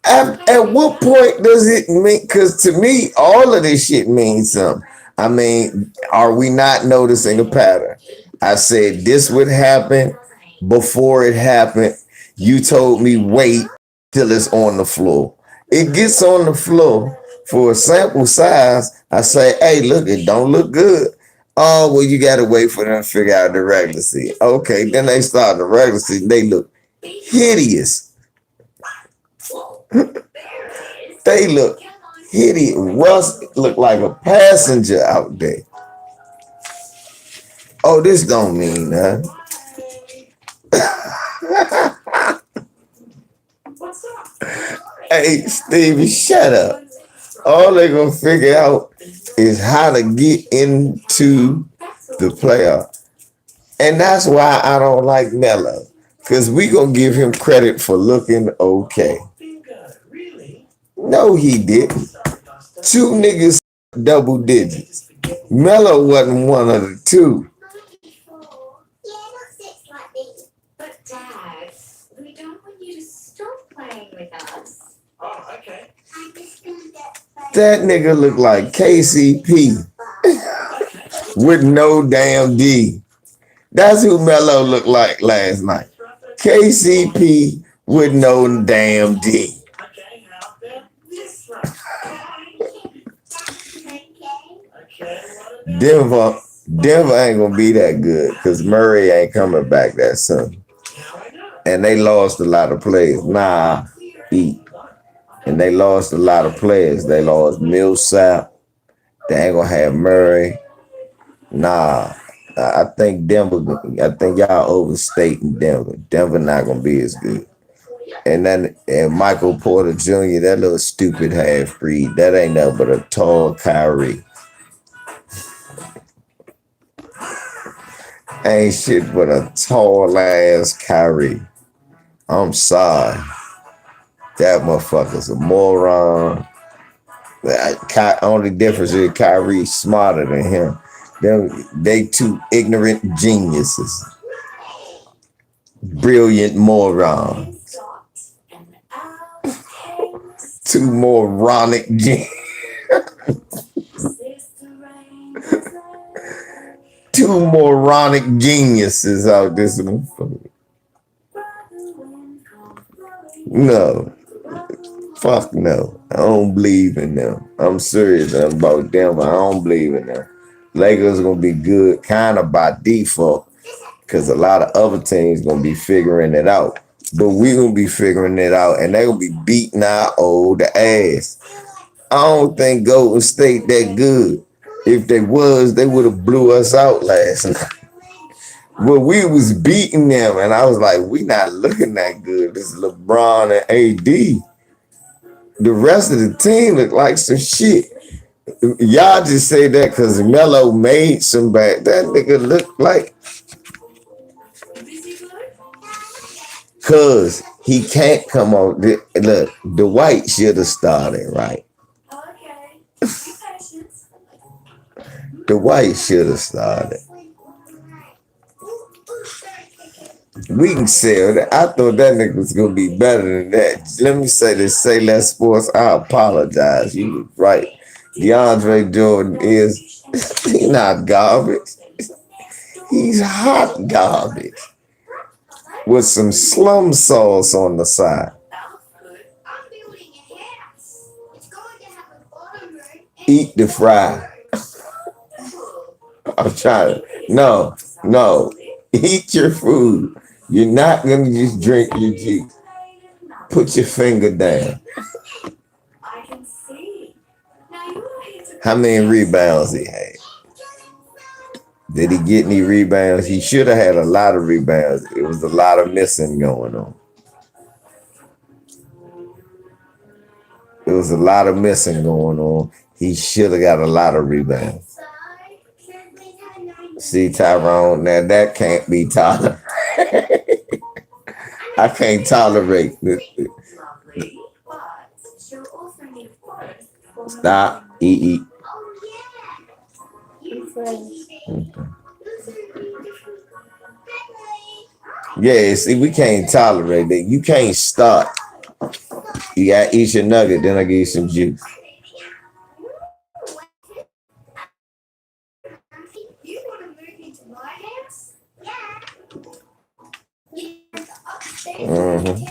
At what point does it mean? Because to me, all of this shit means something. I mean, are we not noticing a pattern? I said this would happen before it happened. You told me wait till it's on the floor. It gets on the floor for a sample size. I say, hey, look, it don't look good. Oh, well, you got to wait for them to figure out the regular season. Okay, then they start the regular season. They look hideous. They look hideous. Russ look like a passenger out there. Oh, this don't mean nothing. Hey, Stevie, shut up. All they gonna figure out is how to get into the playoff. And that's why I don't like Melo. Because we gonna give him credit for looking okay. No, he didn't. Two niggas double digits. Melo wasn't one of the two. But Dad, we don't want you to stop playing with us. Oh, okay. That nigga look like KCP with no damn D. That's who Melo looked like last night. KCP with no damn D. Okay, how about this one? Okay, what about Denver ain't gonna be that good because Murray ain't coming back that soon. now I know. And they lost a lot of players. And they lost a lot of players. They lost Millsap. They ain't gonna have Murray. I think y'all overstating Denver. Denver not gonna be as good. And Michael Porter Jr., that little stupid half-breed, that ain't nothing but a tall Kyrie. Ain't shit but a tall ass Kyrie. I'm sorry. That motherfucker's a moron. Only difference is Kyrie's smarter than him. They two ignorant geniuses. brilliant morons. Dot and outtakes. Two moronic geniuses. Two moronic geniuses out this motherfucker. No. Fuck no. I don't believe in them. I'm serious about them. I don't believe in them. Lakers gonna be good kind of by default because a lot of other teams gonna be figuring it out. But we gonna be figuring it out and they gonna be beating our old ass. I don't think Golden State that good. If they was, they would have blew us out last night. Well, we was beating them, and I was like, we not looking that good. This is LeBron and AD. The rest of the team look like some shit. Y'all just say that because Melo made some bad. That nigga look like, cause he can't come on. Look, Dwight should have started, right? Dwight should have started. We can sell that. I thought that nigga was gonna be better than that. Let me say this, Say Less Sports. I apologize. You was right. DeAndre Jordan is he's not garbage. He's hot garbage. With some slum sauce on the side. Eat the fry. I'm trying to. No. Eat your food. You're not gonna just drink your juice. Put your finger down. How many rebounds he had? Did he get any rebounds? He should have had a lot of rebounds. It was a lot of missing going on. There was a lot of missing going on. He should have got a lot of rebounds. See, Tyrone, now that can't be tolerated. I can't tolerate this. Stop. Eat. Okay. Yeah, see, we can't tolerate that. You can't start. You gotta eat your nugget, then I give you some juice. Mm-hmm.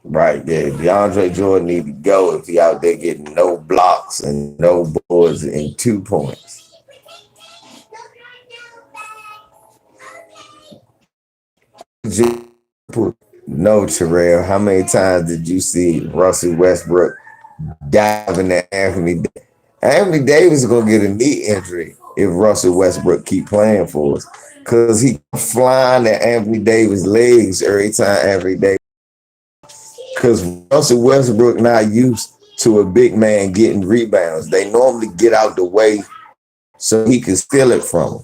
Right, yeah. DeAndre Jordan need to go if he out there getting no blocks and no boards and 2 points. No, Terrell. How many times did you see Russell Westbrook diving at Anthony Davis? Anthony Davis is gonna get a knee injury if Russell Westbrook keep playing for us, cause he flying at Anthony Davis' legs every time Anthony Davis. Cause Russell Westbrook not used to a big man getting rebounds. They normally get out the way so he can steal it from him.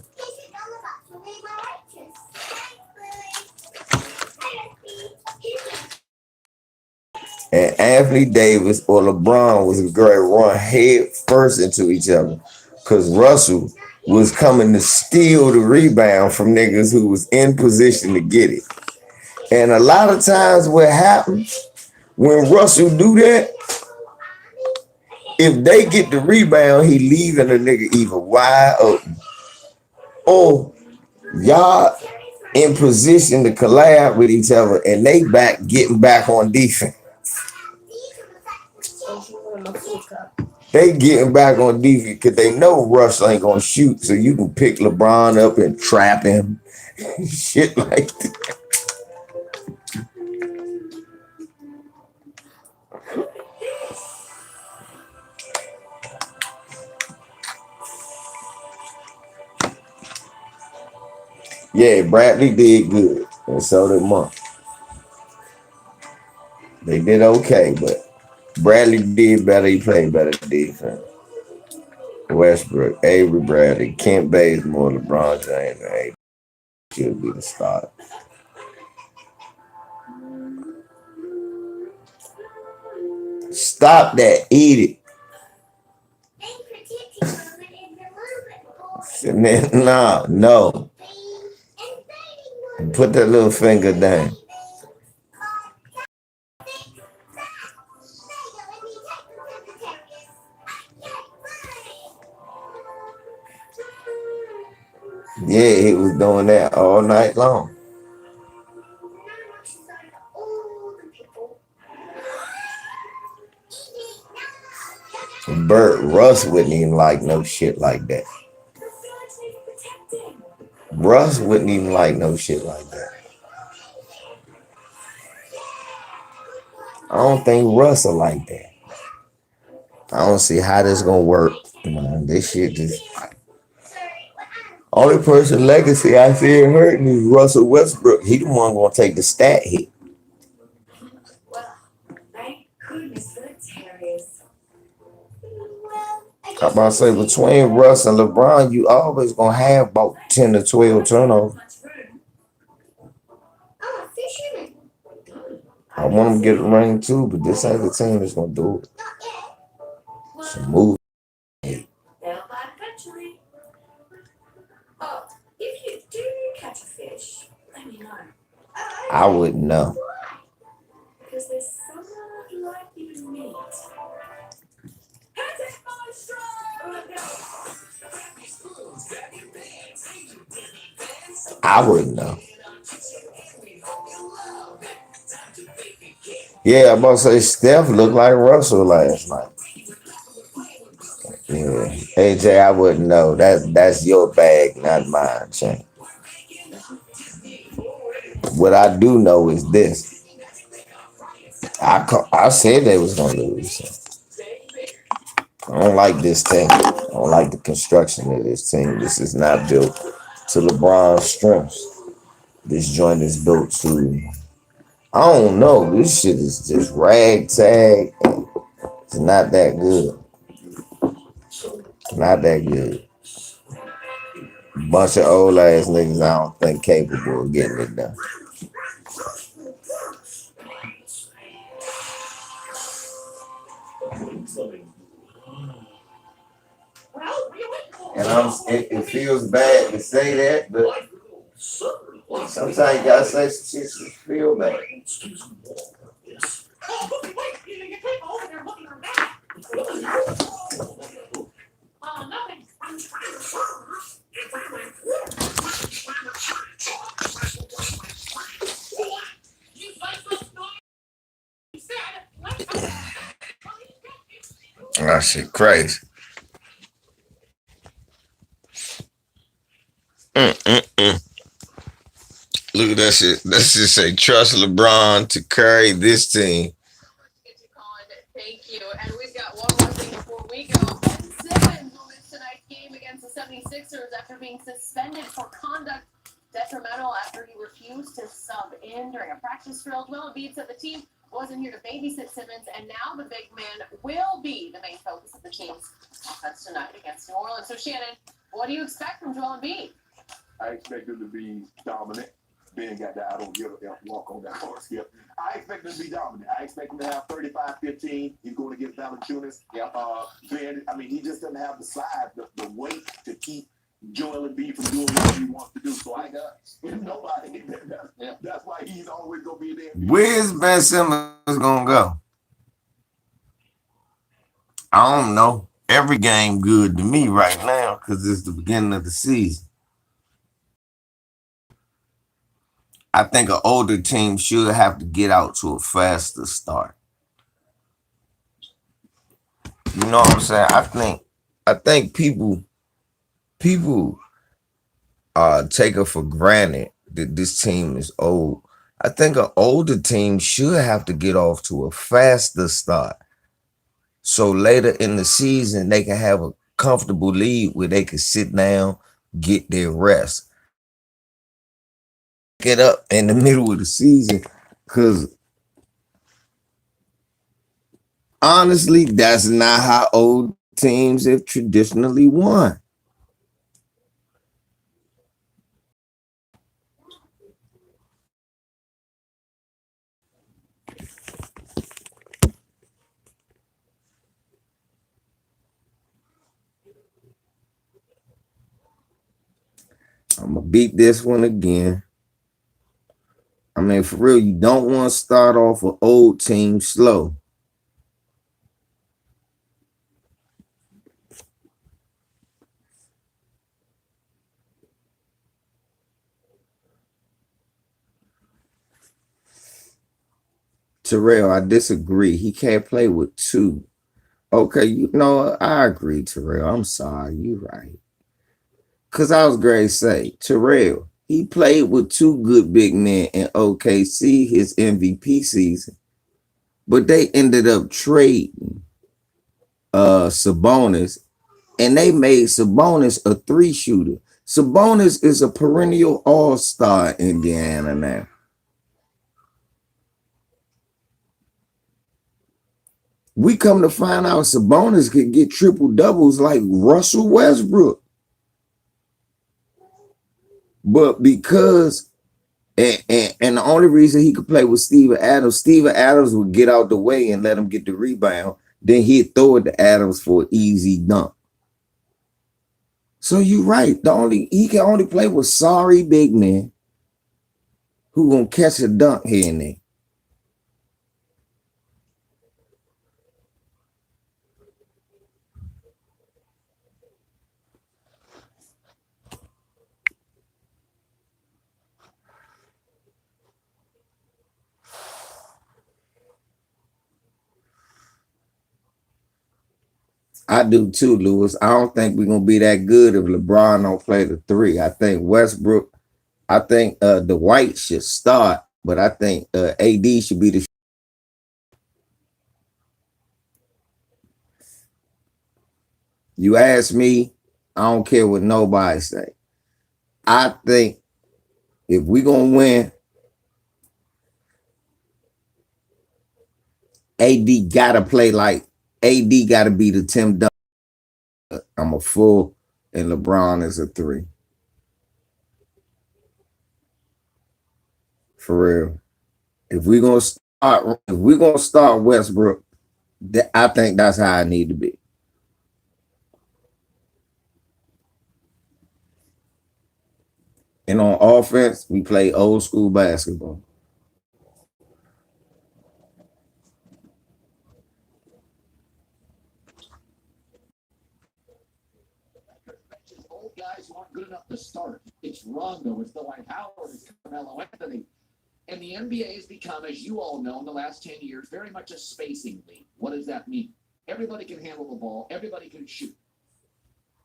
And Anthony Davis or LeBron was going to run head first into each other because Russell was coming to steal the rebound from niggas who was in position to get it. And a lot of times what happens when Russell do that, if they get the rebound, he leaving a nigga either wide open or y'all in position to collab with each other and they getting back on defense. They getting back on defense because they know Russ ain't gonna shoot, so you can pick LeBron up and trap him. Shit like that. Yeah, Bradley did good, and so did Monk. They did okay, but Bradley did better. He played better defense. Westbrook, Avery Bradley, Kent Bazemore, LeBron James, and Avery should be the starter. Stop that. Eat it. They protected from it in the movement. And then, no. Put that little finger down. Yeah, he was doing that all night long. Bert Russ wouldn't even like no shit like that. Russ wouldn't even like no shit like that. I don't think Russ will like that. I don't see how this gonna work. Man, this shit just only person legacy I see it hurting is Russell Westbrook. He the one gonna take the stat hit. Well, thank goodness for the Terriers. I about to say between Russ and LeBron, you always gonna have about 10 to 12 turnovers. Oh, a fisherman. I want him to get a ring too, but this ain't the team that's gonna do it. It's a move. They'll buy eventually. Oh, if you do catch a fish, let me know. I wouldn't know. Because there's someone I'd like you to meet. I wouldn't know. Yeah, I'm about to say Steph looked like Russell last night. Yeah, AJ, I wouldn't know. That's your bag, not mine, Shane. What I do know is this. I said they was gonna lose. So. I don't like this team. I don't like the construction of this team. This is not built to LeBron's strengths. This joint is built to, I don't know. This shit is just ragtag. It's not that good. Not that good. Bunch of old ass niggas I don't think capable of getting it done. And it feels bad to say that, but sometimes you gotta say some shit to feel bad. That shit crazy. Look at that shit. That shit say trust LeBron to carry this team. Thank you. And we've got one more thing before we go. Ben Simmons will miss tonight's game against the 76ers after being suspended for conduct detrimental after he refused to sub in during a practice drill. Well, Embiid said the team wasn't here to babysit Simmons, and now the big man will be the main focus of the team's offense tonight against New Orleans. So, Shannon, what do you expect from Joel Embiid? I expect him to be dominant. Ben got that. I don't give a walk on that horse. Skip. I expect him to be dominant. I expect him to have 35-15. He's going to get Valanciunas. Ben, I mean, he just doesn't have the size, the weight to keep Joel Embiid from doing what he wants to do. So I got nobody. That's why he's always going to be there. Where's Ben Simmons gonna go? I don't know. Every game good to me right now because it's the beginning of the season. I think an older team should have to get out to a faster start. You know what I'm saying? I think people take it for granted that this team is old. I think an older team should have to get off to a faster start. So later in the season, they can have a comfortable lead where they can sit down, get their rest. Get up in the middle of the season, because honestly, that's not how old teams have traditionally won. I'm gonna beat this one again. I mean, for real, you don't want to start off an old team slow. Terrell, I disagree. He can't play with two. Okay, you know, I agree, Terrell. I'm sorry, you right. Because I was going to say, Terrell, he played with two good big men in OKC his MVP season, but they ended up trading Sabonis, and they made Sabonis a 3-shooter. Sabonis is a perennial all-star in Indiana now. We come to find out Sabonis could get triple doubles like Russell Westbrook. But because, and the only reason he could play with Steven Adams would get out the way and let him get the rebound. Then he'd throw it to Adams for an easy dunk. So you're right. He can only play with sorry big men who gonna catch a dunk here and there. I do too, Lewis. I don't think we're gonna be that good if LeBron don't play the 3. I think Westbrook, the White should start, but I think AD should be the. You ask me, I don't care what nobody say. I think if we're gonna win, AD gotta play like AD gotta be the Tim Duncan. I'm a 4 and LeBron is a 3. For real. If we're gonna start Westbrook, I think that's how I need to be. And on offense, we play old school basketball. Old guys who aren't good enough to start. It's Rondo, it's Dwight Howard, it's Carmelo Anthony. And the NBA has become, as you all know, in the last 10 years, very much a spacing league. What does that mean? Everybody can handle the ball. Everybody can shoot.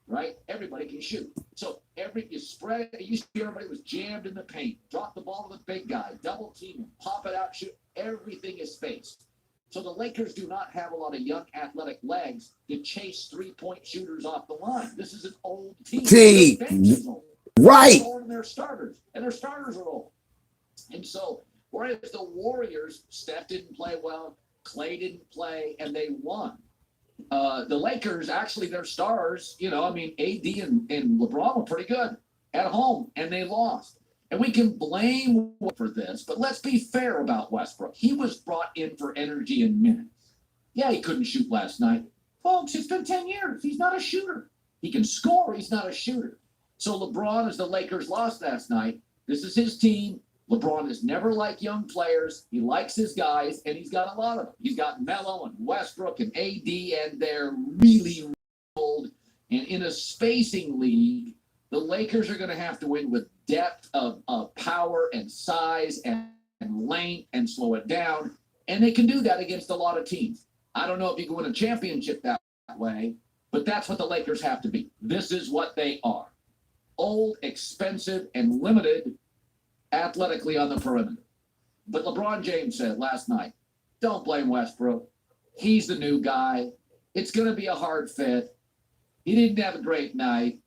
Right? Everybody can shoot. So you spread, it used to be everybody was jammed in the paint, drop the ball to the big guy, double team him, pop it out, shoot. Everything is spaced. So the Lakers do not have a lot of young athletic legs to chase 3-point shooters off the line. This is an old team. Their bench is old. Right. They're older than their starters, and their starters are old. And so, whereas the Warriors, Steph didn't play well, Clay didn't play, and they won. The Lakers, actually, their stars, AD and LeBron were pretty good at home, and they lost. And we can blame for this, but let's be fair about Westbrook. He was brought in for energy and minutes. Yeah, he couldn't shoot last night. Folks, it's been 10 years. He's not a shooter. He can score. He's not a shooter. So LeBron, as the Lakers lost last night, this is his team. LeBron is never like young players. He likes his guys, and he's got a lot of them. He's got Melo and Westbrook and AD, and they're really old. And in a spacing league, the Lakers are going to have to win with depth of power and size and length and slow it down. And they can do that against a lot of teams. I don't know if you can win a championship that way, but that's what the Lakers have to be. This is what they are. Old, expensive, and limited athletically on the perimeter. But LeBron James said last night, don't blame Westbrook. He's the new guy. It's going to be a hard fit. He didn't have a great night.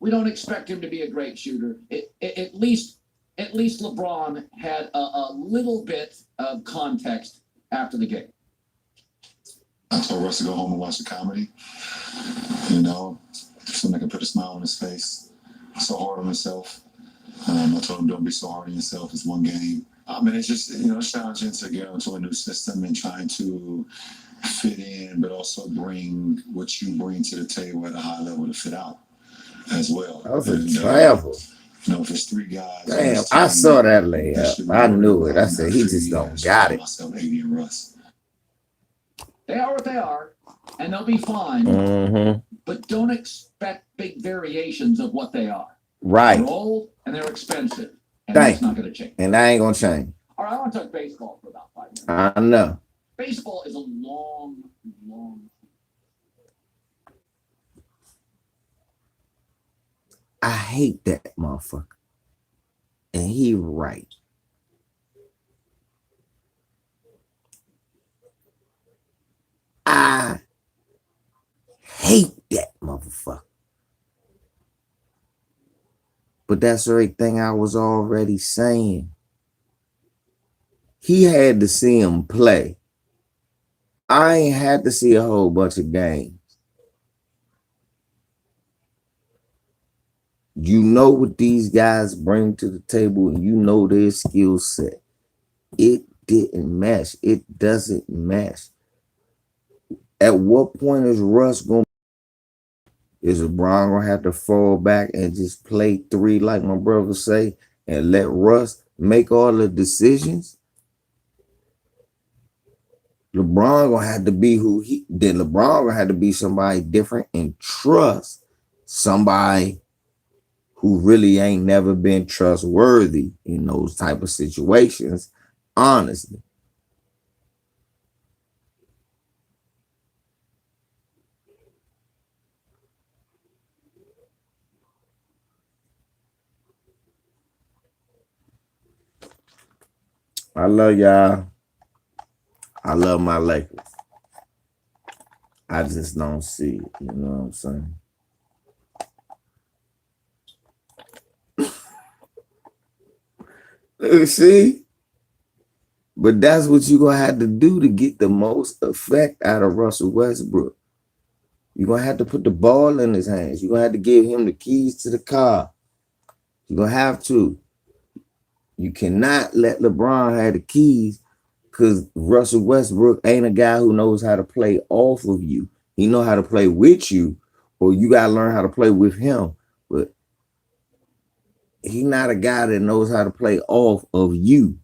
We don't expect him to be a great shooter. At least LeBron had a little bit of context after the game. I told Russ to go home and watch the comedy. Something that can put a smile on his face. So hard on himself. I told him, don't be so hard on yourself. It's one game. It's just, it's challenging to get into a new system and trying to fit in, but also bring what you bring to the table at a high level to fit out as well. That was a travel. You know, if it's 3 guys, on Damn, this I team, saw that that layup. should be I worried knew it. about I in said the he next few just don't years. got I it. myself, AD and Russ. They are what they are, and they'll be fine. Mm-hmm. But don't expect big variations of what they are. Right. They're old and they're expensive, and Thank that's not going to change. And that ain't gonna change. All right, I want to talk baseball for about 5 minutes. I know. Baseball is a long. I hate that motherfucker. And he right. I hate that motherfucker. But that's everything I was already saying. He had to see him play. I ain't had to see a whole bunch of games. You know what these guys bring to the table, and you know their skill set. It didn't match. It doesn't match. At what point is Russ going? Is LeBron gonna have to fall back and just play 3 like my brother say and let Russ make all the decisions? LeBron gonna have to be LeBron gonna have to be somebody different and trust somebody who really ain't never been trustworthy in those type of situations, honestly. I love y'all. I love my Lakers. I just don't see it. You know what I'm saying? See? But that's what you're going to have to do to get the most effect out of Russell Westbrook. You're going to have to put the ball in his hands. You're going to have to give him the keys to the car. You're going to have to. You cannot let LeBron have the keys because Russell Westbrook ain't a guy who knows how to play off of you. He know how to play with you, or you got to learn how to play with him. But he's not a guy that knows how to play off of you.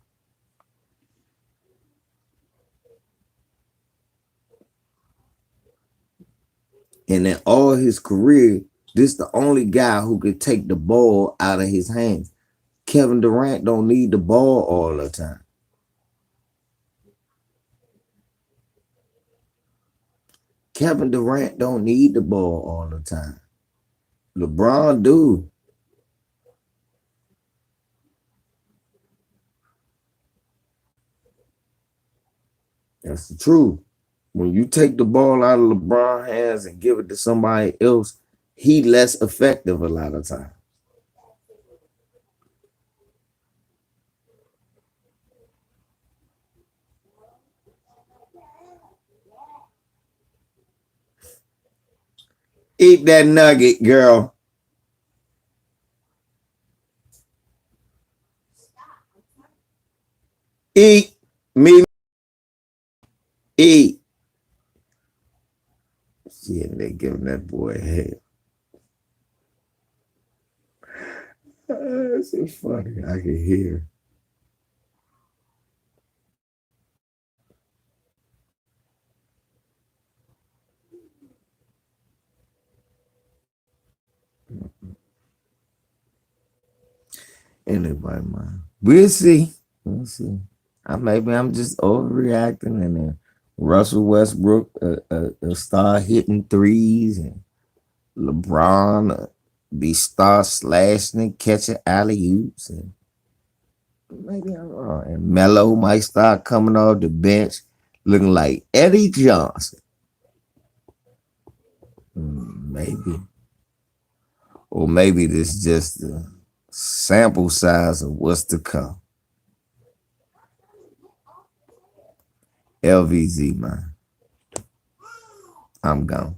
And in all his career, this is the only guy who could take the ball out of his hands. Kevin Durant don't need the ball all the time. Kevin Durant don't need the ball all the time. LeBron do. That's the truth. When you take the ball out of LeBron's hands and give it to somebody else, he less effective a lot of times. Eat that nugget, girl. Eat. Me. Eat. Shit, they giving that boy a head. That's so funny. I can hear. Anybody, man. We'll see. We'll see. Maybe I'm just overreacting, and then Russell Westbrook start hitting threes, and LeBron be start slashing and catching alley-oops, and maybe I'm wrong. And Melo might start coming off the bench looking like Eddie Johnson. Maybe. Or maybe this is just the sample size of what's to come. LVZ, man. I'm gone.